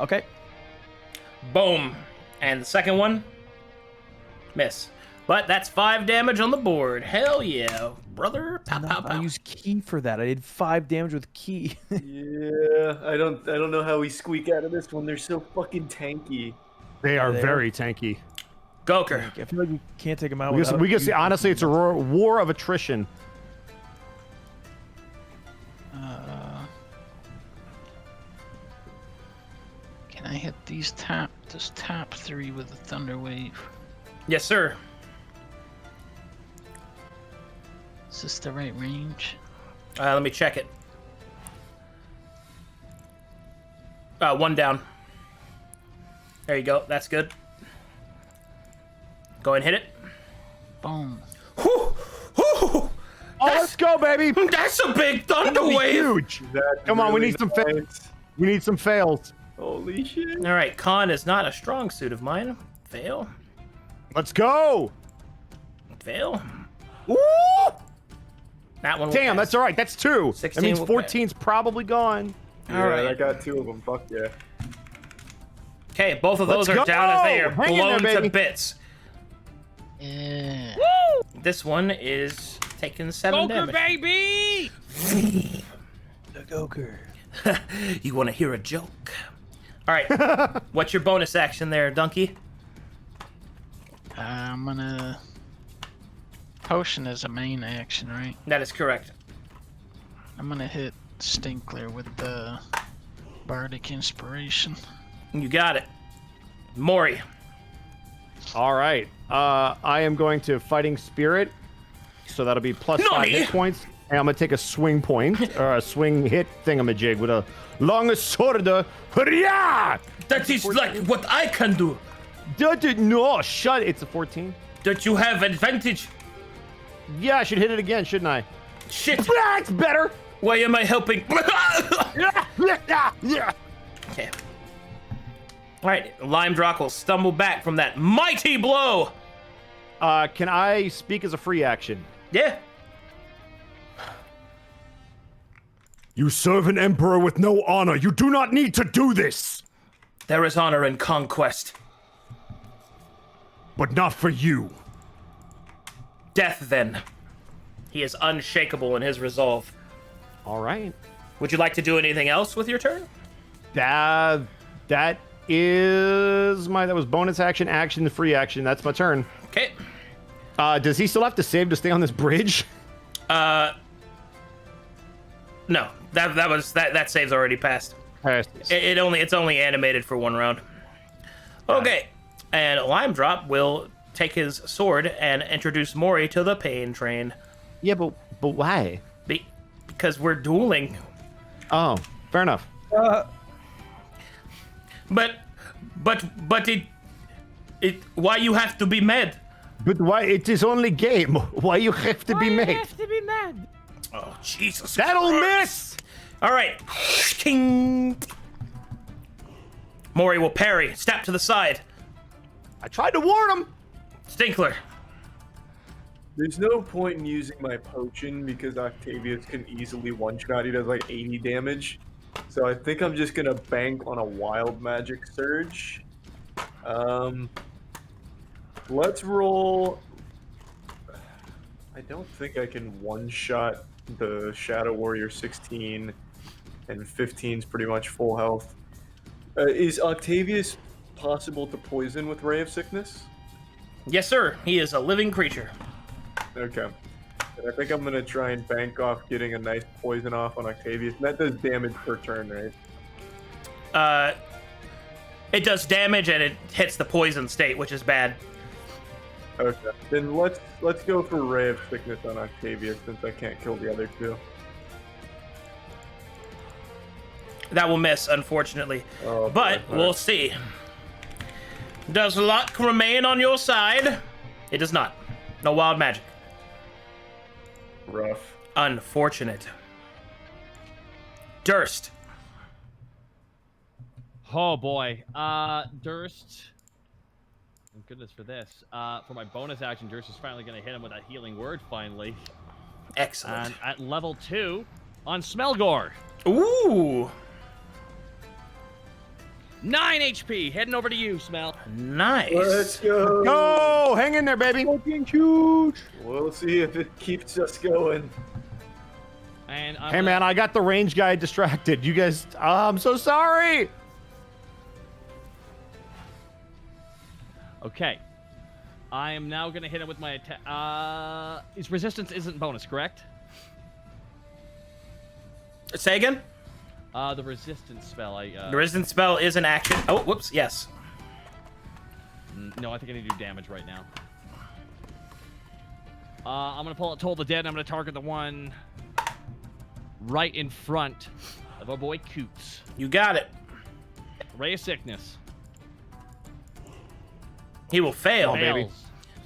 Okay. Boom. And the second one, miss. But that's 5 damage on the board. Hell yeah, brother. Pow, pow, I pow. used key for that. I did 5 damage with key. Yeah, I don't know how we squeak out of this one. They're so fucking tanky. They are They are. very tanky. Goker. I feel like we can't take him out. We can see, honestly, it's a war of attrition. Can I hit this top 3 with a thunder wave? Yes, sir. Is this the right range? Let me check it. 1 down. There you go. That's good. Go and hit it. Boom. Whew, whew. Oh, let's go, baby. That's a big thunder That'll be wave. huge. That's Come on, we really need some fails. nice. We need some fails. Holy shit. All right, con is not a strong suit of mine. Fail. Let's go. Fail. Woo! That one. will Damn, pass. that's all right. That's 2. 16 That means will 14's probably gone. All Yeah, right. I got 2 of them. Fuck yeah. Okay, both of those Let's are down as they go! are Hang in blown there, to baby. bits. Yeah. This one is taking 7 Goker, damage. baby! The Goker. You want to hear a joke? All right. What's your bonus action there, Donkey? I'm gonna. Potion is a main action, right? That is correct. I'm gonna hit Stinkler with the Bardic Inspiration. You got it. Mori. All right. I am going to Fighting Spirit. So that'll be plus 5 Nani? hit points. And I'm going to take a swing point, or a swing hit thingamajig with a long sword. Hurrah! That is like what I can do. No, shut it. It's a 14. That you have advantage. Yeah, I should hit it again, shouldn't I? Shit. That's better. Why am I helping? Yeah. Okay. All right. Lime Drock will stumble back from that mighty blow. Can I speak as a free action? Yeah. You serve an emperor with no honor. You do not need to do this. There is honor in conquest. But not for you. Death, then. He is unshakable in his resolve. All right. Would you like to do anything else with your turn? That was bonus action, free action. That's my turn. Okay. Does he still have to save to stay on this bridge? No. That save's already passed. It's only animated for 1 round. Okay. And Lime Drop will take his sword and introduce Mori to the pain train. Yeah, but why? Because we're dueling. Oh, fair enough. But it why you have to be mad? But why? It is only game. Why you have to be made? Oh, Jesus. That'll Christ. miss. All right. King. Mori will parry. Step to the side. I tried to warn him. Stinkler. There's no point in using my potion because Octavius can easily one-shot. He does like 80 damage. So I think I'm just gonna bank on a wild magic surge. Let's roll. I don't think I can one-shot the Shadow Warrior 16, and 15's pretty much full health. Is Octavius possible to poison with Ray of Sickness? Yes, sir. He is a living creature. Okay. And I think I'm gonna try and bank off getting a nice poison off on Octavius. That does damage per turn, right? It does damage and it hits the poison state, which is bad. Okay. Then let's go for Ray of Sickness on Octavius since I can't kill the other two. That will miss, unfortunately. Oh, but boy. we'll see. Does luck remain on your side? It does not. No wild magic. Rough. Unfortunate. Durst. Oh boy. Durst. Thank goodness for this. For my bonus action, Durst is finally going to hit him with that healing word, finally. Excellent. And at level 2, on Smelgor. Ooh. 9 HP. Heading over to you, Smell. Nice. Let's go. Go! Hang in there, baby. Fucking huge. We'll see if it keeps us going. And Hey, man, I got the range guy distracted. You guys, I'm so sorry. Okay. I am now going to hit him with my attack. His resistance isn't bonus, correct? Say again? The resistance spell. The resistance spell is an action. Oh, whoops. Yes. No, I think I need to do damage right now. I'm going to pull out Toll the Dead, and I'm going to target the one right in front of our boy Coots. You got it. Ray of Sickness. He will fail, Fails. baby.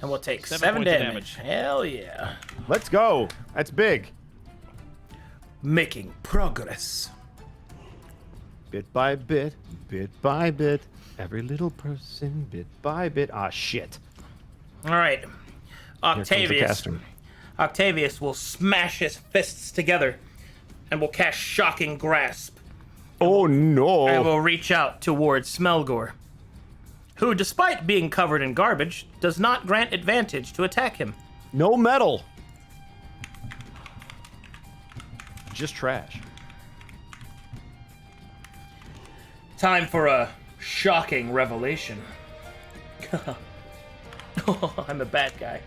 And we'll take 7 7 points of damage. Hell yeah. Let's go. That's big. Making progress. Bit by bit, every little person, bit by bit. Ah, shit. All right. Here comes the Octavius. caster. Octavius will smash his fists together and will cast Shocking Grasp Oh, and no. will reach out towards Smelgor, who, despite being covered in garbage, does not grant advantage to attack him. No metal. Just trash. Time for a shocking revelation. Oh, I'm a bad guy.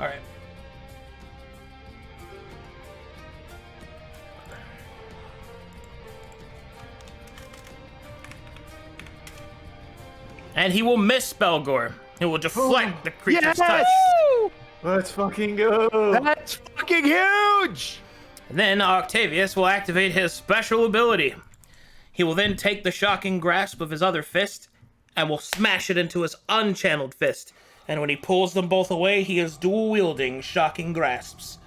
All right. And he will miss Spellgore. He will deflect the creature's touch. Let's fucking go. That's fucking huge. And then Octavius will activate his special ability. He will then take the shocking grasp of his other fist and will smash it into his unchanneled fist. And when he pulls them both away, he is dual-wielding shocking grasps.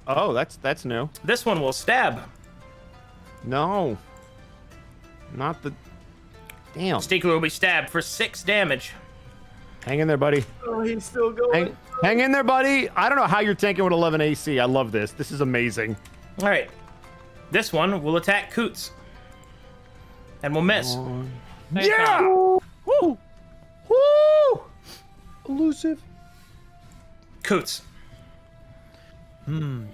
Oh, that's new. This one will stab. No. Not the... Damn. Stinkler will be stabbed for 6 damage. Hang in there, buddy. Oh, he's still going. Hang in there, buddy. I don't know how you're tanking with 11 AC. I love this. This is amazing. All right. This one will attack Coots. And will miss. Yeah! Woo! Woo! Elusive. Coots.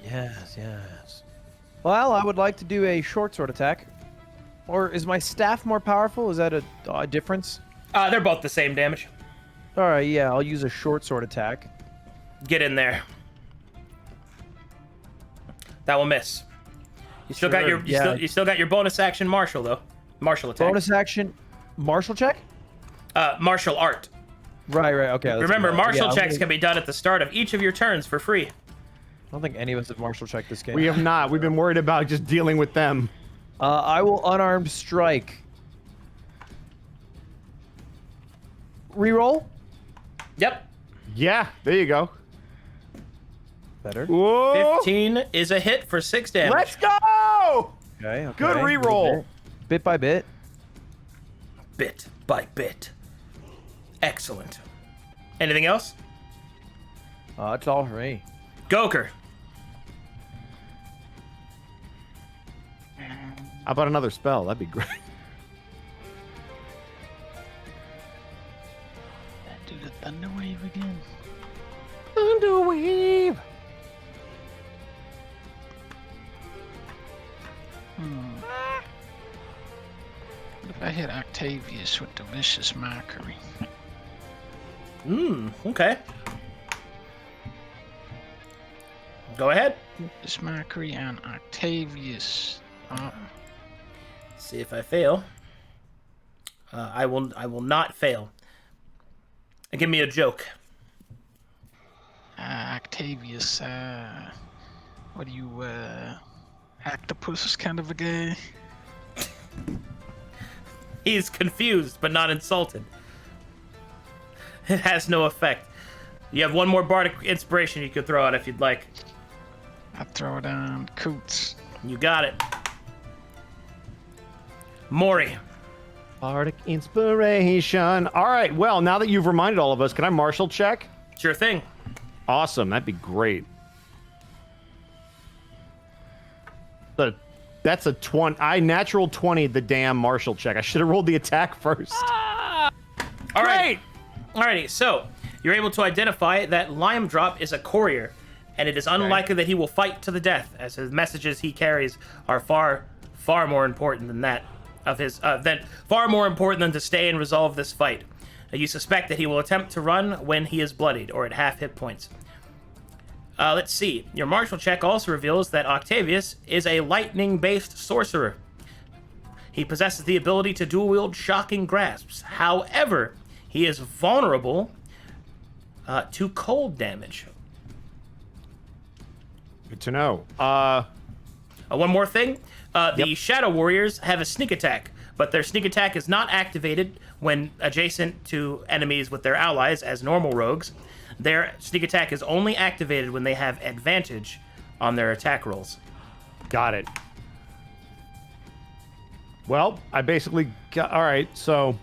Yes. Well, I would like to do a short sword attack. Or is my staff more powerful? Is that a difference? They're both the same damage. All right, yeah, I'll use a short sword attack. Get in there. That will miss. You still got your you still got your bonus action martial though. Martial attack. Bonus action, martial check. Martial art. Right. Okay. Remember, martial checks can be done at the start of each of your turns for free. I don't think any of us have martial checked this game. We have not. We've been worried about just dealing with them. I will unarmed strike. Reroll. Yep. Yeah, there you go. Better. Whoa! 15 is a hit for 6 damage. Let's go! Okay. Good reroll. Bit by bit. Bit by bit. Excellent. Anything else? It's all for me. Goker. How about another spell? That'd be great. Do the thunder wave again. Thunderwave. What if I hit Octavius with Delicious Mockery? Okay. Go ahead. Delicious Mockery on Octavius. See if I fail. I will not fail. Give me a joke. Octavius, what are you, octopus kind of a guy? He's confused, but not insulted. It has no effect. You have one more Bardic Inspiration you could throw out if you'd like. I throw it on Coots. You got it. Maury. Bardic Inspiration. All right, well, now that you've reminded all of us, can I martial check? Sure thing. Awesome, that'd be great. That's a 20. I natural 20 the damn martial check. I should have rolled the attack first. All right. Alrighty, so you're able to identify that Lime Drop is a courier, and it is unlikely that he will fight to the death, as the messages he carries are far more important than that of his far more important than to stay and resolve this fight. You suspect that he will attempt to run when he is bloodied or at half hit points. Let's see. Your martial check also reveals that Octavius is a lightning-based sorcerer. He possesses the ability to dual-wield shocking grasps. However, he is vulnerable to cold damage. Good to know. One more thing. The Shadow Warriors have a sneak attack, but their sneak attack is not activated when adjacent to enemies with their allies as normal rogues. Their sneak attack is only activated when they have advantage on their attack rolls. Got it. Well, I basically got... All right, so...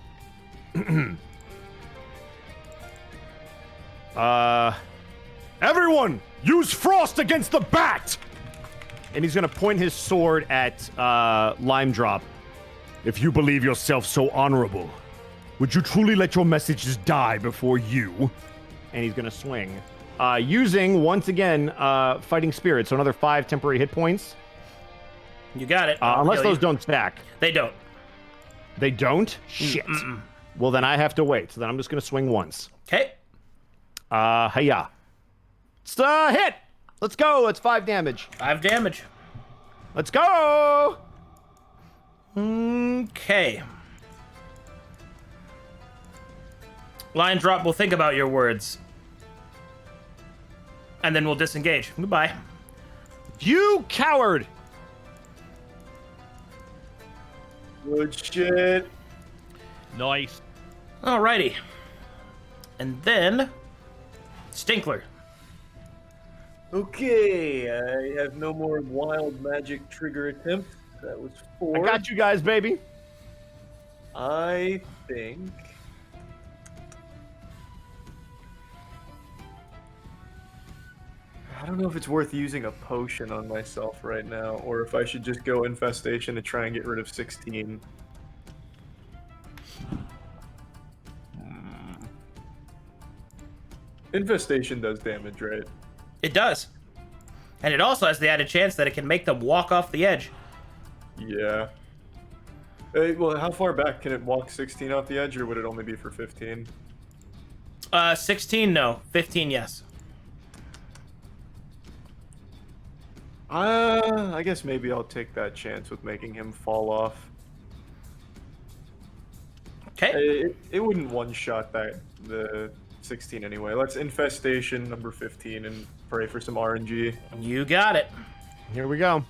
Everyone, use frost against the bat! And he's going to point his sword at Lime Drop. If you believe yourself so honorable, would you truly let your messages die before you? And he's going to swing. Using, once again, Fighting Spirit, so another 5 temporary hit points. You got it. Unless those don't stack. They don't. They don't? Shit. Well, then I have to wait. So then I'm just going to swing once. Okay. Hiya. It's a hit! Let's go. It's 5 damage. 5 damage. Let's go! Okay. Lion Drop will think about your words. And then we'll disengage. Goodbye. You coward! Good shit. Nice. Alrighty. And then... Stinkler. Okay, I have no more wild magic trigger attempt. That was 4. I got you guys, baby. I think I don't know if it's worth using a potion on myself right now, or if I should just go Infestation to try and get rid of 16. Infestation does damage, right? It does. And it also has the added chance that it can make them walk off the edge. Yeah. Hey, well, how far back can it walk 16 off the edge, or would it only be for 15? 16, no. 15, yes. I guess maybe I'll take that chance with making him fall off. Okay. It wouldn't one-shot the 16 anyway. Let's Infestation number 15 and pray for some RNG. You got it. Here we go.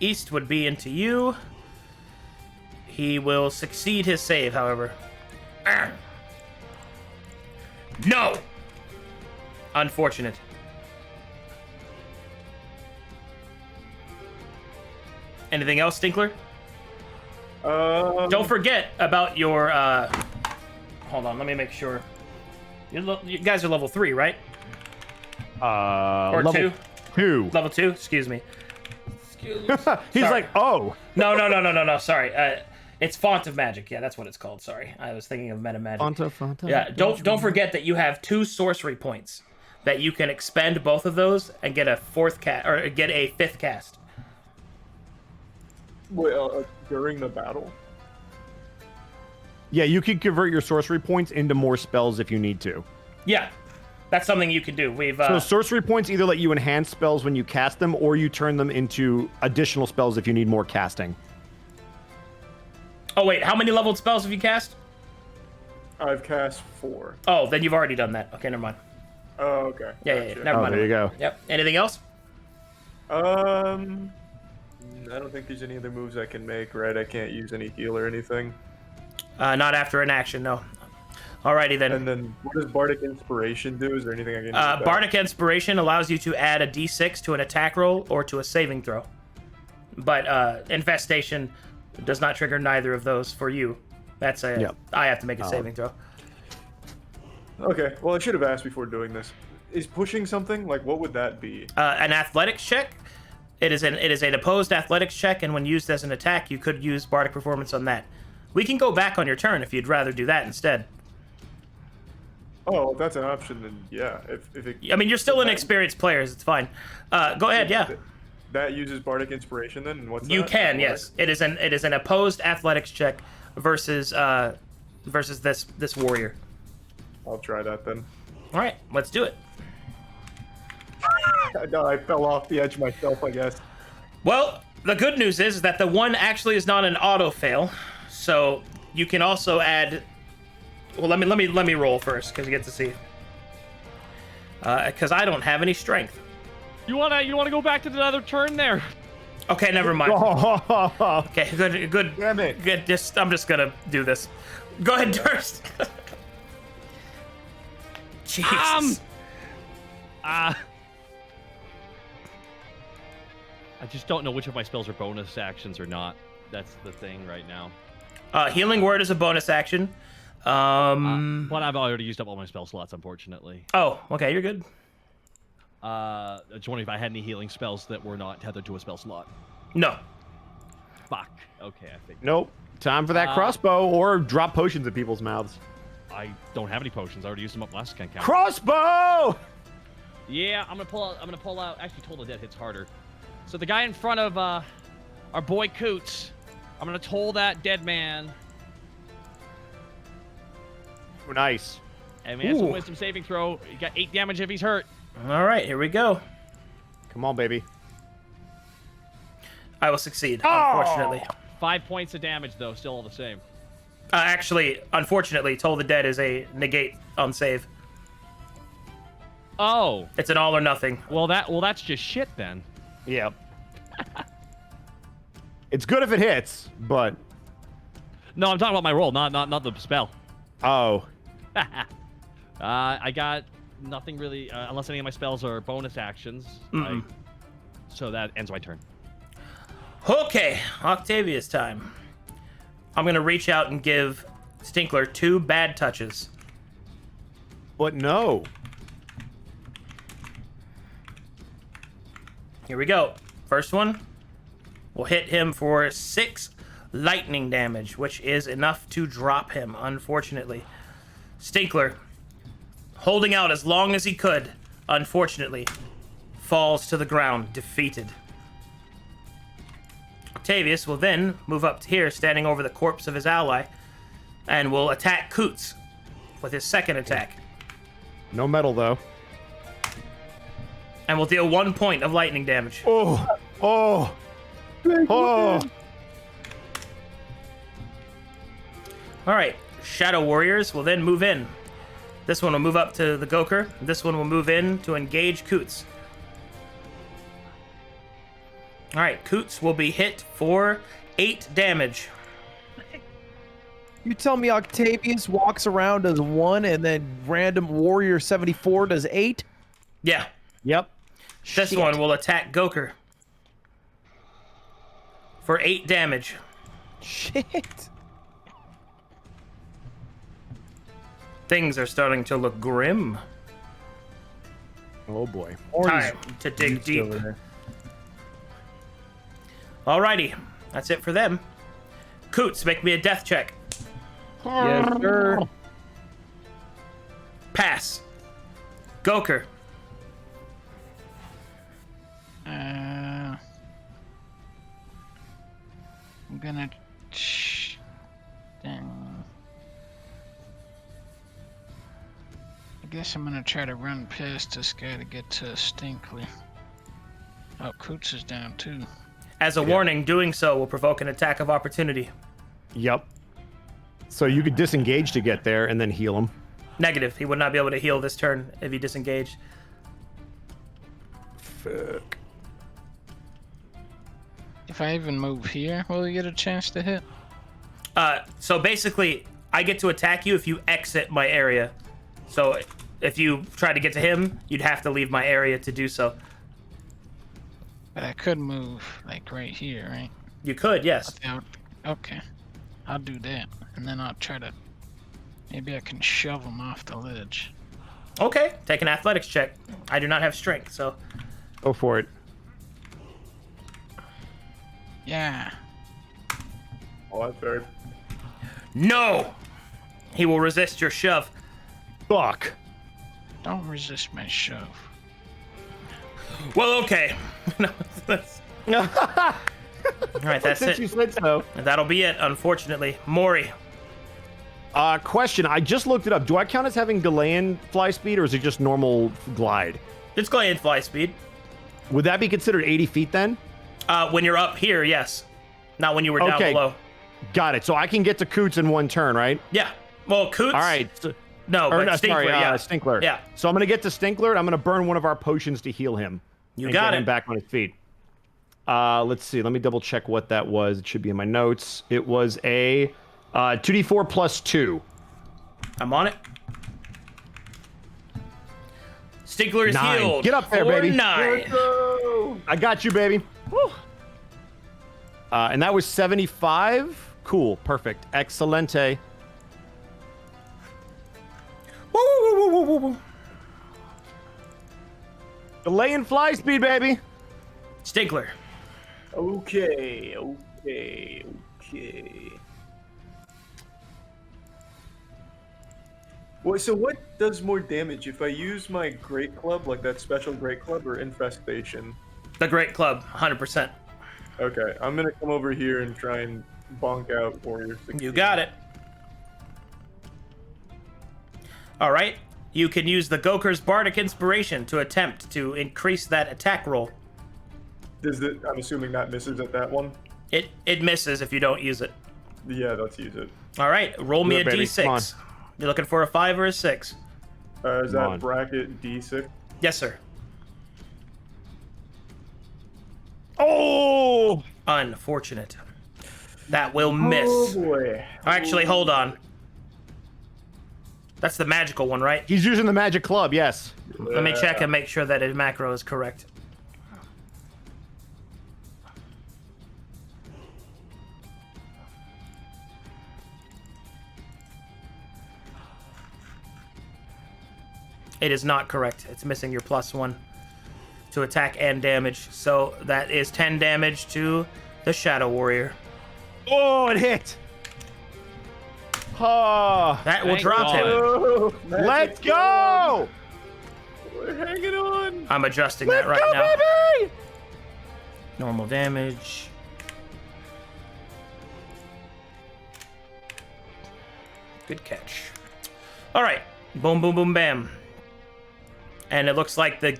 East would be into you. He will succeed his save, however. No! Unfortunate. Anything else, Stinkler? Don't forget about your, hold on, let me make sure. You guys are level 3, right? Or level 2? 2. Level 2? Excuse me. He's Sorry. like, oh. No. Sorry. It's Font of Magic. Yeah, that's what it's called. Sorry. I was thinking of Meta Magic. Font. Yeah, don't forget that you have 2 sorcery points that you can expend both of those and get a 4th cast or get a 5th cast. Wait, during the battle? Yeah, you can convert your sorcery points into more spells if you need to. Yeah. That's something you can do. We've So sorcery points either let you enhance spells when you cast them, or you turn them into additional spells if you need more casting. Oh wait, how many leveled spells have you cast? I've cast 4. Oh, then you've already done that. Okay, never mind. Oh, okay. Yeah. Gotcha. Never mind. There you go. Yep. Anything else? I don't think there's any other moves I can make, right? I can't use any heal or anything. Not after an action, no. Alrighty then. And then, what does Bardic Inspiration do? Is there anything I can do with that? Bardic Inspiration allows you to add a d6 to an attack roll or to a saving throw. But Infestation does not trigger neither of those for you. That's a... Yep. I have to make a saving throw. Okay, well, I should have asked before doing this. Is pushing something? Like, what would that be? An athletics check. It is an opposed athletics check, and when used as an attack, you could use Bardic Performance on that. We can go back on your turn if you'd rather do that instead. Oh, if that's an option, then yeah. If it, I mean, you're still inexperienced players. It's fine. Go ahead, yeah. That uses Bardic Inspiration then? And what's You that? can, yes. It is an opposed athletics check versus this warrior. I'll try that then. All right, let's do it. No, I fell off the edge myself, I guess. Well, the good news is that the 1 actually is not an auto fail, so you can also add. Well, let me roll first because you get to see. Because I don't have any strength. You wanna go back to the other turn there? Okay, never mind. Okay, good. Damn it. Good. I'm just gonna do this. Go ahead, Durst. Jesus. I just don't know which of my spells are bonus actions or not. That's the thing right now. Healing Word is a bonus action. But I've already used up all my spell slots, unfortunately. Oh, okay, you're good. I was wondering if I had any healing spells that were not tethered to a spell slot. No. Fuck. Okay, I think. Nope. Time for that crossbow, or drop potions in people's mouths. I don't have any potions. I already used them up last encounter. Crossbow! Yeah, I'm gonna pull out. Actually, Toll the Dead hits harder. So the guy in front of our boy Coots, I'm gonna toll that dead man. Oh, nice. And we have some wisdom saving throw. You got 8 damage if he's hurt. All right, here we go. Come on, baby. I will succeed, unfortunately. 5 points of damage, though, still all the same. Actually, unfortunately, Toll the Dead is a negate on save. Oh. It's an all or nothing. Well, that's just shit then. Yep. It's good if it hits, but... No, I'm talking about my roll, not the spell. Oh. I got nothing really, unless any of my spells are bonus actions. So that ends my turn. Okay, Octavia's time. I'm going to reach out and give Stinkler 2 bad touches. but no. Here we go. First one will hit him for 6 lightning damage, which is enough to drop him, unfortunately. Stinkler, holding out as long as he could, unfortunately, falls to the ground, defeated. Octavius will then move up to here, standing over the corpse of his ally, and will attack Coots with his second attack. No metal, though. And will deal 1 point of lightning damage. Oh! Oh! Oh! All right, Shadow Warriors will then move in. This one will move up to the Goker. This one will move in to engage Coots. All right, Coots will be hit for 8 damage. You tell me Octavius walks around does 1 and then random Warrior 74 does 8? Yeah. Yep. This Shit. one will attack Goker for 8 damage. Shit. Things are starting to look grim. Oh boy. Time to dig deep. Alrighty, that's it for them. Coots, make me a death check. Yes, sir. Pass. Goker. I'm gonna. Dang. I guess I'm gonna try to run past this guy to get to Stinkly. Oh, Coots is down too. As a warning, doing so will provoke an attack of opportunity. Yep. So you could disengage to get there and then heal him. Negative. He would not be able to heal this turn if he disengaged. Fuck. If I even move here, will he get a chance to hit? So basically, I get to attack you if you exit my area. So if you try to get to him, you'd have to leave my area to do so. But I could move, like, right here, right? You could, yes. Okay. I'll do that. And then I'll try to... Maybe I can shove him off the ledge. Okay, take an athletics check. I do not have strength, so... Go for it. Yeah. Oh, that's fair. No! He will resist your shove. Fuck. Don't resist my shove. Well, okay. No, all right, that's Since it. you said so. That'll be it, unfortunately. Mori. Question. I just looked it up. Do I count as having Galean fly speed, or is it just normal glide? It's Glies fly speed. Would that be considered 80 feet then? When you're up here, yes. Not when you were down Okay. below. Got it. So I can get to Coots in 1 turn, right? Yeah. Well, Coots... All right. So, No, or, but no, Stinkler, sorry, yeah. Stinkler. Yeah. So I'm going to get to Stinkler, and I'm going to burn one of our potions to heal him. You and got get it. him back on his feet. Let's see. Let me double check what that was. It should be in my notes. It was a 2d4 plus 2. I'm on it. Stinkler is 9. healed. Get up there, for baby. 9. I got you, baby. Woo. And that was 75. Cool. Perfect. Excelente. Woo, woo, woo, woo, woo, woo. Delay and fly speed, baby. Stinkler. Okay. Well, so what does more damage if I use my Great Club, like that special Great Club, or Infestation? The Great Club, 100%. Okay, I'm gonna come over here and try and bonk out Warrior 16. You got it. All right. You can use the Goker's Bardic Inspiration to attempt to increase that attack roll. I'm assuming that misses at that one? It misses if you don't use it. Yeah, let's use it. All right. Roll me Do a it, baby. Come on. d6. You're looking for a 5 or a 6? Is Come that on. bracket D6? Yes, sir. Oh! Unfortunate. That will miss. Oh boy. Actually, hold on. That's the magical one, right? He's using the magic club, yes. Let me check and make sure that his macro is correct. It is not correct. It's missing your +1 to attack and damage. So that is 10 damage to the Shadow Warrior. Oh, it hit. Oh, That will Thank drop God. him. Oh, let's go. We're hanging on. I'm adjusting Let's that right go, now. baby. Normal damage. Good catch. All right. Boom, boom, boom, bam. And it looks like the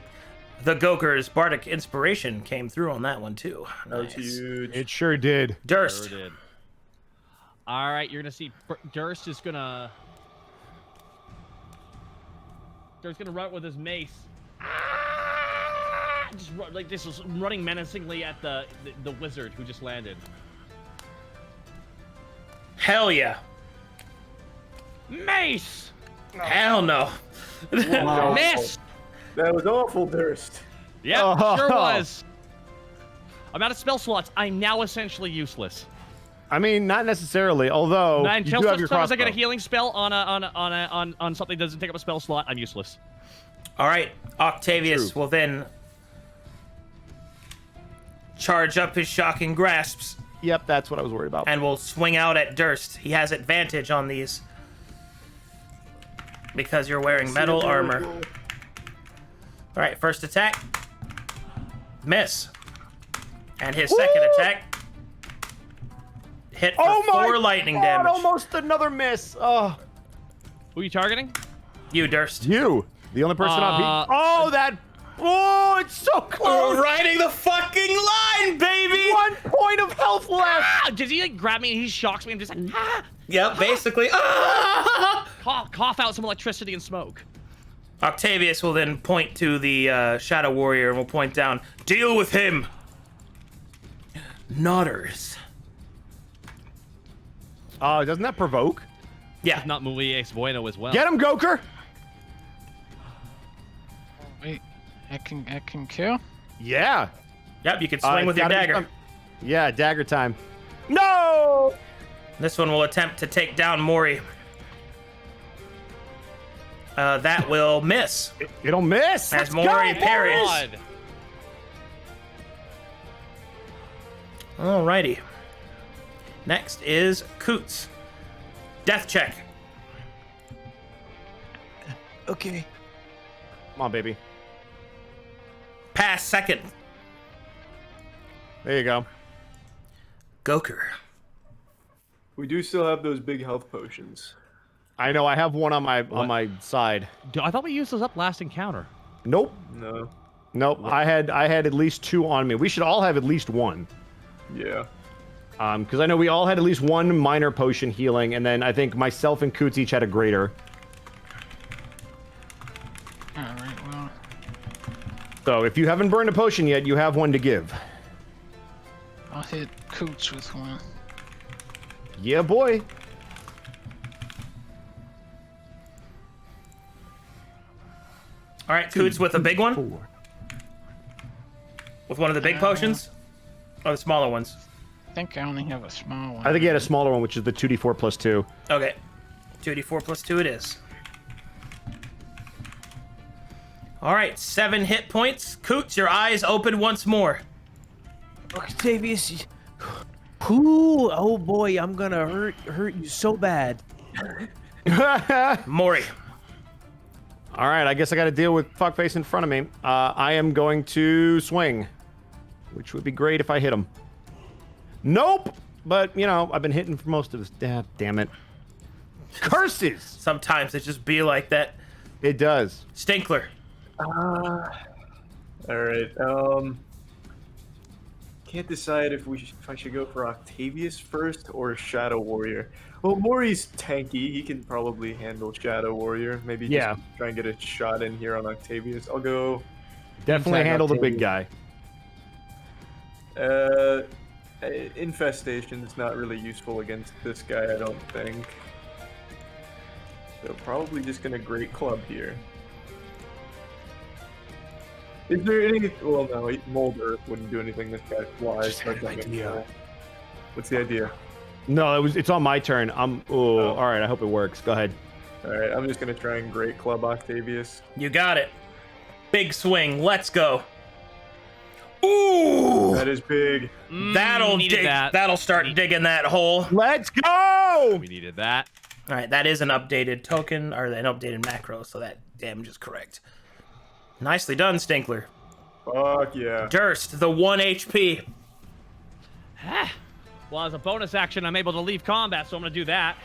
Goker's Bardic Inspiration came through on that one, too. That's Nice. huge. It sure did. Durst. Sure did. All right, you're gonna see Durst is gonna run with his mace. Just like this is running menacingly at the wizard who just landed. Hell yeah. Mace. Hell no. Wow. Miss. That was awful, Durst. Yeah, Oh. sure was. I'm out of spell slots. I'm now essentially useless. I mean, not necessarily. Although you Until do have such your time as I get a crossbow. healing spell on something that doesn't take up a spell slot, I'm useless. All right. Octavius True. will then charge up his shocking grasps Yep, that's what I was worried about. and will swing out at Durst. He has advantage on these because you're wearing metal armor. All right, first attack. Miss. And his second attack hit for Oh my 4 lightning God, damage. almost another miss. Oh, Who are you targeting? You, Durst. you, the only person on Uh, beat. Oh, that. Oh, it's so close. Riding the fucking line, baby! 1 point of health left. Ah, does he like grab me and he shocks me and just like Yep, basically. Ah! cough out some electricity and smoke? Octavius will then point to the Shadow Warrior and will point down. Deal with him! Nodders. Oh, doesn't that provoke? Yeah. Not muy es bueno as well. Get him, Goker. Wait, I can kill? Yeah. Yep, you can swing with your gotta be dagger. some- Yeah, dagger time. No. This one will attempt to take down Mori. That will miss. It'll miss. As Let's Mori go, parries. boys. God. Alrighty. Next is Coots. Death check. Okay. Come on, baby. Pass second. There you go. Goker. We do still have those big health potions. I know. I have one on my side. I thought we used those up last encounter. Nope. No. Nope. I had at least 2 on me. We should all have at least 1. Yeah. Because I know we all had at least 1 minor potion healing, and then I think myself and Coots each had a greater. Alright, well, So if you haven't burned a potion yet, you have 1 to give. I'll hit Coots with one. Yeah, boy. All right, Coots with a big one. 4. With one of the big potions. Or the smaller ones. I think I only have a small one. I think he had a smaller one, which is the 2d4 plus 2. Okay. 2d4 plus 2 it is. All right, 7 hit points. Coots, your eyes open once more. Octavius. Ooh, oh boy, I'm gonna hurt you so bad. Mori. All right, I guess I got to deal with fuckface in front of me. I am going to swing, which would be great if I hit him. Nope, but you know I've been hitting for most of this. Damn it! Curses! Sometimes it just be like that. It does. Stinkler. All right. Can't decide if I should go for Octavius first or Shadow Warrior. Well, Mori's tanky. He can probably handle Shadow Warrior. Maybe Yeah. just try and get a shot in here on Octavius. I'll go. Definitely Attack handle the big Octavius. guy. Infestation is not really useful against this guy, I don't think. So probably just gonna Great Club here. Is there any? Well, no, Mold Earth wouldn't do anything. This guy flies. Just had so an that's not idea. gonna- What's the idea? No, it's on my turn. Oh, all right. I hope it works. Go ahead. All right, I'm just gonna try and Great Club Octavius. You got it. Big swing. Let's go. Ooh! That is big. That'll needed dig. that. That'll start digging that hole. Let's go! We needed that. All right, that is an updated token, or an updated macro, so that damage is correct. Nicely done, Stinkler. Fuck yeah. Durst, the 1 HP. Well, as a bonus action, I'm able to leave combat, so I'm gonna do that.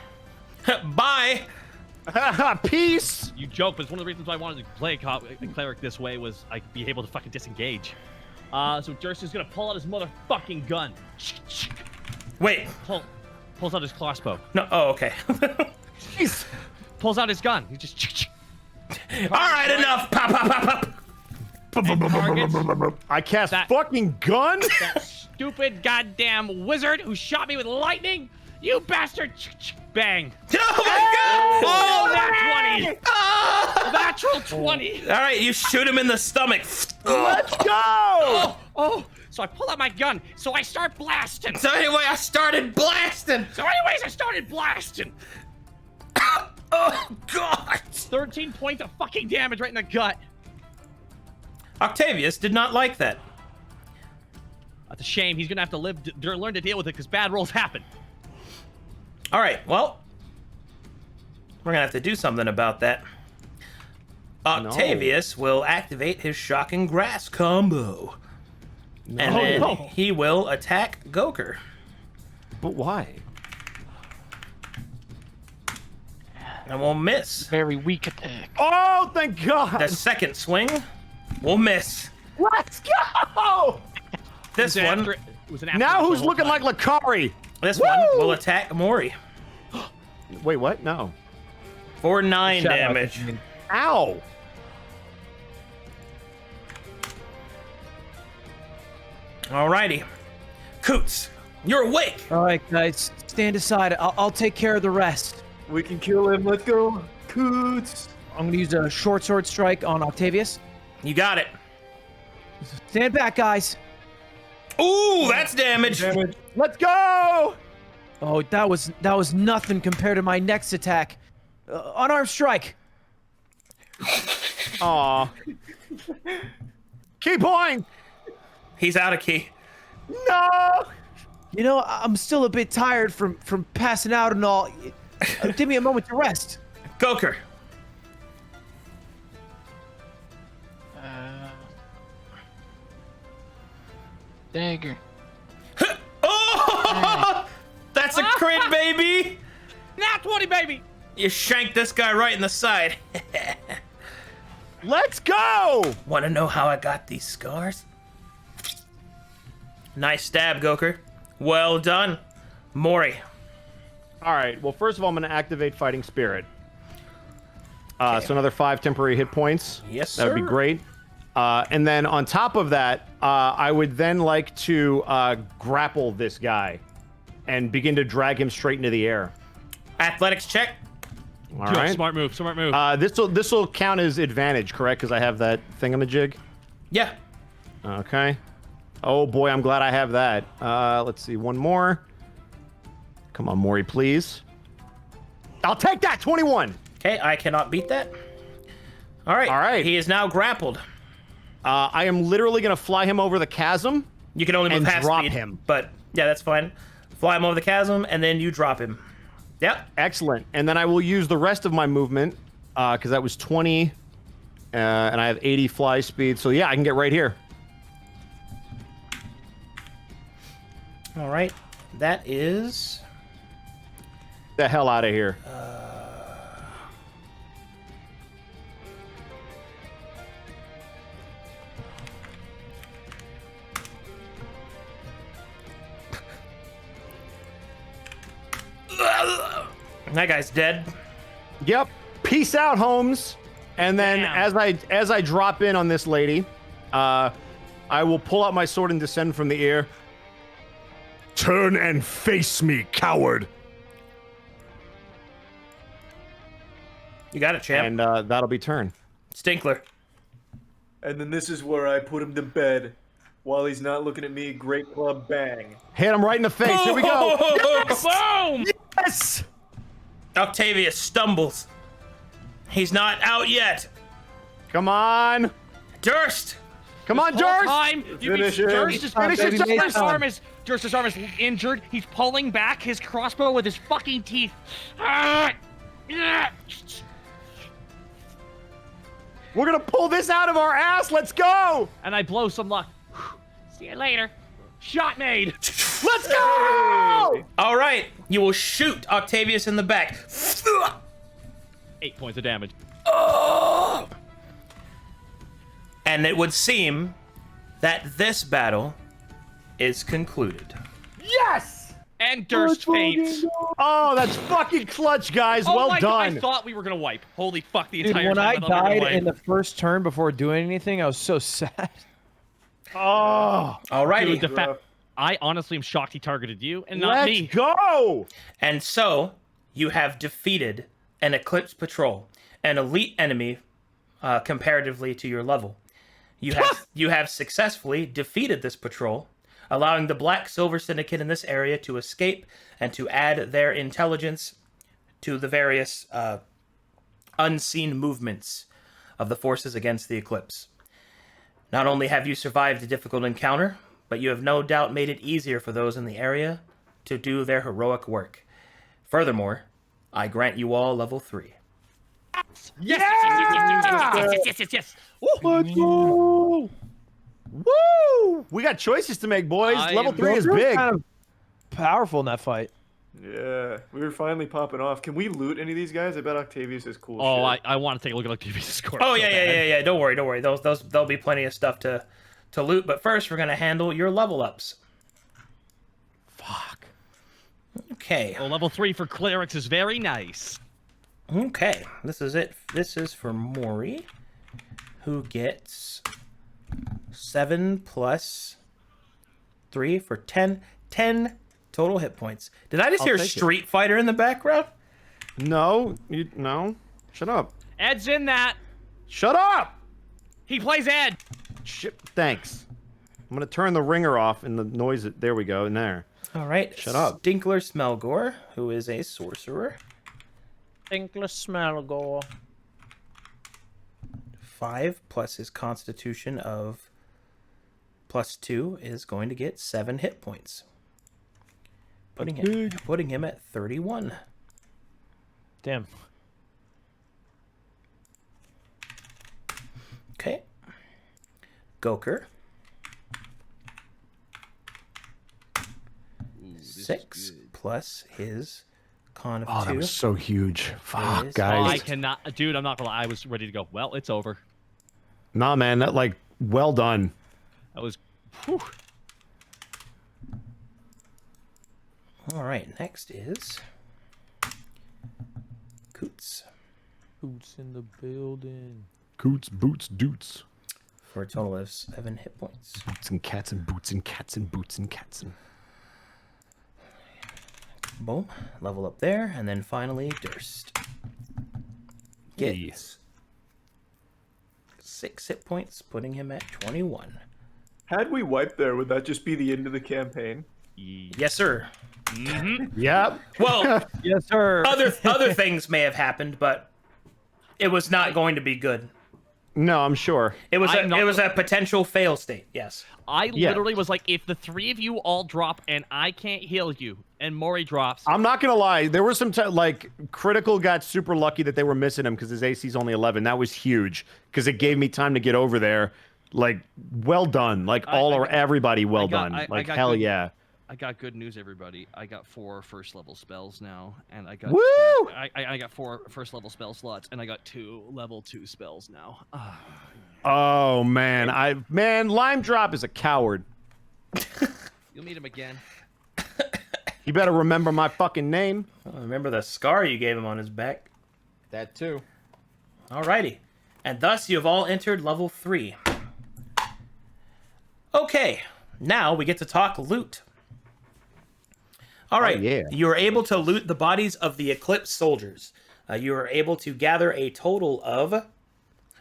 Bye. Peace! You joke, but it's one of the reasons why I wanted to play a cleric this way was I could be able to fucking disengage. So Durst is gonna pull out his motherfucking gun. Wait. Pulls out his crossbow. No. Oh, okay. Jeez. Pulls out his gun. He just. All right, enough. Pop, pop, pop, pop. Targets I cast That- fucking gun? that stupid goddamn wizard who shot me with lightning. You bastard! Bang! Oh my Oh, God! nat 20! Ah! Natural 20! All right, you shoot him in the stomach. Let's go! Oh! So I pull out my gun, so I start blasting. So anyway, I started blasting. So anyways, I started blasting. Oh God! 13 points of fucking damage right in the gut. Octavius did not like that. That's a shame. He's gonna have to learn to deal with it because bad rolls happen. All right, well, we're gonna have to do something about that. Octavius will activate his shocking grass combo, and then he will attack Goker. But why? And we'll miss. Very weak attack. Oh, thank God! The second swing will miss. Let's go! This one, It was an Now after who's the whole looking time. like Lakari? this one will attack Mori Wait, what? No. for 9 Shout out to damage. me. Ow! Alrighty, Coots, you're awake. All right, guys, stand aside. I'll take care of the rest. We can kill him. Let's go. Coots. I'm gonna use a short sword strike on Octavius. You got it. Stand back, guys. Ooh, that's damage. Damage. Let's go! Oh, that was nothing compared to my next attack. Unarmed strike. Aw. Key point! He's out of key. No! You know, I'm still a bit tired from passing out and all. Give me a moment to rest. Goker. Dagger. Oh, that's a crit, baby. Nat 20, baby! You shanked this guy right in the side. Let's go! Want to know how I got these scars? Nice stab, Goker. Well done. Mori. Alright, well, first of all, I'm going to activate Fighting Spirit. So another 5 temporary hit points. Yes, That would be sir. great. And then on top of that, I would then like to grapple this guy and begin to drag him straight into the air. Athletics check. All Good, right. smart move, smart move. This will count as advantage, correct? Because I have that thingamajig. Yeah. Okay. Oh boy, I'm glad I have that. Let's see, one more. Come on, Mori, please. I'll take that. 21. Okay, I cannot beat that. All right. All right. He is now grappled. I am literally gonna fly him over the chasm. You can only move And half drop speed, him. but yeah, that's fine. Fly him over the chasm, and then you drop him. Yep. Excellent. And then I will use the rest of my movement because that was 20, and I have 80 fly speed. So yeah, I can get right here. All right. That is. The hell out of here. That guy's dead. Yep. Peace out, Holmes. And then Damn. as I drop in on this lady, I will pull out my sword and descend from the air. Turn and face me, coward. You got it, champ. And that'll be turn. Stinkler. And then this is where I put him to bed. While he's not looking at me, Great Club bang. Hit him right in the face. Here we go. Boom! Yes! Octavius stumbles. He's not out yet. Come on. Durst! Come on, Whole Durst. time, Finish it. Durst's Finish it. Durst's arm is injured. He's pulling back his crossbow with his fucking teeth. We're gonna pull this out of our ass. Let's go. And I blow some luck. See you later. Shot made. Let's go. All right, you will shoot Octavius in the back. 8 points of damage. And it would seem that this battle is concluded. Yes. And Durst faints. Oh, that's fucking clutch, guys. Oh well my done. God, I thought we were gonna wipe. Holy fuck, the Dude, entire when time I thought we were gonna died in wipe. the first turn before doing anything, I was so sad. Oh, Alrighty. Dude, I honestly am shocked he targeted you and not let's me. go. And so, you have defeated an Eclipse Patrol, an elite enemy comparatively to your level. You have successfully defeated this patrol, allowing the Black Silver Syndicate in this area to escape and to add their intelligence to the various unseen movements of the forces against the Eclipse. Not only have you survived a difficult encounter, but you have no doubt made it easier for those in the area to do their heroic work. Furthermore, I grant you all level 3. Yes. Let's go. Woo! We got choices to make, boys. Level 3 is big. Kind of powerful in that fight. Yeah, we were finally popping off. Can we loot any of these guys? I bet Octavius is cool. Oh, shit. I want to take a look at Octavius' score. Oh yeah. Don't worry. There'll be plenty of stuff to loot. But first, we're gonna handle your level ups. Fuck. Okay. Oh, level 3 for clerics is very nice. Okay. This is it. This is for Maury, who gets 7 plus 3 for 10 total hit points. Did I just hear take it. Street Fighter in the background? No. No. Shut up. Ed's in that. Shut up. He plays Ed. Shit. Thanks. I'm gonna turn the ringer off and the noise. There we go. In there. All right. Shut up. Stinkler Smelgore, who is a sorcerer. Stinkler Smelgore. 5 plus his constitution of +2 is going to get 7 hit points. Putting him at 31. Damn. Okay. Goker. 6 plus his con of Oh, 2. that was so huge. Fuck, is guys. I cannot, dude. I'm not gonna lie. I was ready to go. Well, it's over. Nah, man. That well done. That was. Whew. All right, next is Coots Boots in the building. Coots, boots, doots. for a total of 7 hit points. Boots and cats and boots and cats and boots and cats and. Boom, level up there, and then finally Durst gets 6 hit points, putting him at 21. Had we wiped there, would that just be the end of the campaign? Yes, sir. Yep. Well, Yes, sir. other things may have happened, but it was not going to be good. No, I'm sure. It was I'm not- it was a potential fail state. Yes. I Yeah. literally was like, if the 3 of you all drop and I can't heal you, and Maury drops, I'm not gonna lie. There were some Critical got super lucky that they were missing him because his AC's only 11. That was huge because it gave me time to get over there. Well done. Everybody, well done. I got Hell good- yeah. I got good news, everybody. I got 4 first level spells now, and I got Woo! I got 4 first level spell slots, and I got 2 level 2 spells now. Oh man, Lime Drop is a coward. You'll meet him again. You better remember my fucking name. Oh, remember the scar you gave him on his back. That too. Alrighty. And thus you have all entered level 3. Okay, now we get to talk loot. Alright, yeah. you are able to loot the bodies of the Eclipse soldiers. You are able to gather a total of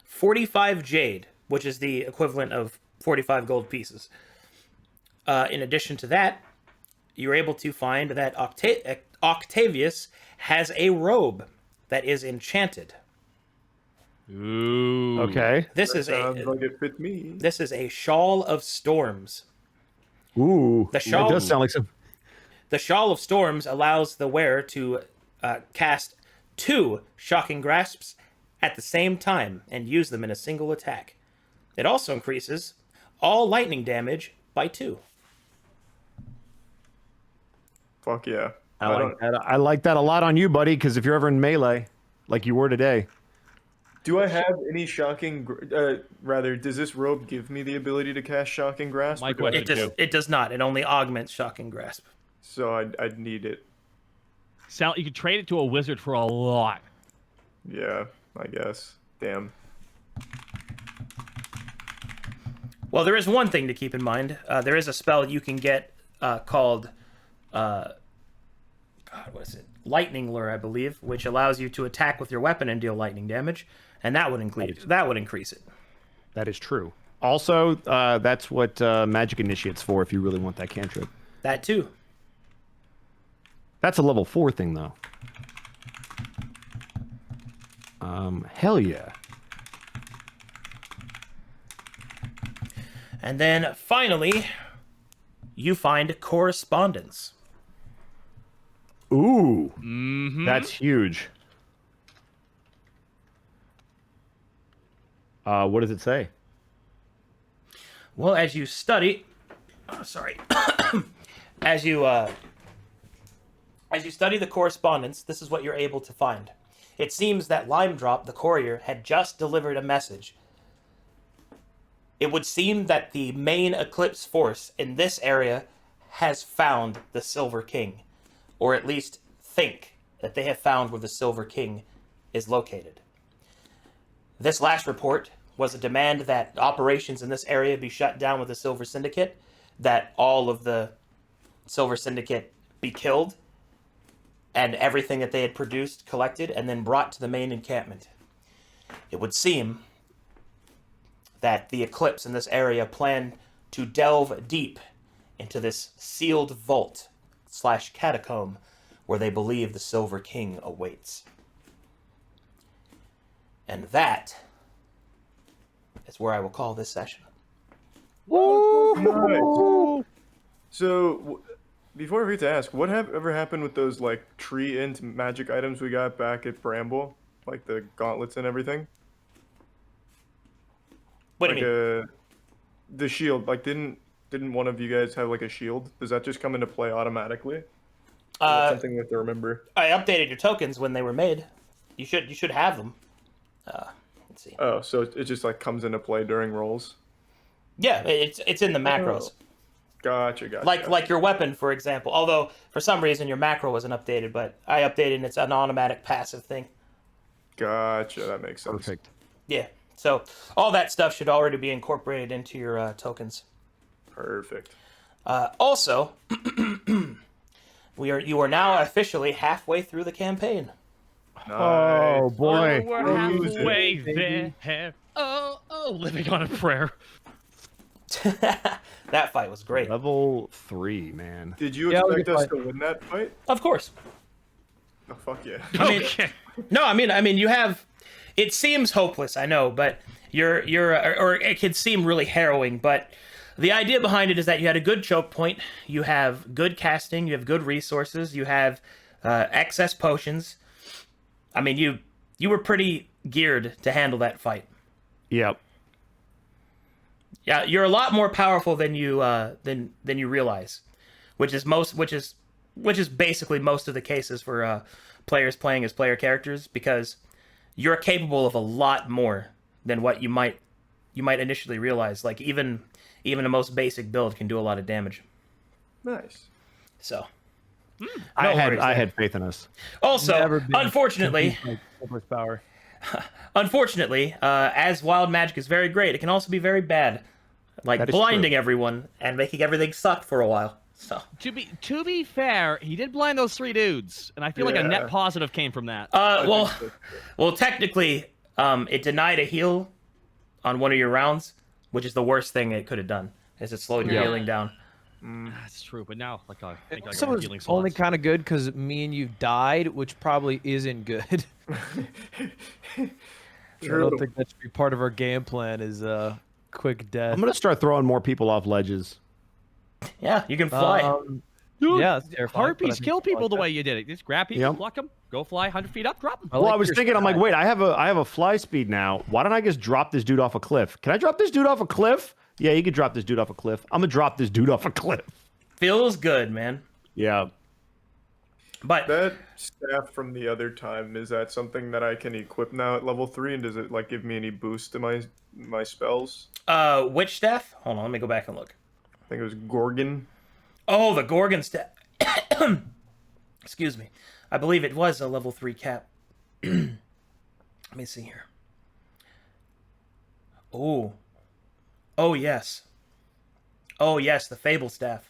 45 jade, which is the equivalent of 45 gold pieces. In addition to that, you're able to find that Octavius has a robe that is enchanted. Ooh. Okay. This is Sounds a like it fit me. this is a Shawl of Storms. Ooh. The That shawl- does sound like some. The Shawl of Storms allows the wearer to cast 2 Shocking Grasps at the same time and use them in a single attack. It also increases all lightning damage by 2. Fuck yeah. I like that a lot on you, buddy. Because if you're ever in melee, like you were today, Do I have any shocking? Rather, does this robe give me the ability to cast Shocking Grasp? My or do I- question- It does not. It only augments Shocking Grasp. So I'd need it. Sal, you could trade it to a wizard for a lot. Yeah, I guess. Damn. Well, there is one thing to keep in mind. There is a spell you can get called, God, what is it? Lightning Lure, I believe, which allows you to attack with your weapon and deal lightning damage, and that would increase it. that is true. Also, that's what Magic Initiate's for. If you really want that cantrip, That too. that's a level 4 thing, though. Hell yeah. And then finally, you find correspondence. Ooh, Mm-hmm. that's huge. What does it say? Well, as you study, as you study the correspondence, this is what you're able to find. It seems that Lime Drop, the courier, had just delivered a message. It would seem that the main Eclipse force in this area has found the Silver King, or at least think that they have found where the Silver King is located. This last report was a demand that operations in this area be shut down with the Silver Syndicate, that all of the Silver Syndicate be killed, and everything that they had produced collected and then brought to the main encampment. It would seem that the Eclipse in this area plan to delve deep into this sealed vault / catacomb where they believe the Silver King awaits. And that is where I will call this session. Nice. So, before I forget to ask, what ever happened with those like tree int magic items we got back at Bramble, like the gauntlets and everything? What do Like you mean? the shield. Like, didn't one of you guys have like a shield? Does that just come into play automatically? That's something we have to remember. I updated your tokens when they were made. You should have them. Let's see. Oh, so it just like comes into play during rolls. Yeah, it's in the macros. Gotcha. Like your weapon, for example. Although for some reason your macro wasn't updated, but I updated and it's an automatic passive thing. Gotcha. That makes sense. Perfect. Yeah. So all that stuff should already be incorporated into your tokens. Perfect. Also, you are now officially halfway through the campaign. Oh Nice. boy. We're Cruising. halfway there. Oh, living on a prayer. That fight was great. Level 3, man. Did you Yeah, we expect could us fight. to win that fight? Of course. Oh, fuck yeah. I mean, Okay. no, I mean, you have. It seems hopeless, I know, but or it could seem really harrowing. But the idea behind it is that you had a good choke point, you have good casting, you have good resources, you have excess potions. I mean, you were pretty geared to handle that fight. Yep. Yeah, you're a lot more powerful than you realize, which is basically most of the cases for players playing as player characters, because you're capable of a lot more than what you might initially realize. Like even a most basic build can do a lot of damage. Nice. So I worries there. had faith in us. also, Never been unfortunately, like Silver's power. as wild magic is very great, it can also be very bad, like That is blinding true. everyone and making everything suck for a while. So. To be fair, he did blind those 3 dudes, and I feel like a net Yeah. positive came from that. Well, technically, it denied a heal on one of your rounds, which is the worst thing it could have done, is it slowed your Yeah. healing down. That's true, but now I think I So got it's healing only slots. kind of good because me and you died, which probably isn't good. I True. don't think that should be part of our game plan. Is quick death. I'm gonna start throwing more people off ledges. Yeah, you can fly. Dude, Yeah, it's terrifying, but I harpies think kill it's like people the that. way you did it. Just grab people, Yep. pluck them, go fly 100 feet up, drop them. Well, I like was your thinking, I'm like, strat. wait, I have a fly speed now. Why don't I just drop this dude off a cliff? Can I drop this dude off a cliff? Yeah, you can drop this dude off a cliff. I'm gonna drop this dude off a cliff. Feels good, man. Yeah. But That staff from the other time, is that something that I can equip now at level 3? And does it like give me any boost to my spells? which staff? Hold on, let me go back and look. I think it was Gorgon. Oh, the Gorgon staff. Excuse me. I believe it was a level 3 cap. Let me see here. Oh. Oh, yes. Oh, yes, the Fable staff.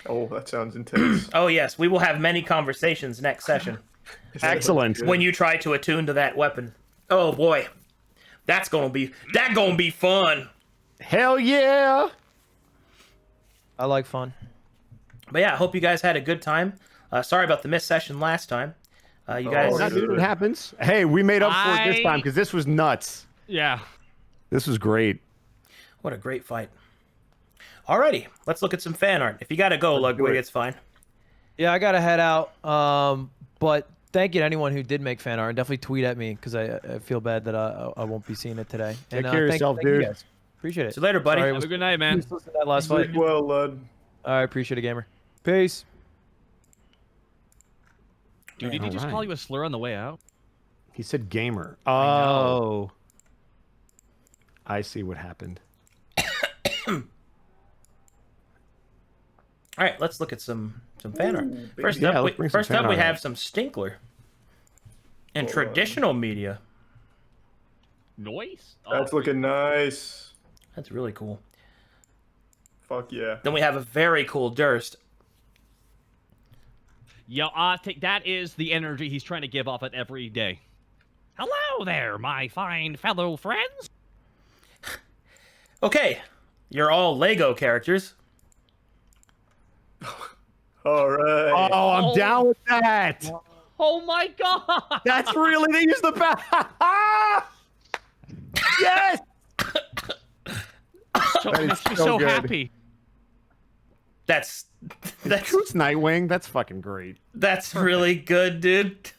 Oh, that sounds intense. Oh, yes, we will have many conversations next session Excellent. when you try to attune to that weapon. Oh, boy. That's gonna be fun. Hell yeah. I like fun. But yeah, I hope you guys had a good time. Sorry about the missed session last time. You guys... Nah, dude, it happens. Hey, we made up for it this time because this was nuts. Yeah. This was great. What a great fight. Alrighty, let's look at some fan art. If you gotta go, Ludwig, it's fine. Yeah, I gotta head out. But thank you to anyone who did make fan art. Definitely tweet at me because I feel bad that I won't be seeing it today. Take care of yourself, thank you dude. guys. Appreciate it. See you later, buddy. Sorry, it Have was a good night, man. useless in that last fight. Sleep well, Lud. All right, appreciate it, gamer. Peace. Dude, did he just call you a slur on the way out? He said gamer. know. Oh. I see what happened. All right, let's look at some fan art. First Yeah, up, let's bring some first fan up we art have up. some Stinkler. In traditional media. Noise? That's looking nice. That's really cool. Fuck yeah. Then we have a very cool Durst. Yo, I think that is the energy he's trying to give off it every day. Hello there, my fine fellow friends. Okay, you're all Lego characters. All right. Oh, I'm down with that. Oh my god! That's really, they use the Yes. So, That is makes me so so good. happy. That's Who's Nightwing? That's fucking great. that's really good, dude.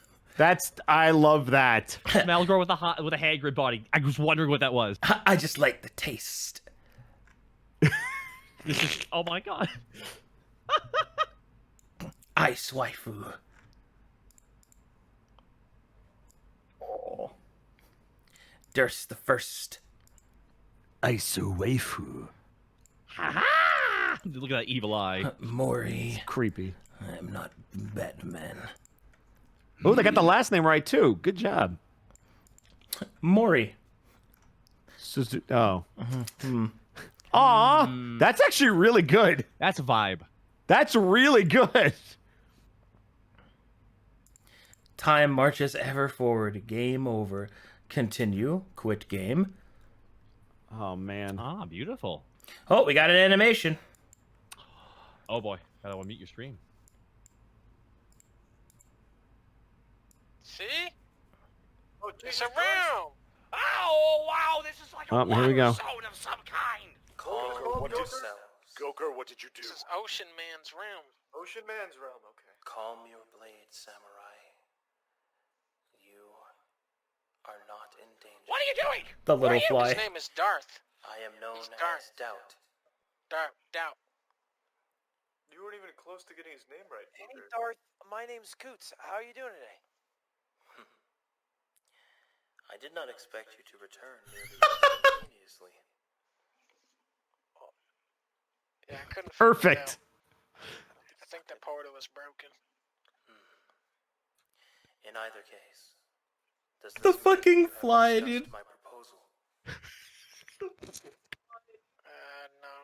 I love that. Malgor with a Hagrid body. I was wondering what that was. I just like the taste. This is, oh my god. Ice waifu. Oh. Durst the first. Isu waifu. Ha-ha! Look at that evil eye. Mori. Creepy. I'm not Batman. Oh, they got the last name right too. Good job. Mori. Oh. Aw, that's actually really good. That's a vibe. That's really good. Time marches ever forward. Game over. Continue. Quit game. Oh man. Ah, beautiful. Oh, we got an animation. Oh boy, I want to meet your stream. See? Oh, it's a room! Oh, wow, this is like a Oh, here we go. zone of some kind! Goker, what did you do? This is Ocean Man's room. Ocean Man's realm, okay. Calm your blade, samurai. You are not in danger. What are you doing? The little Who are you? fly. His name is Darth. I am known He's Darth. as Doubt. Doubt. You weren't even close to getting his name right. Hey, Peter. Darth. My name's Coots. How are you doing today? I did not expect you to return nearly instantaneously. Yeah, I couldn't figure it Perfect. out. I think the portal was broken. In either case, does The this fucking mean you have fly, discussed dude. My proposal? No.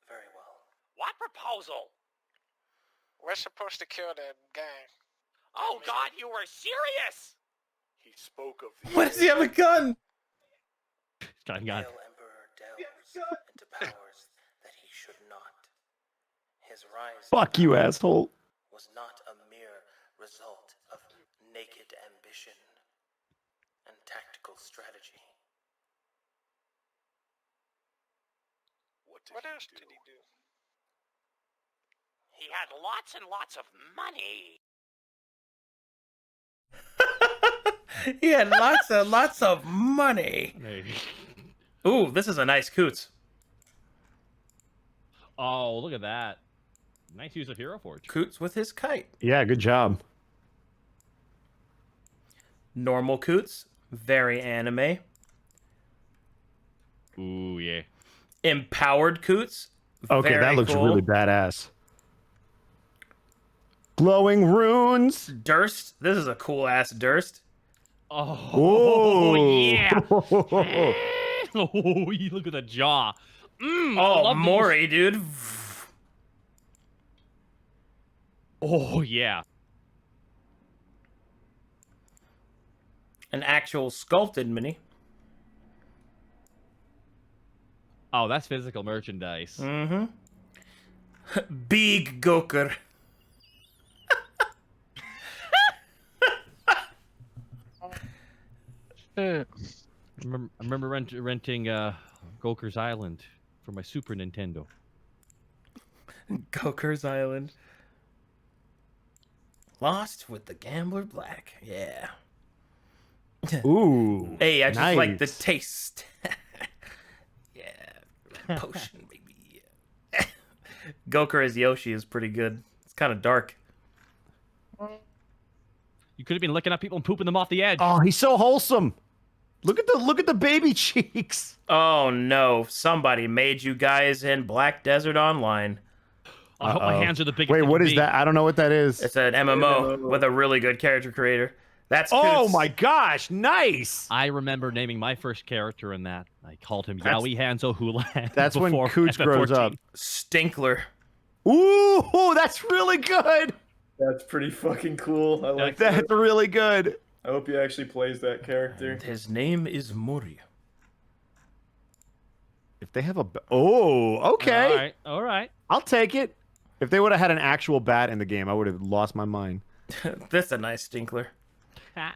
Very well. What proposal? We're supposed to kill that guy. Oh God, you were serious? He spoke of the What does he have a gun? Got gun. Pale Emperor delves into powers that he should not. His rise Fuck you, asshole. was not a mere result of naked ambition. strategy. What else did he do? He had lots and lots of money. He had lots and lots of money. Ooh, this is a nice Coots. Oh, look at that. Nice use of Hero Forge. Coots with his kite. Yeah, good job. Normal Coots, very anime. Ooh, yeah. Empowered Coots. Okay, very that looks cool. really badass. Glowing runes. Durst. This is a cool ass Durst. Oh, Ooh. yeah. Oh, look at the jaw. I Oh, love Mori, dude. Oh, yeah. An actual sculpted mini. Oh, that's physical merchandise. Mm-hmm. Big Goker. Uh, I remember renting Goker's Island for my Super Nintendo. Goker's Island. Lost with the Gambler Black. Yeah. Ooh. Hey, I just like the nice. taste. Yeah. Potion, baby. Goker as Yoshi is pretty good. It's kind of dark. You could have been licking up people and pooping them off the edge. Oh, he's so wholesome. Look at the baby cheeks. Oh no, somebody made you guys in Black Desert Online. I hope my hands are the biggest. Wait, they what can is be. that? I don't know what that is. It's an MMO with a really good character creator. That's Oh Coots. my gosh, nice. I remember naming my first character in that. I called him That's- Yowie Hanzo Houlihan. That's when before Coots grows up. Stinkler. Ooh, that's really good. That's pretty fucking cool. I like That's that. really good. I hope he actually plays that character. And his name is Mori. If they have a okay. All right, all right. I'll take it. If they would have had an actual bat in the game, I would have lost my mind. That's a nice Stinkler. That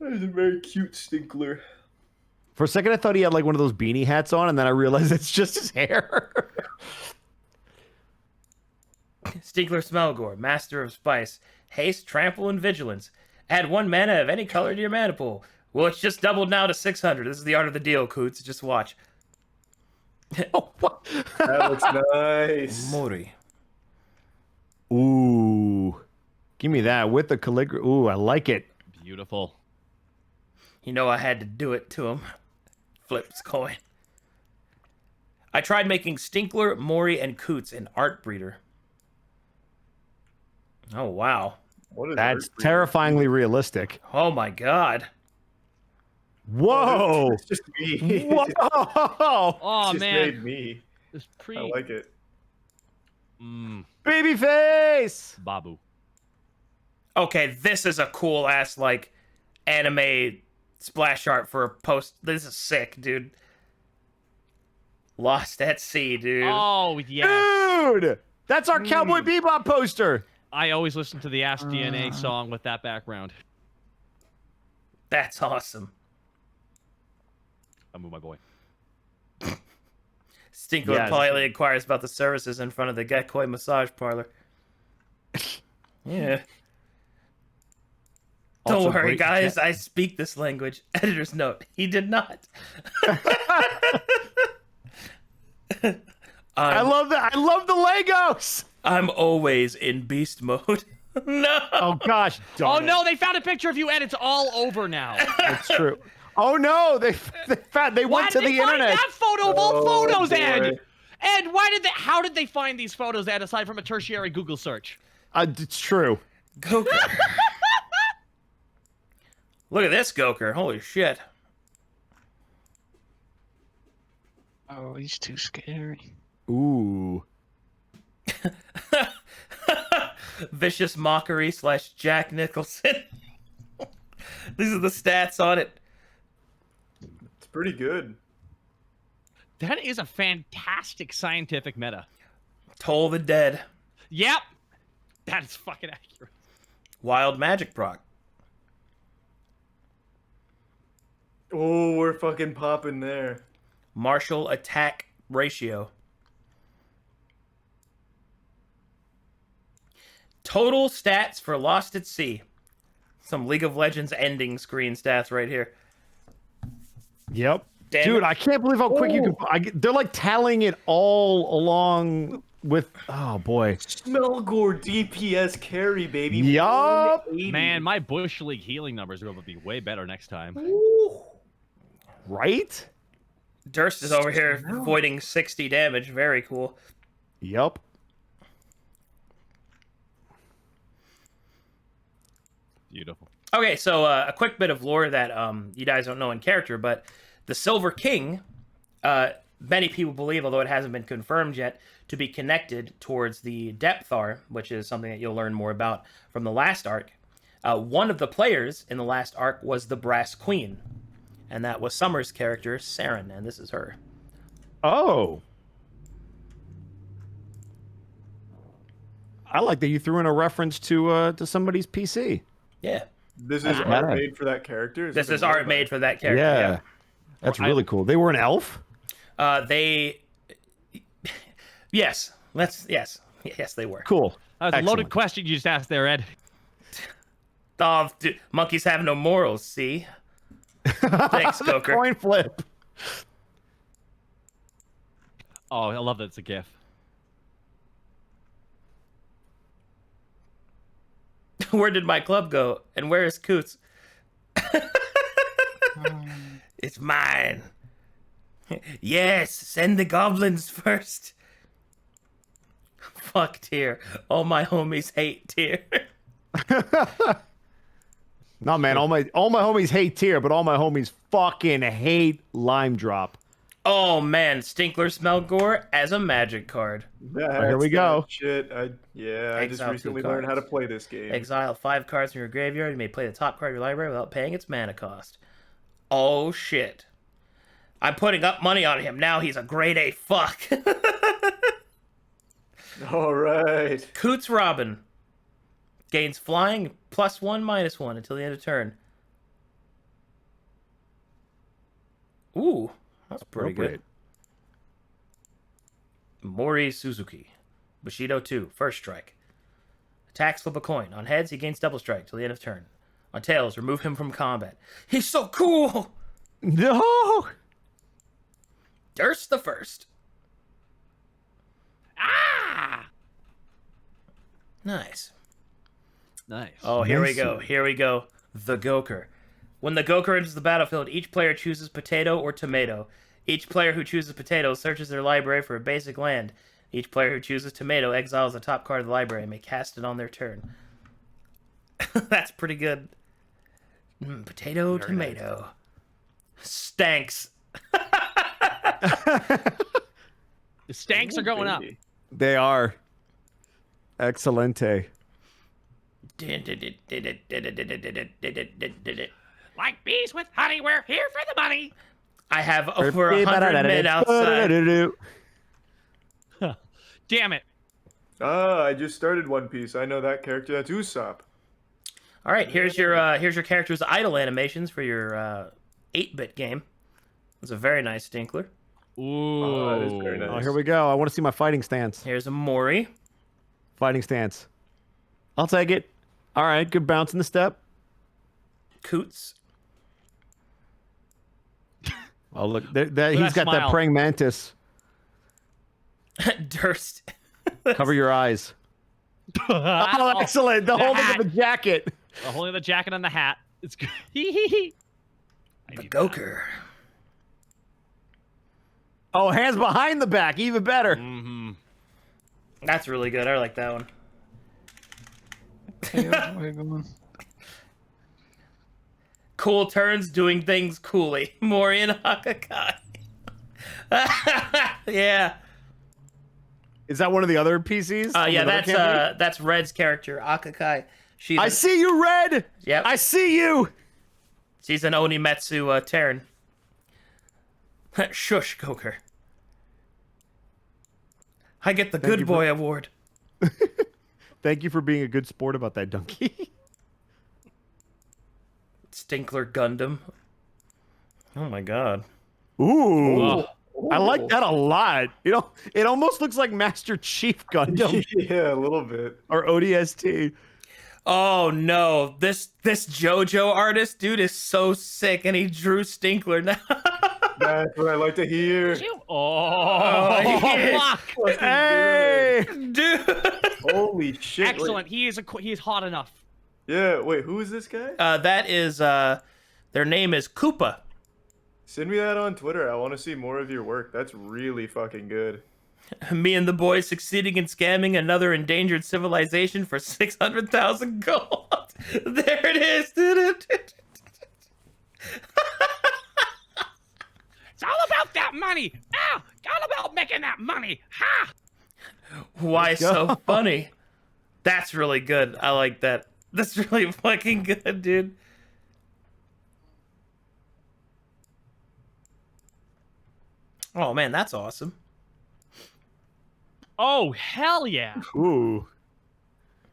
is a very cute Stinkler. For a second, I thought he had like one of those beanie hats on, and then I realized it's just his hair. Stinkler Smelgore, Master of Spice. Haste, Trample, and Vigilance. Add 1 mana of any color to your mana pool. Well, it's just doubled now to 600. This is the art of the deal, Coots. Just watch. Oh, what? That looks nice. Mori. Ooh. Give me that with the calligraphy. Ooh, I like it. Beautiful. You know I had to do it to him. Flips coin. I tried making Stinkler, Mori, and Coots an art breeder. Oh, wow. What is That's Earth Breeder? terrifyingly realistic. Oh, my God. Whoa. It's just me. Whoa. Oh, It's just man. made me. It's pre. I like it. Baby face. Babu. Okay, this is a cool ass like anime splash art for a post. This is sick, dude. Lost at Sea, dude. Oh, yeah. Dude, that's our Cowboy Bebop poster. I always listen to the Ask DNA song with that background. That's awesome. I move my boy. Stinkler Yes. politely inquires about the services in front of the Gekoi massage parlor. Yeah. Also Don't worry, great guys. chat. I speak this language. Editor's note. He did not. I love that. I love the Legos. I'm always in beast mode. No. Oh gosh. Oh, darn it. no, they found a picture of you, and it's all over now. That's true. Oh no, they Why went to did they the find internet. that photo of all Oh, photos, Ed? boy. Ed, how did they find these photos, Ed, aside from a tertiary Google search? It's true. Goker. Look at this Goker. Holy shit. Oh, he's too scary. Ooh. Vicious Mockery / Jack Nicholson. These are the stats on it. It's pretty good. That is a fantastic scientific meta. Toll the Dead. Yep. That is fucking accurate. Wild Magic proc. Oh, we're fucking popping there. Martial attack ratio. Total stats for Lost at Sea. Some League of Legends ending screen stats right here. Yep. Damn Dude, it. I can't believe how quick you can. They're like tallying it all along with. Oh boy. Smelgore DPS carry, baby. Yup. 180. Man, my Bush League healing numbers are going to be way better next time. Right? Durst is over here voiding 60 damage. Very cool. Yup. Beautiful. Okay, so a quick bit of lore that you guys don't know in character, but the Silver King, many people believe, although it hasn't been confirmed yet, to be connected towards the Depthar, which is something that you'll learn more about from the last arc. One of the players in the last arc was the Brass Queen, and that was Summer's character, Saren, and this is her. Oh. I like that you threw in a reference to somebody's PC. Yeah. This is art made for that character? This is art made for that character. Yeah. That's really cool. They were an elf? Yes, they were. Cool. That was a loaded question you just asked there, Ed. Oh, dude, monkeys have no morals, see? Thanks, Coker. Coin flip. Oh, I love that it's a GIF. Where did my club go? And where is Coots? It's mine. Yes, send the goblins first. Fuck Tyr. All my homies hate Tyr. No, man, all my homies hate Tyr, but all my homies fucking hate Lime Drop. Oh man, Stinkler Smelgore as a magic card. Yeah, here we go. Shit, I just Exile recently 2 learned how to cards. play this game. Exile 5 cards from your graveyard. You may play the top card of your library without paying its mana cost. Oh shit. I'm putting up money on him. Now he's a grade A fuck. All right. Coots Robin. Gains flying +1/-1 until the end of turn. Ooh, that's pretty good. Mori Suzuki. Bushido 2, first strike. Attacks, flip a coin. On heads, he gains double strike till the end of turn. On tails, remove him from combat. He's so cool! No! Durst the first. Ah! Nice. Nice. Oh, here we go. Here we go. The Goker. When the Goker enters the battlefield, each player chooses potato or tomato. Each player who chooses potato searches their library for a basic land. Each player who chooses tomato exiles the top card of the library and may cast it on their turn. That's pretty good. Potato, Very tomato. Stanks. The stanks are going up. They are. Excelente. Like bees with honey, we're here for the money. I have over 100 men outside. Damn it. I just started One Piece. I know that character. That's Usopp. All right, here's your character's idle animations for your 8-bit game. It's a very nice Stinkler. Ooh. Oh, that is very nice. Oh, here we go. I want to see my fighting stance. Here's a Mori. Fighting stance. I'll take it. All right, good bounce in the step. Coots. Oh, look. He's got smile. that praying mantis. Durst. Cover your eyes. Oh, excellent. The holding of the jacket. The holding of the jacket and the hat. It's good. The Goker. Oh, hands behind the back. Even better. Mm-hmm. That's really good. I like that one. Tails wiggling. Cool turns doing things coolly. Mori and Hakakai. Yeah. Is that one of the other PCs? Yeah, that's Red's character, Akakai. I see you, Red. Yep. I see you. She's an Onimetsu Terran. Shush, Goker. I get the good boy award. Thank you for being a good sport about that, Donkey. Stinkler Gundam. Oh my god. Ooh. I like that a lot. You know, it almost looks like Master Chief Gundam Yeah, a little bit. or ODST. Oh no, this JoJo artist dude is so sick, and he drew Stinkler now. That's what I like to hear. Oh, Fucking Hey! good. dude. Holy shit. wait. Excellent. He is hot enough. Yeah, wait, who is this guy? That is their name is Koopa. Send me that on Twitter. I want to see more of your work. That's really fucking good. Me and the boys succeeding in scamming another endangered civilization for 600,000 gold. There it is. It's all about that money. Ah, all about making that money. Ha! Why so funny? That's really good. I like that. That's really fucking good, dude. Oh man, that's awesome. Oh, hell yeah. Ooh.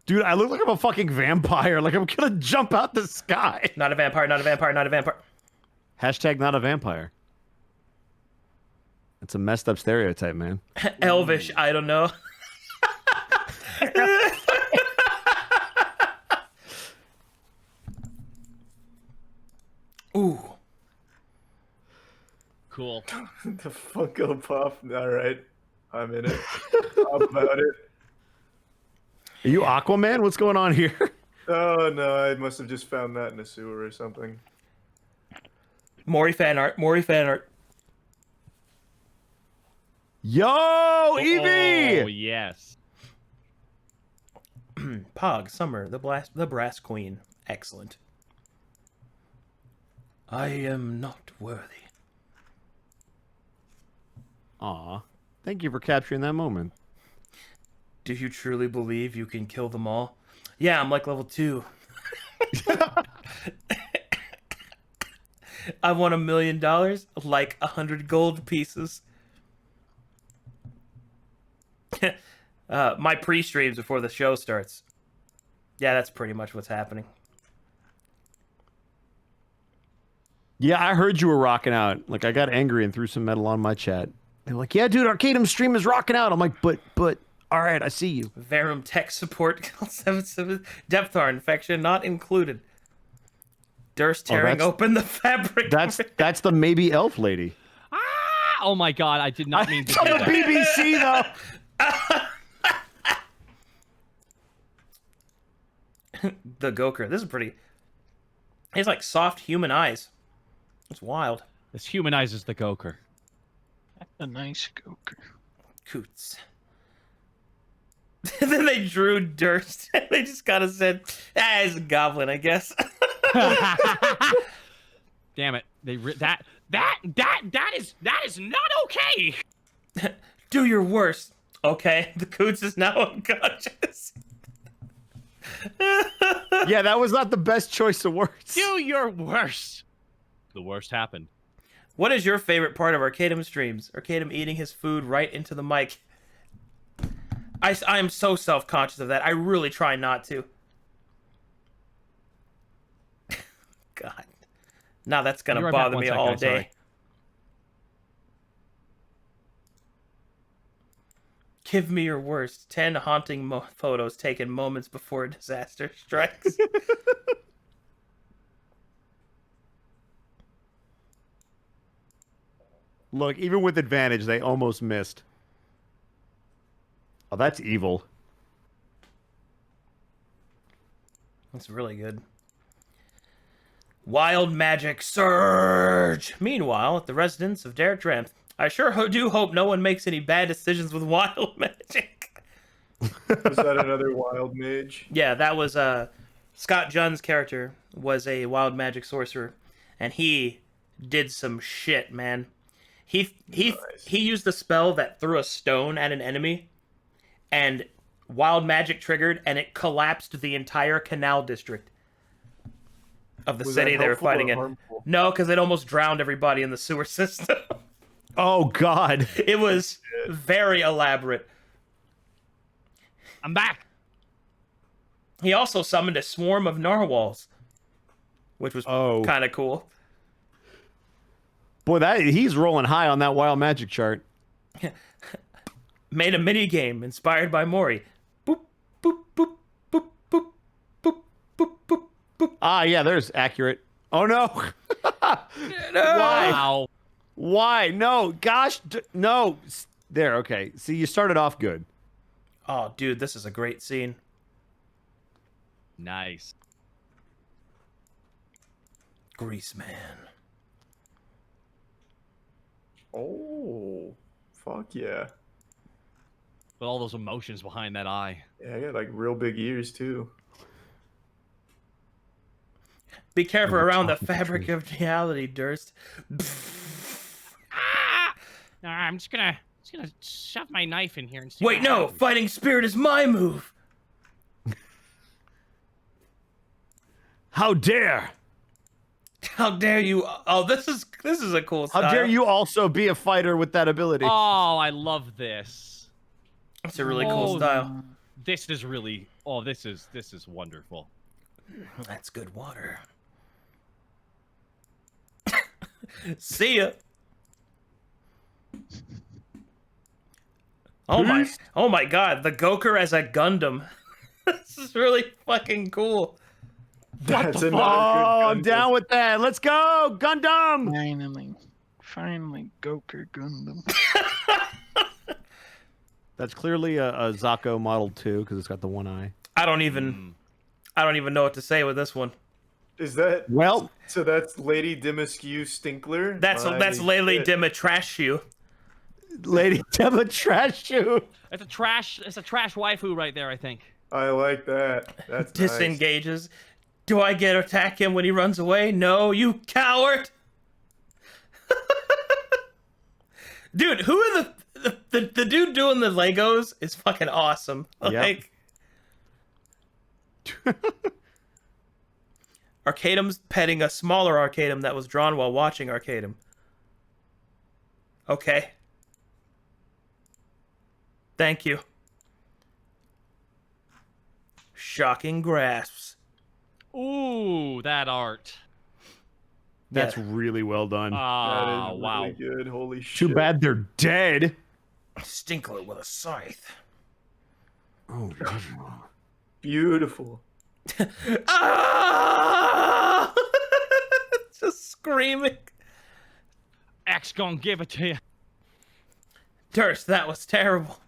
Dude, I look like I'm a fucking vampire. Like I'm gonna jump out the sky. Not a vampire, not a vampire, not a vampire. Hashtag not a vampire. It's a messed up stereotype, man. Elvish, I don't know. Ooh. Cool. The Funko Pop. Alright. I'm in it. I'm about it. Are you Aquaman? What's going on here? Oh no, I must have just found that in a sewer or something. Maury fan art, Maury fan art. Yo, Evie! Oh, yes. Pog, Summer, the brass queen. Excellent. I am not worthy. Aw. Thank you for capturing that moment. Do you truly believe you can kill them all? Yeah, I'm like level 2. I won $1 million, like 100 gold pieces. My pre-streams before the show starts. Yeah, that's pretty much what's happening. Yeah, I heard you were rocking out. Like, I got angry and threw some metal on my chat. They're like, yeah, dude, Arcadum stream is rocking out. I'm like, but, all right, I see you. Verum tech support, 77 Depthar infection not included. Durst tearing open the fabric. That's the maybe elf lady. Ah! Oh my god, I did not mean to do the that. BBC, though. The Goker. This is pretty. He has like soft human eyes. It's wild. This humanizes the Goker. That's a nice Goker. Coots. Then they drew Durst. They just kind of said, it's a goblin, I guess. Damn it! That is not okay. Do your worst. Okay, the Coots is now unconscious. Yeah, that was not the best choice of words. Do your worst. The worst happened. What is your favorite part of Arcadum streams? Arcadum eating his food right into the mic. I am so self-conscious of that. I really try not to. God. Now that's going to bother me all day. Sorry. Give me your worst. 10 haunting photos taken moments before a disaster strikes. Look, even with advantage, they almost missed. Oh, that's evil. That's really good. Wild magic surge. Meanwhile, at the residence of Derek Dramp, I sure do hope no one makes any bad decisions with wild magic. Was that another wild mage? Yeah, that was Scott Junn's character was a wild magic sorcerer, and he did some shit, man. He used a spell that threw a stone at an enemy, and wild magic triggered, and it collapsed the entire canal district of the city they were fighting in. No, because it almost drowned everybody in the sewer system. Oh, God. It was very elaborate. I'm back. He also summoned a swarm of narwhals, which was kind of cool. Boy, he's rolling high on that wild magic chart. Made a mini game inspired by Mori. Boop, boop, boop, boop, boop, boop, boop, boop, boop. Ah, yeah, there's accurate. Oh, no. No. Wow. Why? No. Gosh, no. There, okay. See, you started off good. Oh, dude, this is a great scene. Nice. Grease Man. Oh, fuck yeah. With all those emotions behind that eye. Yeah, I got like real big ears too. Be careful And we're around the talking the fabric truth. of reality, Durst. Ah! No, I'm just gonna shove my knife in here and see Wait, what no! happens. Fighting spirit is my move! How dare! How dare you? Oh, this is a cool style. How dare you also be a fighter with that ability? Oh, I love this. It's a really cool style. This is really. Oh, this is wonderful. That's good water. See ya. Oh my god, the Goker as a Gundam. This is really fucking cool. That's Oh, I'm down with that. Let's go, Gundam! Finally, Goker Gundam. That's clearly a Zako Model 2 because it's got the one eye. I don't even know what to say with this one. Is that well? So that's Lady Dimaskew Stinkler. That's Lele Dimatrashu. Lady Dimatrashu. It's a trash waifu right there, I think. I like that. That's nice. Disengages. Do I get to attack him when he runs away? No, you coward! Dude, who are the dude doing the Legos is fucking awesome. Like, Arcadum's petting a smaller Arcadum that was drawn while watching Arcadum. Okay. Thank you. Shocking grasps. Ooh, that art. That's really well done. Ah, That is wow. really good. Holy shit. Too bad they're dead. Stinkler with a scythe. Oh, Beautiful. Ah! Just screaming. X gonna give it to you. Durst, that was terrible.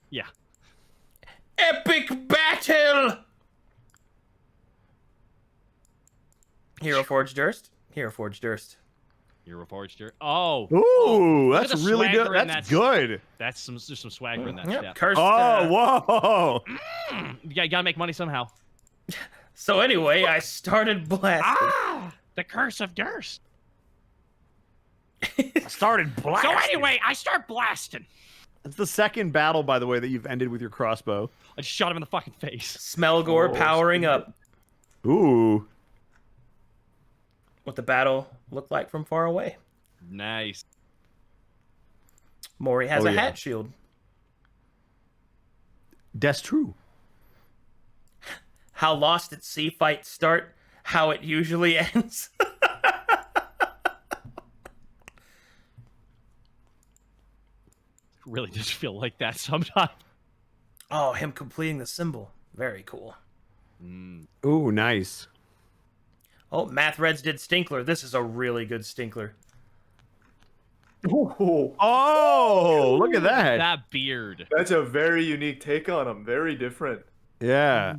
Yeah. Epic battle! Hero Forge Durst. Hero Forge Durst. Hero Forger. Oh. Ooh, Look at that's the really good. swagger in That's that. good. There's some swagger in that. Yep, Step. cursed. Oh, whoa. You gotta make money somehow. So anyway, I started blasting. Ah! The curse of Durst. I started blasting. So anyway, I start blasting. That's the second battle, by the way, that you've ended with your crossbow. I just shot him in the fucking face. Smelgore powering up. Ooh. What the battle looked like from far away. Nice. Mori has Oh, a yeah. hat shield. That's true. How Lost at Sea fights start, how it usually ends. Really just feel like that sometimes. Oh, him completing the symbol. Very cool. Ooh, nice. Oh, Math Reds did Stinkler. This is a really good Stinkler. Ooh, Oh, look at that. That beard. that's a very unique take on him. Very different. Yeah.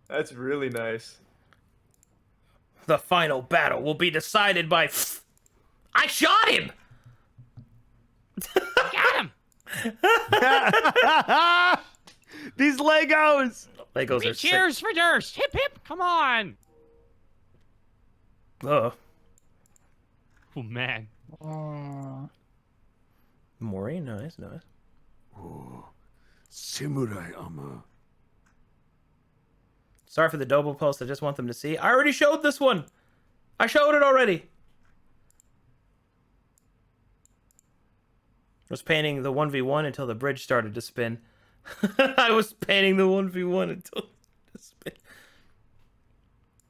That's really nice. The final battle will be decided by... I shot him! Got him. These Legos. Legos Three are sick. cheers for Durst. Hip hip. Come on. Oh, Oh man. Oh, Mori, nice, nice. Samurai armor. Sorry for the double post. I just want them to see. I already showed this one. I showed it already. I was painting the 1v1 until the bridge started to spin. I was painting the 1v1 until it spin.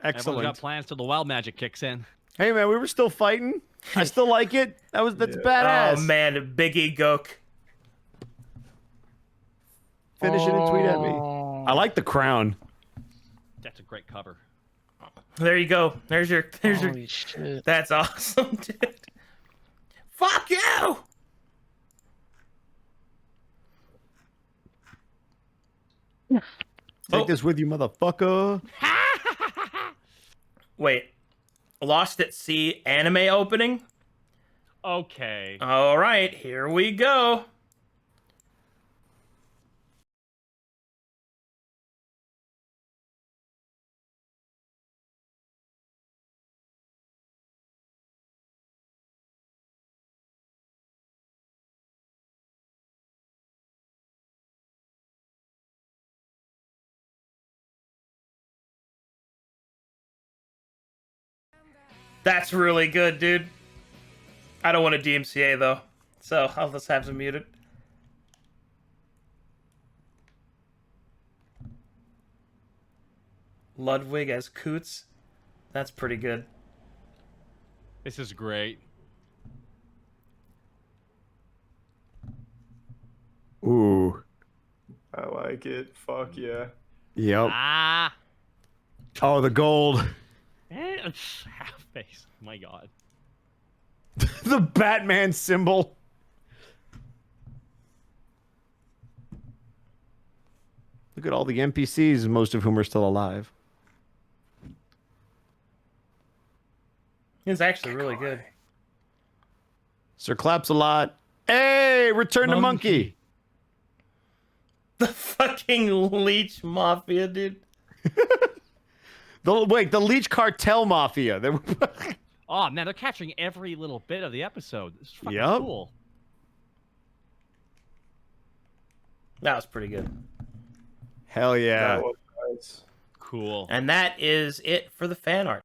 Everyone's Excellent. got plans till the wild magic kicks in. Hey man, we were still fighting. I still like it. That's badass. Oh man, big egoke. Finish it and tweet at me. I like the crown. That's a great cover. There you go. There's your. Holy shit. That's awesome, dude. Fuck you! Take this with you, motherfucker. Wait. Lost at Sea anime opening? Okay. All right, here we go. That's really good, dude. I don't want a DMCA though, so I'll just have them muted. Ludwig as Coots. That's pretty good. This is great. Ooh. I like it. Fuck yeah. Yep. Ah. Oh, the gold. Half face. My God. The Batman symbol. Look at all the NPCs, most of whom are still alive. It's actually really good. Sir Claps a lot. Hey, return to monkey. The fucking Leech Mafia, dude. The Leech Cartel Mafia. They were Oh man, they're capturing every little bit of the episode. This is fucking Yep. cool. That was pretty good. Hell yeah. That was nice. Cool. And that is it for the fan art.